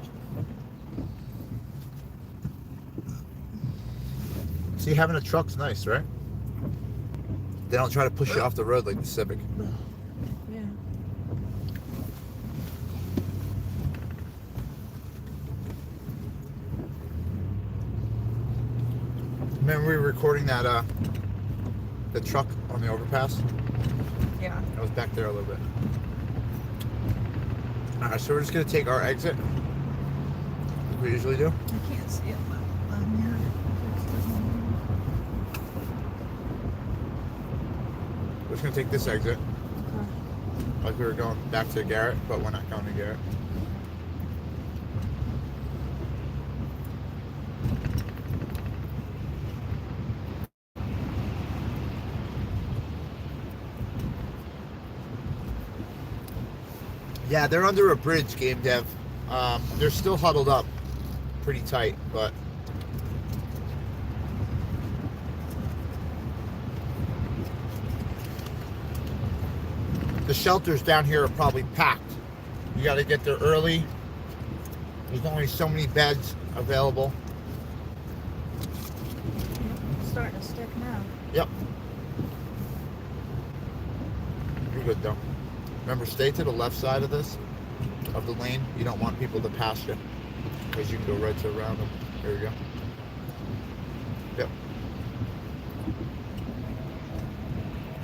See, having a truck's nice, right? They don't try to push you off the road like the Civic. Yeah. Remember we were recording that the truck on the overpass? Yeah. I was back there a little bit. Alright, so we're just gonna take our exit, like we usually do. I can't see it, but I'm here. We're just gonna take this exit, Okay. like we were going back to Garrett, but we're not going to Garrett. Yeah, they're under a bridge, game dev. They're still huddled up pretty tight, but the shelters down here are probably packed. You got to get there early. There's only so many beds available. It's starting to stick now. Yep. You're good though. Remember, stay to the left side of the lane. You don't want people to pass you, because you can go right to around them. There we go. Yep.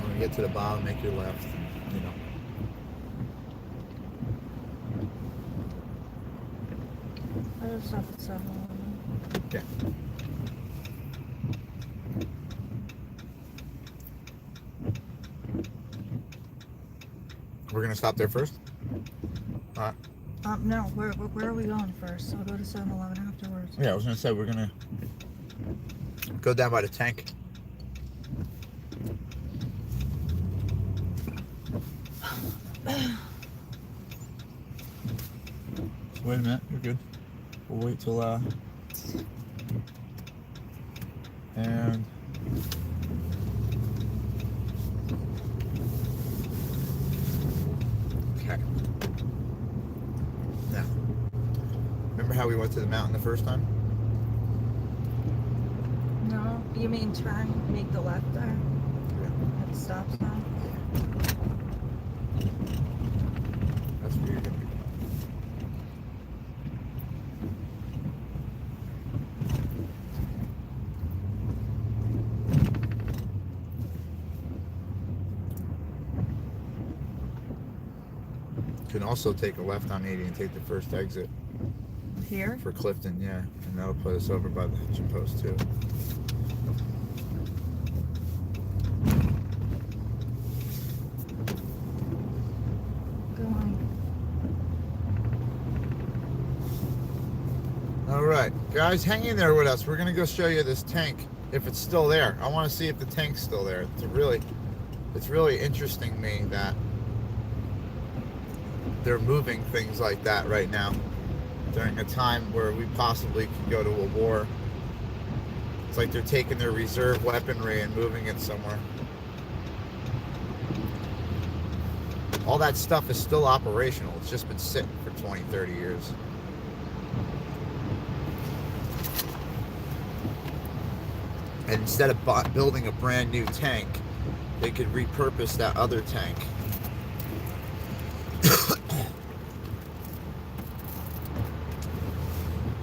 When you get to the bottom, make your left. You know. I just stop at 7-Eleven. Okay. We're gonna stop there first. All right. No, where are we going first? I'll go to 7-Eleven afterwards. Yeah, I was gonna say we're gonna go down by the tank. Wait a minute, you're good. We'll wait till and okay. Now, remember how we went to the mountain the first time? No, you mean turn, make the left there Yeah. at the stop sign? That's where you're gonna be. You can also take a left on 80 and take the first exit Here? for Clifton, yeah, and that'll put us over by the hitching post too. Going. All right, guys, hang in there with us. We're gonna go show you this tank, if it's still there. I want to see if the tank's still there. It's really interesting to me that they're moving things like that right now during a time where we possibly could go to a war. It's like they're taking their reserve weaponry and moving it somewhere. All that stuff is still operational. It's just been sitting for 20, 30 years. And instead of building a brand new tank, they could repurpose that other tank.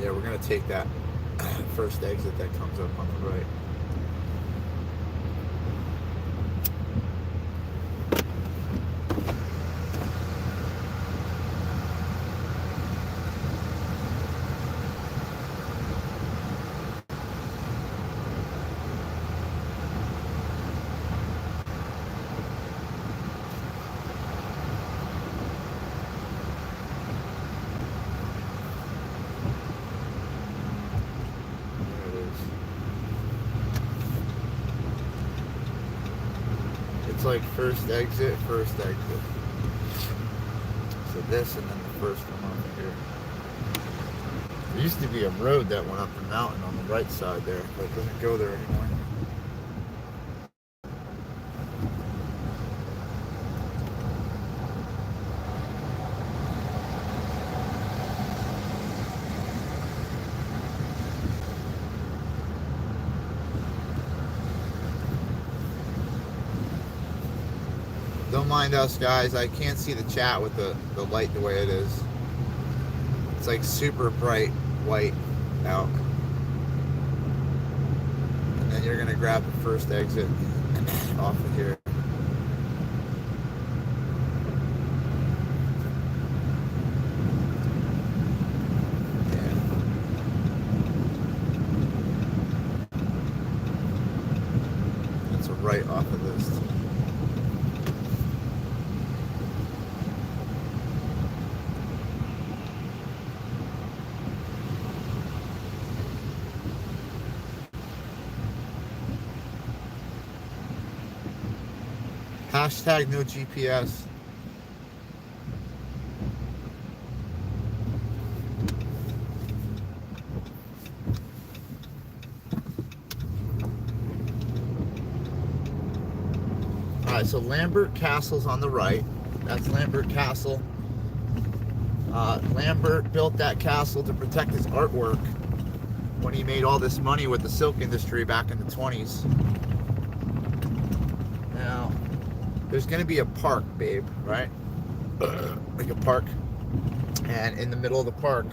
Yeah, we're gonna take that first exit that comes up on the right. It's like first exit. So this and then the first one over here. There used to be a road that went up the mountain on the right side there, but it doesn't go there anymore. Don't mind us, guys. I can't see the chat with the light the way it is. It's like super bright white out. And then you're going to grab the first exit off of here. Yeah. That's a right off of this. Hashtag no GPS. Alright, so Lambert Castle's on the right. That's Lambert Castle. Lambert built that castle to protect his artwork when he made all this money with the silk industry back in the 20s. Now, there's going to be a park, babe, right? Like a park. And in the middle of the park,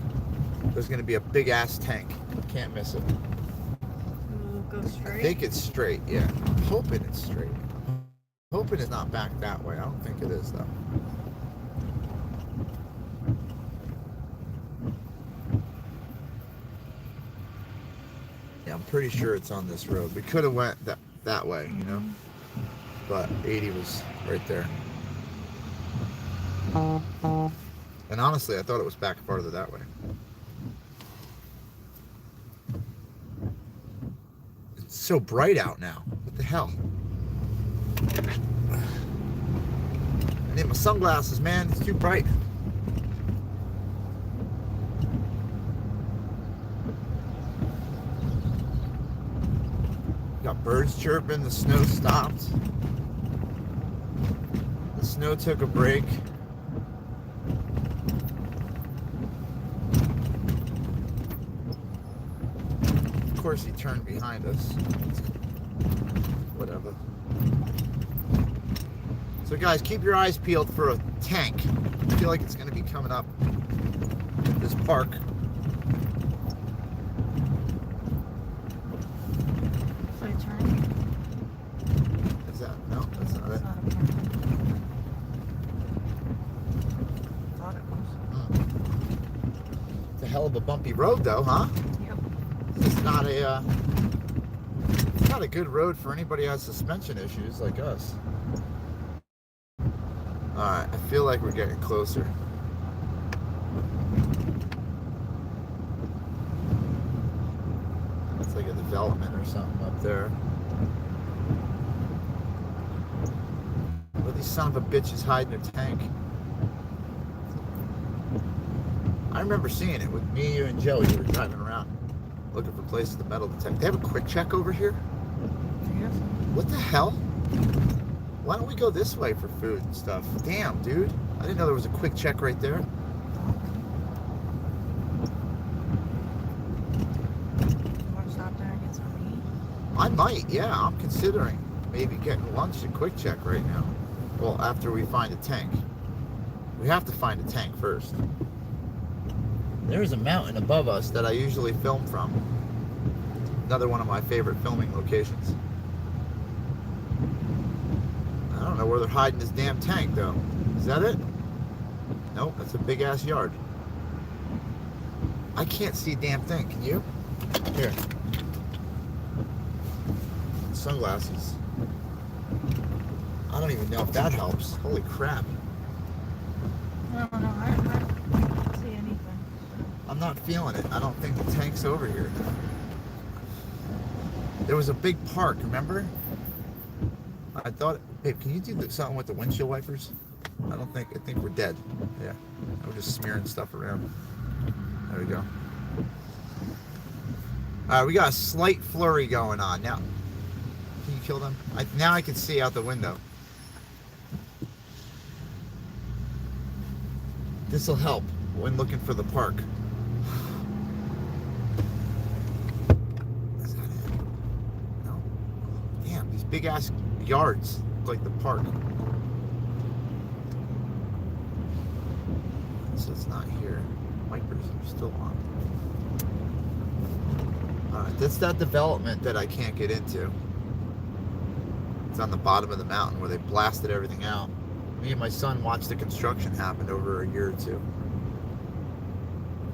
there's going to be a big-ass tank. Can't miss it. We'll go straight. I think it's straight, yeah. I'm hoping it's straight. I'm hoping it's not back that way. I don't think it is, though. Yeah, I'm pretty sure it's on this road. We could have went that way, you know? But 80 was right there. And honestly, I thought it was back farther that way. It's so bright out now. What the hell? I need my sunglasses, man. It's too bright. Got birds chirping. The snow stopped. The snow took a break. Of course, he turned behind us. Whatever. So, guys, keep your eyes peeled for a tank. I feel like it's going to be coming up this park. So I turn. Is that? No, that's not it. Not a park. Thought it was. It's a hell of a bumpy road, though, huh? Yep. It's not a good road for anybody who has suspension issues like us. Alright, I feel like we're getting closer. It's like a development or something up there. Where these son of a bitches hiding their tank? I remember seeing it with me, you, and Joey. We were driving around looking for places to metal detect. They have a quick check over here? Yes. What the hell? Why don't we go this way for food and stuff? Damn, dude. I didn't know there was a quick check right there. You want to stop there and get something to eat? I might, yeah. I'm considering maybe getting lunch at Quick Check right now. Well, after we find a tank. We have to find a tank first. There's a mountain above us that I usually film from. Another one of my favorite filming locations. I don't know where they're hiding this damn tank, though. Is that it? Nope, that's a big-ass yard. I can't see a damn thing. Can you? Here. Sunglasses. I don't even know if that helps. Holy crap. I don't know. I don't see anything. I'm not feeling it. I don't think the tank's over here. There was a big park, remember? I thought, babe, can you do something with the windshield wipers? I think we're dead. Yeah. We're just smearing stuff around. There we go. We got a slight flurry going on. Now, can you kill them? Now I can see out the window. This will help when looking for the park. Is that it? No. Damn, these big ass yards look like the park. So it's not here. Wipers are still on. Alright, that's that development that I can't get into. It's on the bottom of the mountain where they blasted everything out. Me and my son watched the construction happen over a year or two.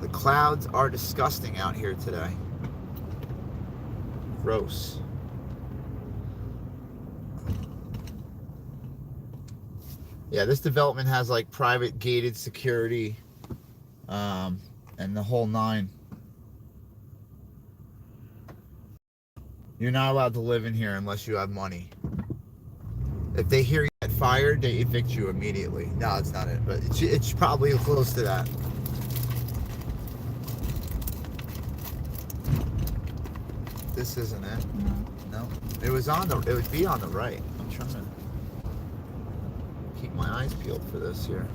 The clouds are disgusting out here today. Gross. Yeah, this development has like private gated security and the whole nine. You're not allowed to live in here unless you have money. If they hear you get fired, they evict you immediately. No, it's not it, but it's probably close to that. This isn't it. No. It would be on the right. I'm trying to keep my eyes peeled for this here.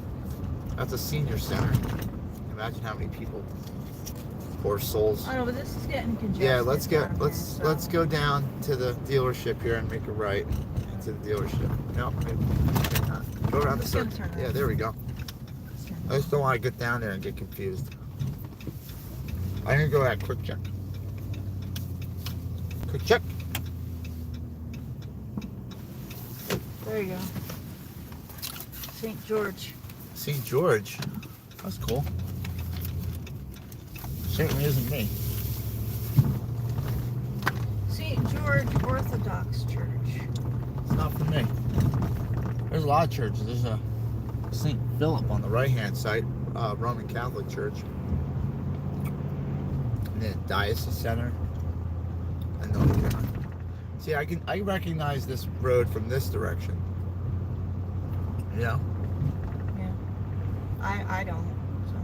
That's a senior center. Imagine how many people. Poor souls. I know, but this is getting congested. Yeah, let's go down to the dealership here and make a right to the dealership. No, maybe not. Go around the circle. Yeah, there we go. I just don't want to get down there and get confused. I'm gonna go at Quick Check. Quick Check. There you go. St. George. St. George. That's cool. Certainly isn't me. St. George Orthodox Church. It's not for me. There's a lot of churches. There's a St. Philip on the right-hand side, Roman Catholic Church. And then Diocese Center. And North Carolina. See, I recognize this road from this direction. You know? Yeah. I don't. So.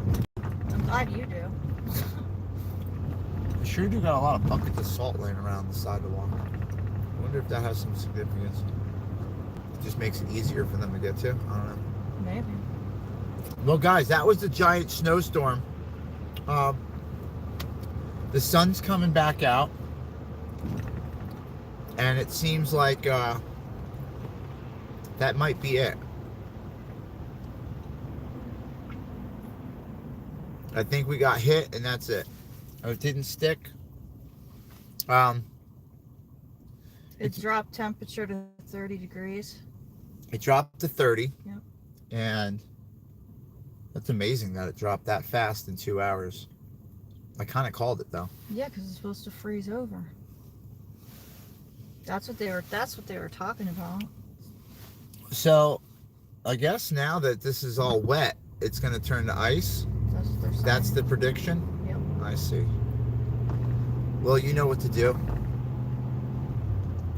I'm glad you do. I sure do got a lot of buckets of salt laying around the sidewalk. I wonder if that has some significance. It just makes it easier for them to get to. I don't know. Maybe. Well, guys, that was the giant snowstorm. The sun's coming back out. And it seems like that might be it. I think we got hit and that's it. It didn't stick. It dropped temperature to 30 degrees. It dropped to 30. Yep. And that's amazing that it dropped that fast in 2 hours. I kind of called it though. Yeah, because it's supposed to freeze over. That's what they were talking about. So, I guess now that this is all wet, it's going to turn to ice. That's what they're saying. That's the prediction? Yep. I see. Well, you know what to do.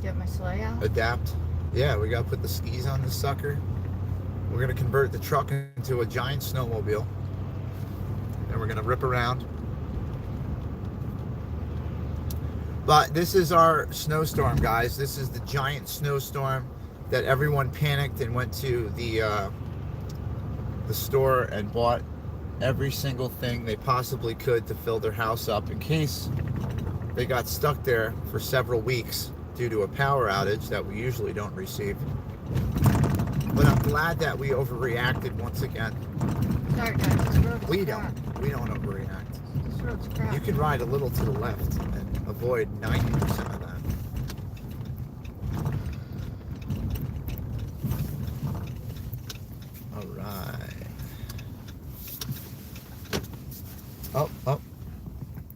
Get my sleigh out. Adapt. Yeah, we got to put the skis on this sucker. We're going to convert the truck into a giant snowmobile. And we're going to rip around. But this is our snowstorm, guys. This is the giant snowstorm that everyone panicked and went to the store and bought every single thing they possibly could to fill their house up in case They got stuck there for several weeks due to a power outage that we usually don't receive. But I'm glad that we overreacted once again. Sorry guys, this road's We crap. don't overreact. This road's crap. You can ride a little to the left and avoid 90% of that. All right. Oh.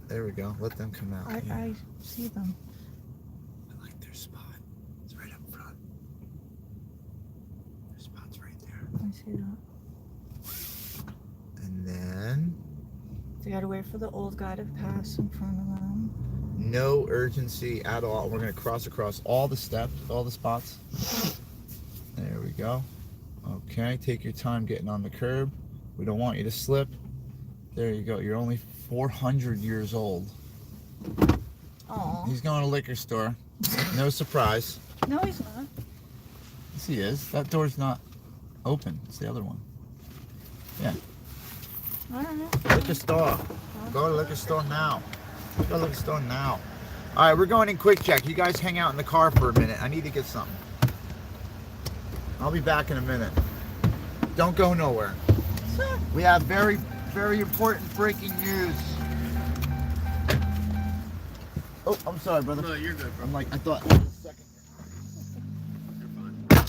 There we go. Let them come out. I see them. I like their spot. It's right up front. Their spot's right there. I see that. And then They gotta wait for the old guy to pass in front of them. no urgency at all. We're gonna cross across all the steps, all the spots. There we go. Okay, take your time getting on the curb. We don't want you to slip. There you go. You're only 400 years old. Aw. He's going to a liquor store. No surprise. No, he's not. Yes, he is. That door's not open. It's the other one. Yeah. Alright. Liquor store. Go to liquor store now. Go to liquor store now. All right, we're going in quick check. You guys hang out in the car for a minute. I need to get something. I'll be back in a minute. Don't go nowhere. We have very, very important breaking news. Oh, I'm sorry, brother. No, you're good, bro. I'm like, I thought. You're fine.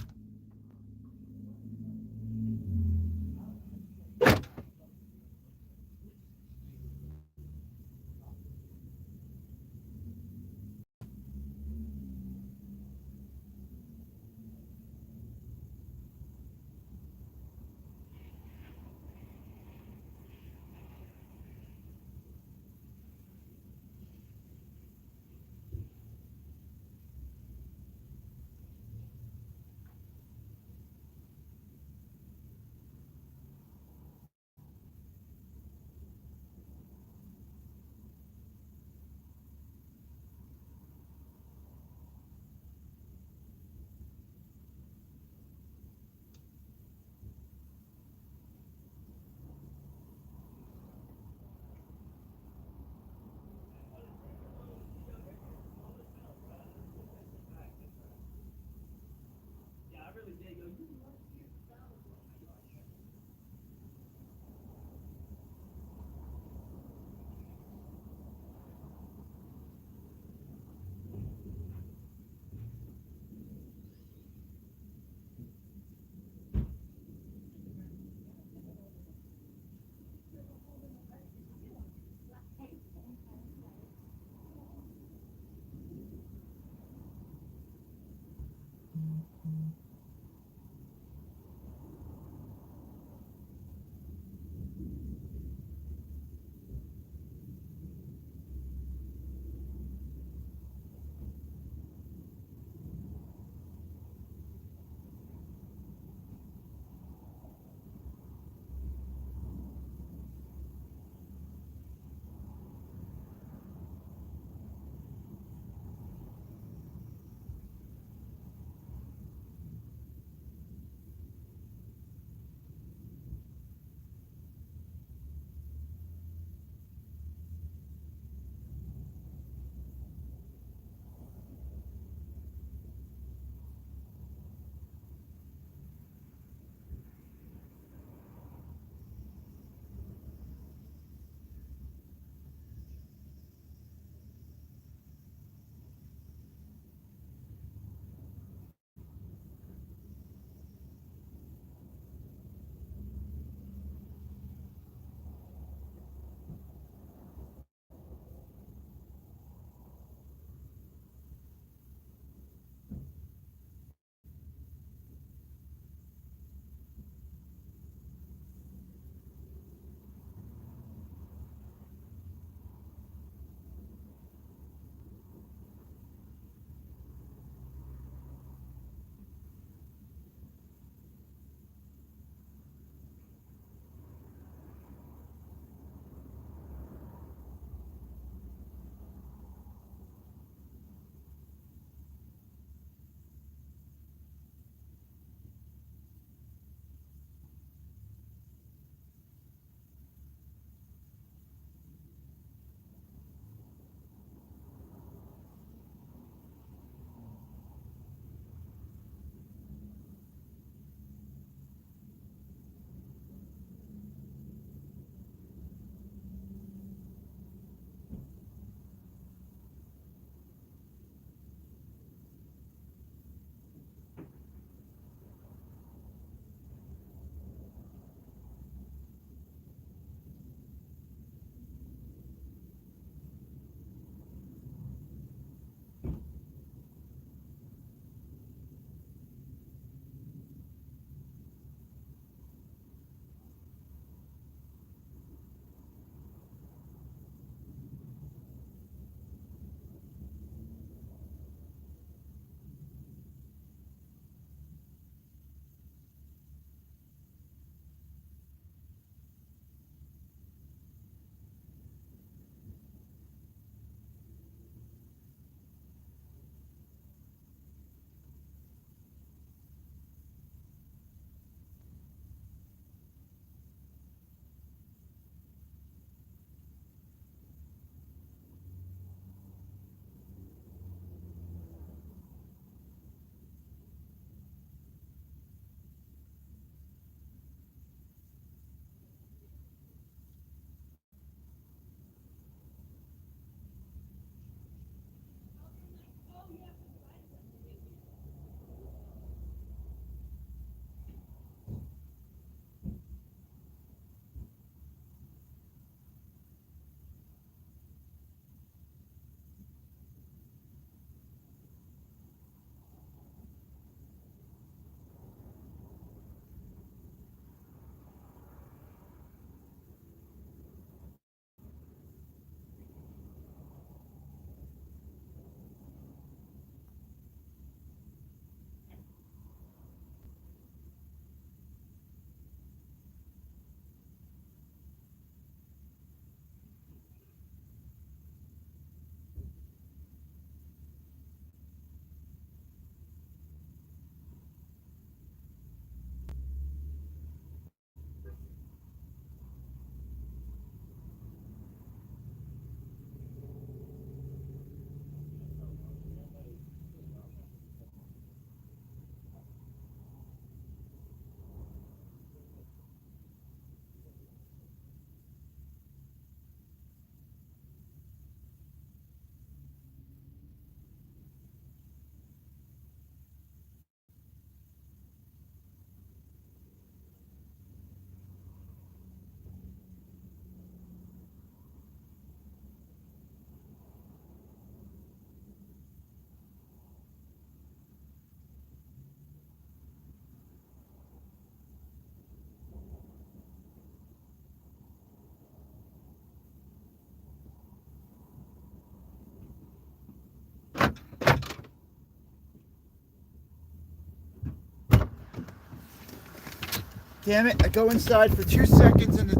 Damn it, I go inside for 2 seconds and the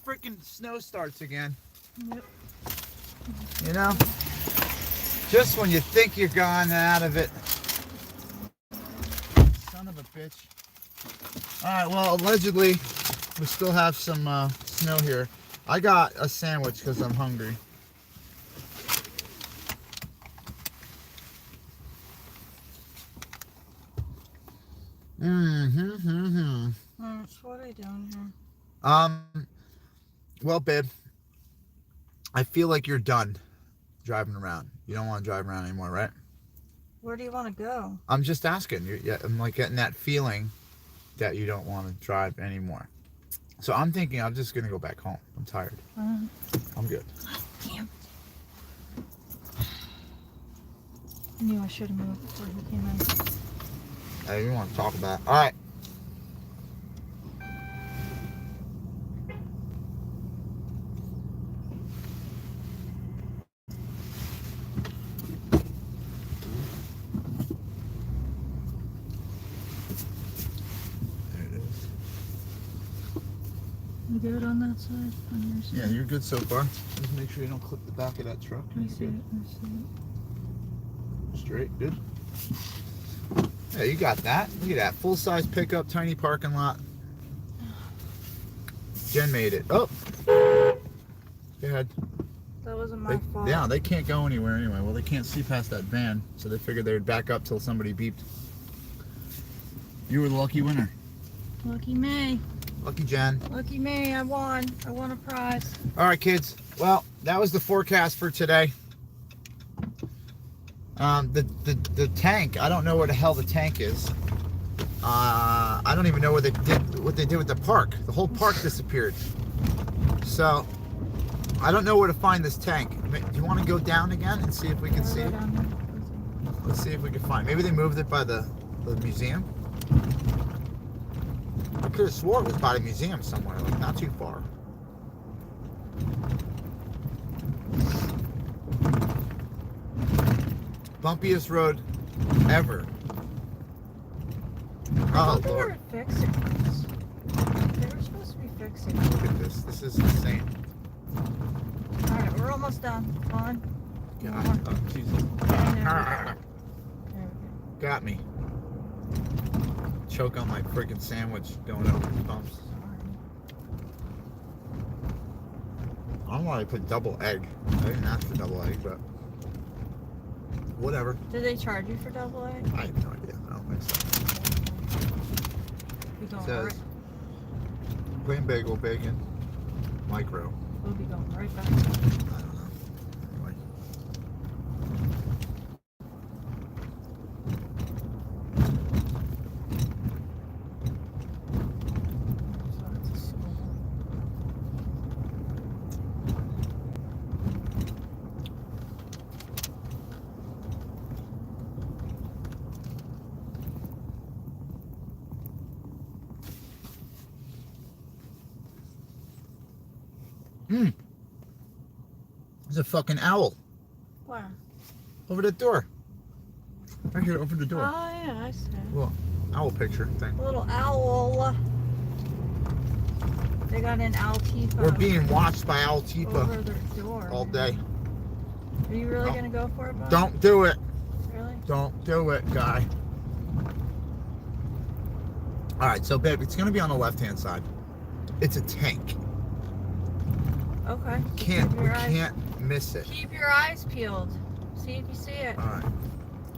freaking snow starts again. Yep. You know? Just when you think you're gone out of it. Son of a bitch. Alright, well, allegedly, we still have some snow here. I got a sandwich because I'm hungry. What are you doing here? Well, babe, I feel like you're done driving around. You don't want to drive around anymore, right? Where do you want to go? I'm just asking. I'm like getting that feeling that you don't want to drive anymore. So I'm thinking I'm just going to go back home. I'm tired. I'm good. Damn. I knew I should have moved before he came in. Hey, you want to talk about it? All right. You good on that side? On your side? Yeah, you're good so far. Just make sure you don't clip the back of that truck. I see it. I see it. Straight, good. Yeah, you got that. Look at that. Full-size pickup, tiny parking lot. Jen made it. Oh! Go ahead. That wasn't my fault. Yeah, they can't go anywhere anyway. Well, they can't see past that van, so they figured they would back up till somebody beeped. You were the lucky winner. Lucky me. Lucky Jen. Lucky me. I won. I won a prize. All right, kids. Well, that was the forecast for today. The tank. I don't know where the hell the tank is. I don't even know what they did with the park. The whole park disappeared. So I don't know where to find this tank. Do you want to go down again and see if we can see it? Let's see if we can find. Maybe they moved it by the museum. I could have swore it was by the museum somewhere, like not too far. Bumpiest road ever. Oh, They Lord. were fixing this. They were supposed to be fixing it. Look at this. This is insane. Alright, we're almost done. Come on. God. Oh, Jesus. There we go. Got me. Choke on my freaking sandwich going over the bumps. I don't know why I put double egg. I didn't ask for double egg, but whatever. Did they charge you for double egg? I have no idea. I don't think so. We going Says right, plain bagel, bacon, micro. we'll be going right back. I don't know. Anyway. So it's a school. There's a fucking owl Where? over the door. Right here, over the door. Oh yeah, I see. Well, owl picture thing. Little owl. They got an owl Tifa. We're being watched by Owl over Tifa their door. all day. Are you really No. gonna go for it, Bob? Don't do it. Really? Don't do it, guy. All right, so babe, it's gonna be on the left-hand side. It's a tank. Okay. So We keep your eyes- can't miss it. Keep your eyes peeled. See if you see it. All right,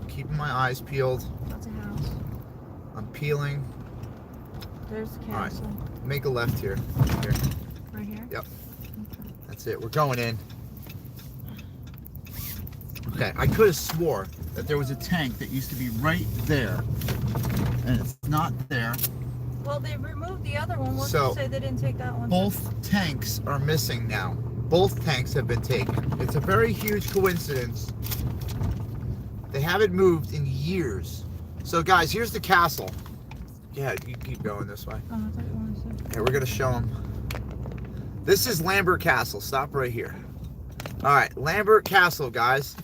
keeping my eyes peeled. That's a house. I'm peeling. There's the All right. castle. Make a left here. Here, Right here? Yep. That's it. We're going in. Okay, I could have swore that there was a tank that used to be right there, and it's not there. Well, they removed the other one. What's So, to say they didn't take that one? Both tanks are missing now. Both tanks have been taken. It's a very huge coincidence. They haven't moved in years. So guys, here's the castle. Yeah, you keep going this way. Oh, I thought you wanted to say. Okay, we're gonna show them. This is Lambert Castle. Stop right here. All right, Lambert Castle, guys.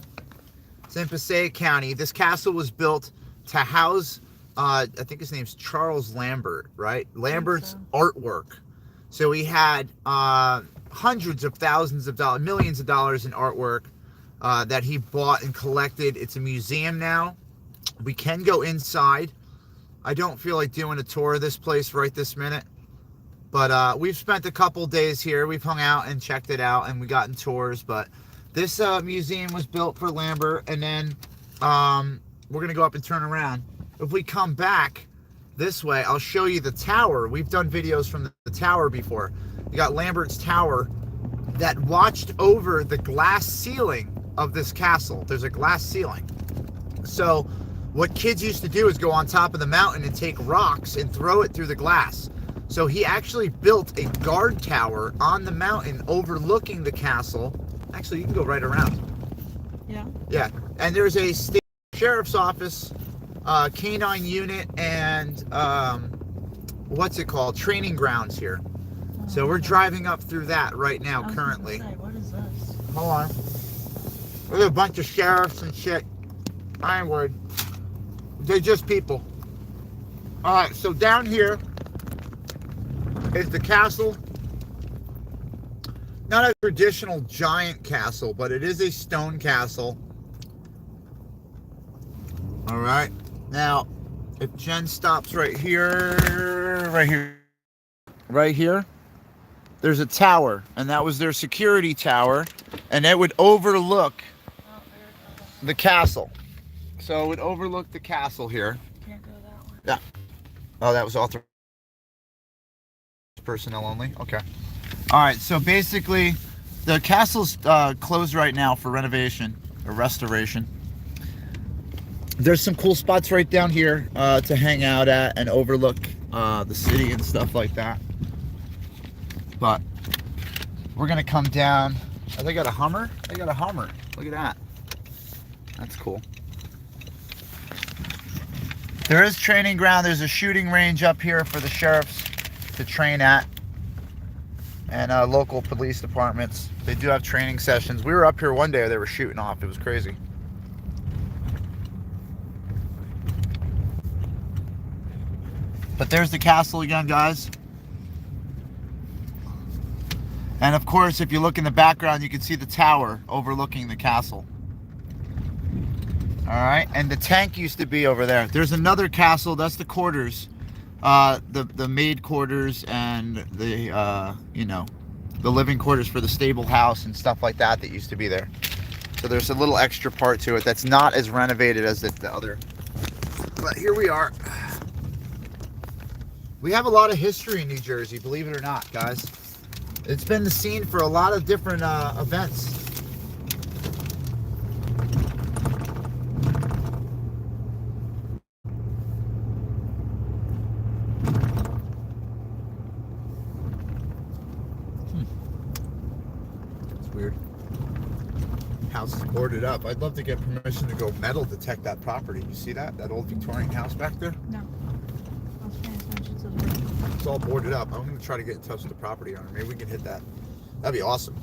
It's in Passaic County. This castle was built to house I think his name's Charles Lambert, right? Lambert's so. artwork. So he had hundreds of thousands of dollars, millions of dollars in artwork that he bought and collected. It's a museum now. We can go inside. I don't feel like doing a tour of this place right this minute. But we've spent a couple days here. We've hung out and checked it out, and we gotten tours. But this museum was built for Lambert, and then we're going to go up and turn around. If we come back this way, I'll show you the tower. We've done videos from the tower before. You got Lambert's tower that watched over the glass ceiling of this castle. There's a glass ceiling. So what kids used to do is go on top of the mountain and take rocks and throw it through the glass. So he actually built a guard tower on the mountain overlooking the castle. Actually, you can go right around. Yeah. Yeah, and there's a state sheriff's office, canine unit, and what's it called? Training grounds here. So we're driving up through that right now currently. What is this? Hold on. There's a bunch of sheriffs and shit. I ain't worried. They're just people. Alright, so down here is the castle. Not a traditional giant castle, but it is a stone castle. Alright. Now, if Jen stops right here, there's a tower, and that was their security tower, and it would overlook the castle. So it would overlook the castle here. Can't go that way. Yeah. Oh, that was authorized personnel only? Okay. Alright, so basically, the castle's closed right now for renovation, or restoration. There's some cool spots right down here to hang out at and overlook the city and stuff like that. But we're gonna come down. Oh, they got a Hummer? They got a Hummer. Look at that. That's cool. There is training ground. There's a shooting range up here for the sheriffs to train at, and local police departments. They do have training sessions. We were up here one day where they were shooting off. It was crazy. But there's the castle again, guys. And of course, if you look in the background, you can see the tower overlooking the castle. All right, and the tank used to be over there. There's another castle. That's the quarters, the maid quarters, and the the living quarters for the stable house and stuff like that that used to be there. So there's a little extra part to it that's not as renovated as the other. But here we are. We have a lot of history in New Jersey, believe it or not, guys. It's been the scene for a lot of different events. That's weird. House is boarded up. I'd love to get permission to go metal detect that property. You see that? That old Victorian house back there? No. I was paying attention to the road. It's all boarded up. I'm going to try to get in touch with the property owner. Maybe we can hit that. That'd be awesome.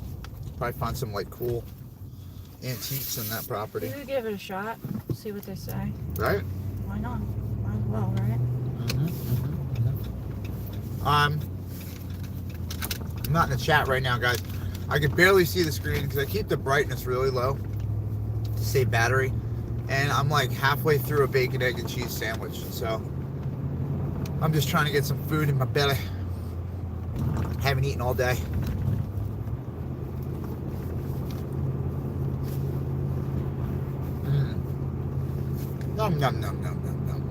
Probably find some like cool antiques in that property. We could give it a shot. See what they say. Right? Why not? Might as well, right? I'm not in the chat right now, guys. I can barely see the screen because I keep the brightness really low to save battery. And I'm like halfway through a bacon, egg, and cheese sandwich. So I'm just trying to get some food in my belly. Haven't eaten all day. Nom, nom, nom, nom, nom, nom.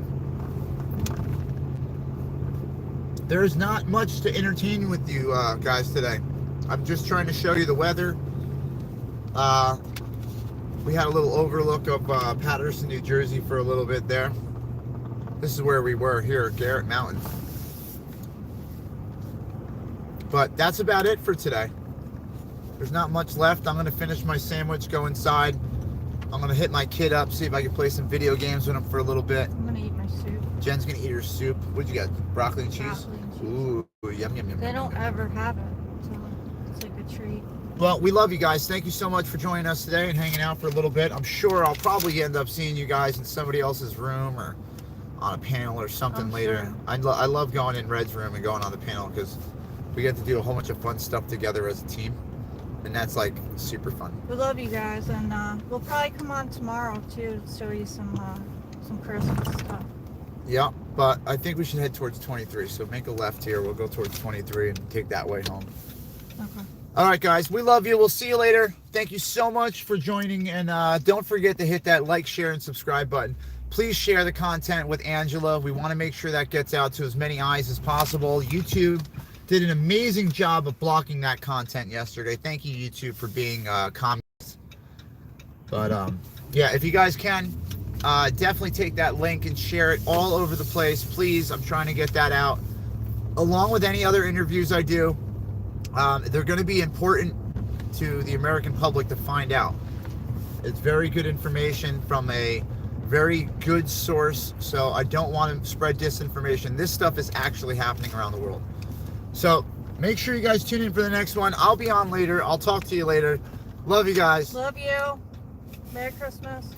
There's not much to entertain with you guys today. I'm just trying to show you the weather. We had a little overlook of Patterson, New Jersey for a little bit there. This is where we were here at Garrett Mountain. But that's about it for today. There's not much left. I'm going to finish my sandwich, go inside. I'm going to hit my kid up, see if I can play some video games with him for a little bit. I'm going to eat my soup. Jen's going to eat her soup. What'd you got? Broccoli and cheese? Broccoli and cheese. Ooh, yum, yum, yum. They yum, don't yum. ever have it, so it's like a treat. Well, we love you guys. Thank you so much for joining us today and hanging out for a little bit. I'm sure I'll probably end up seeing you guys in somebody else's room or on a panel or something I'm later. sure. I love going in Red's room and going on the panel because we get to do a whole bunch of fun stuff together as a team, and that's like super fun. We love you guys, and we'll probably come on tomorrow too to show you some Christmas stuff. Yeah, but I think we should head towards 23. So make a left here. We'll go towards 23 and take that way home. Okay. All right, guys. We love you. We'll see you later. Thank you so much for joining. And don't forget to hit that like, share, and subscribe button. Please share the content with Angela. We want to make sure that gets out to as many eyes as possible. YouTube did an amazing job of blocking that content yesterday. Thank you, YouTube, for being communists. But yeah, if you guys can, definitely take that link and share it all over the place, please. I'm trying to get that out, along with any other interviews I do. They're going to be important to the American public to find out. It's very good information from a very good source, so I don't want to spread disinformation. This stuff is actually happening around the world. So make sure you guys tune in for the next one. I'll be on later. I'll talk to you later. Love you guys. Love you. Merry Christmas.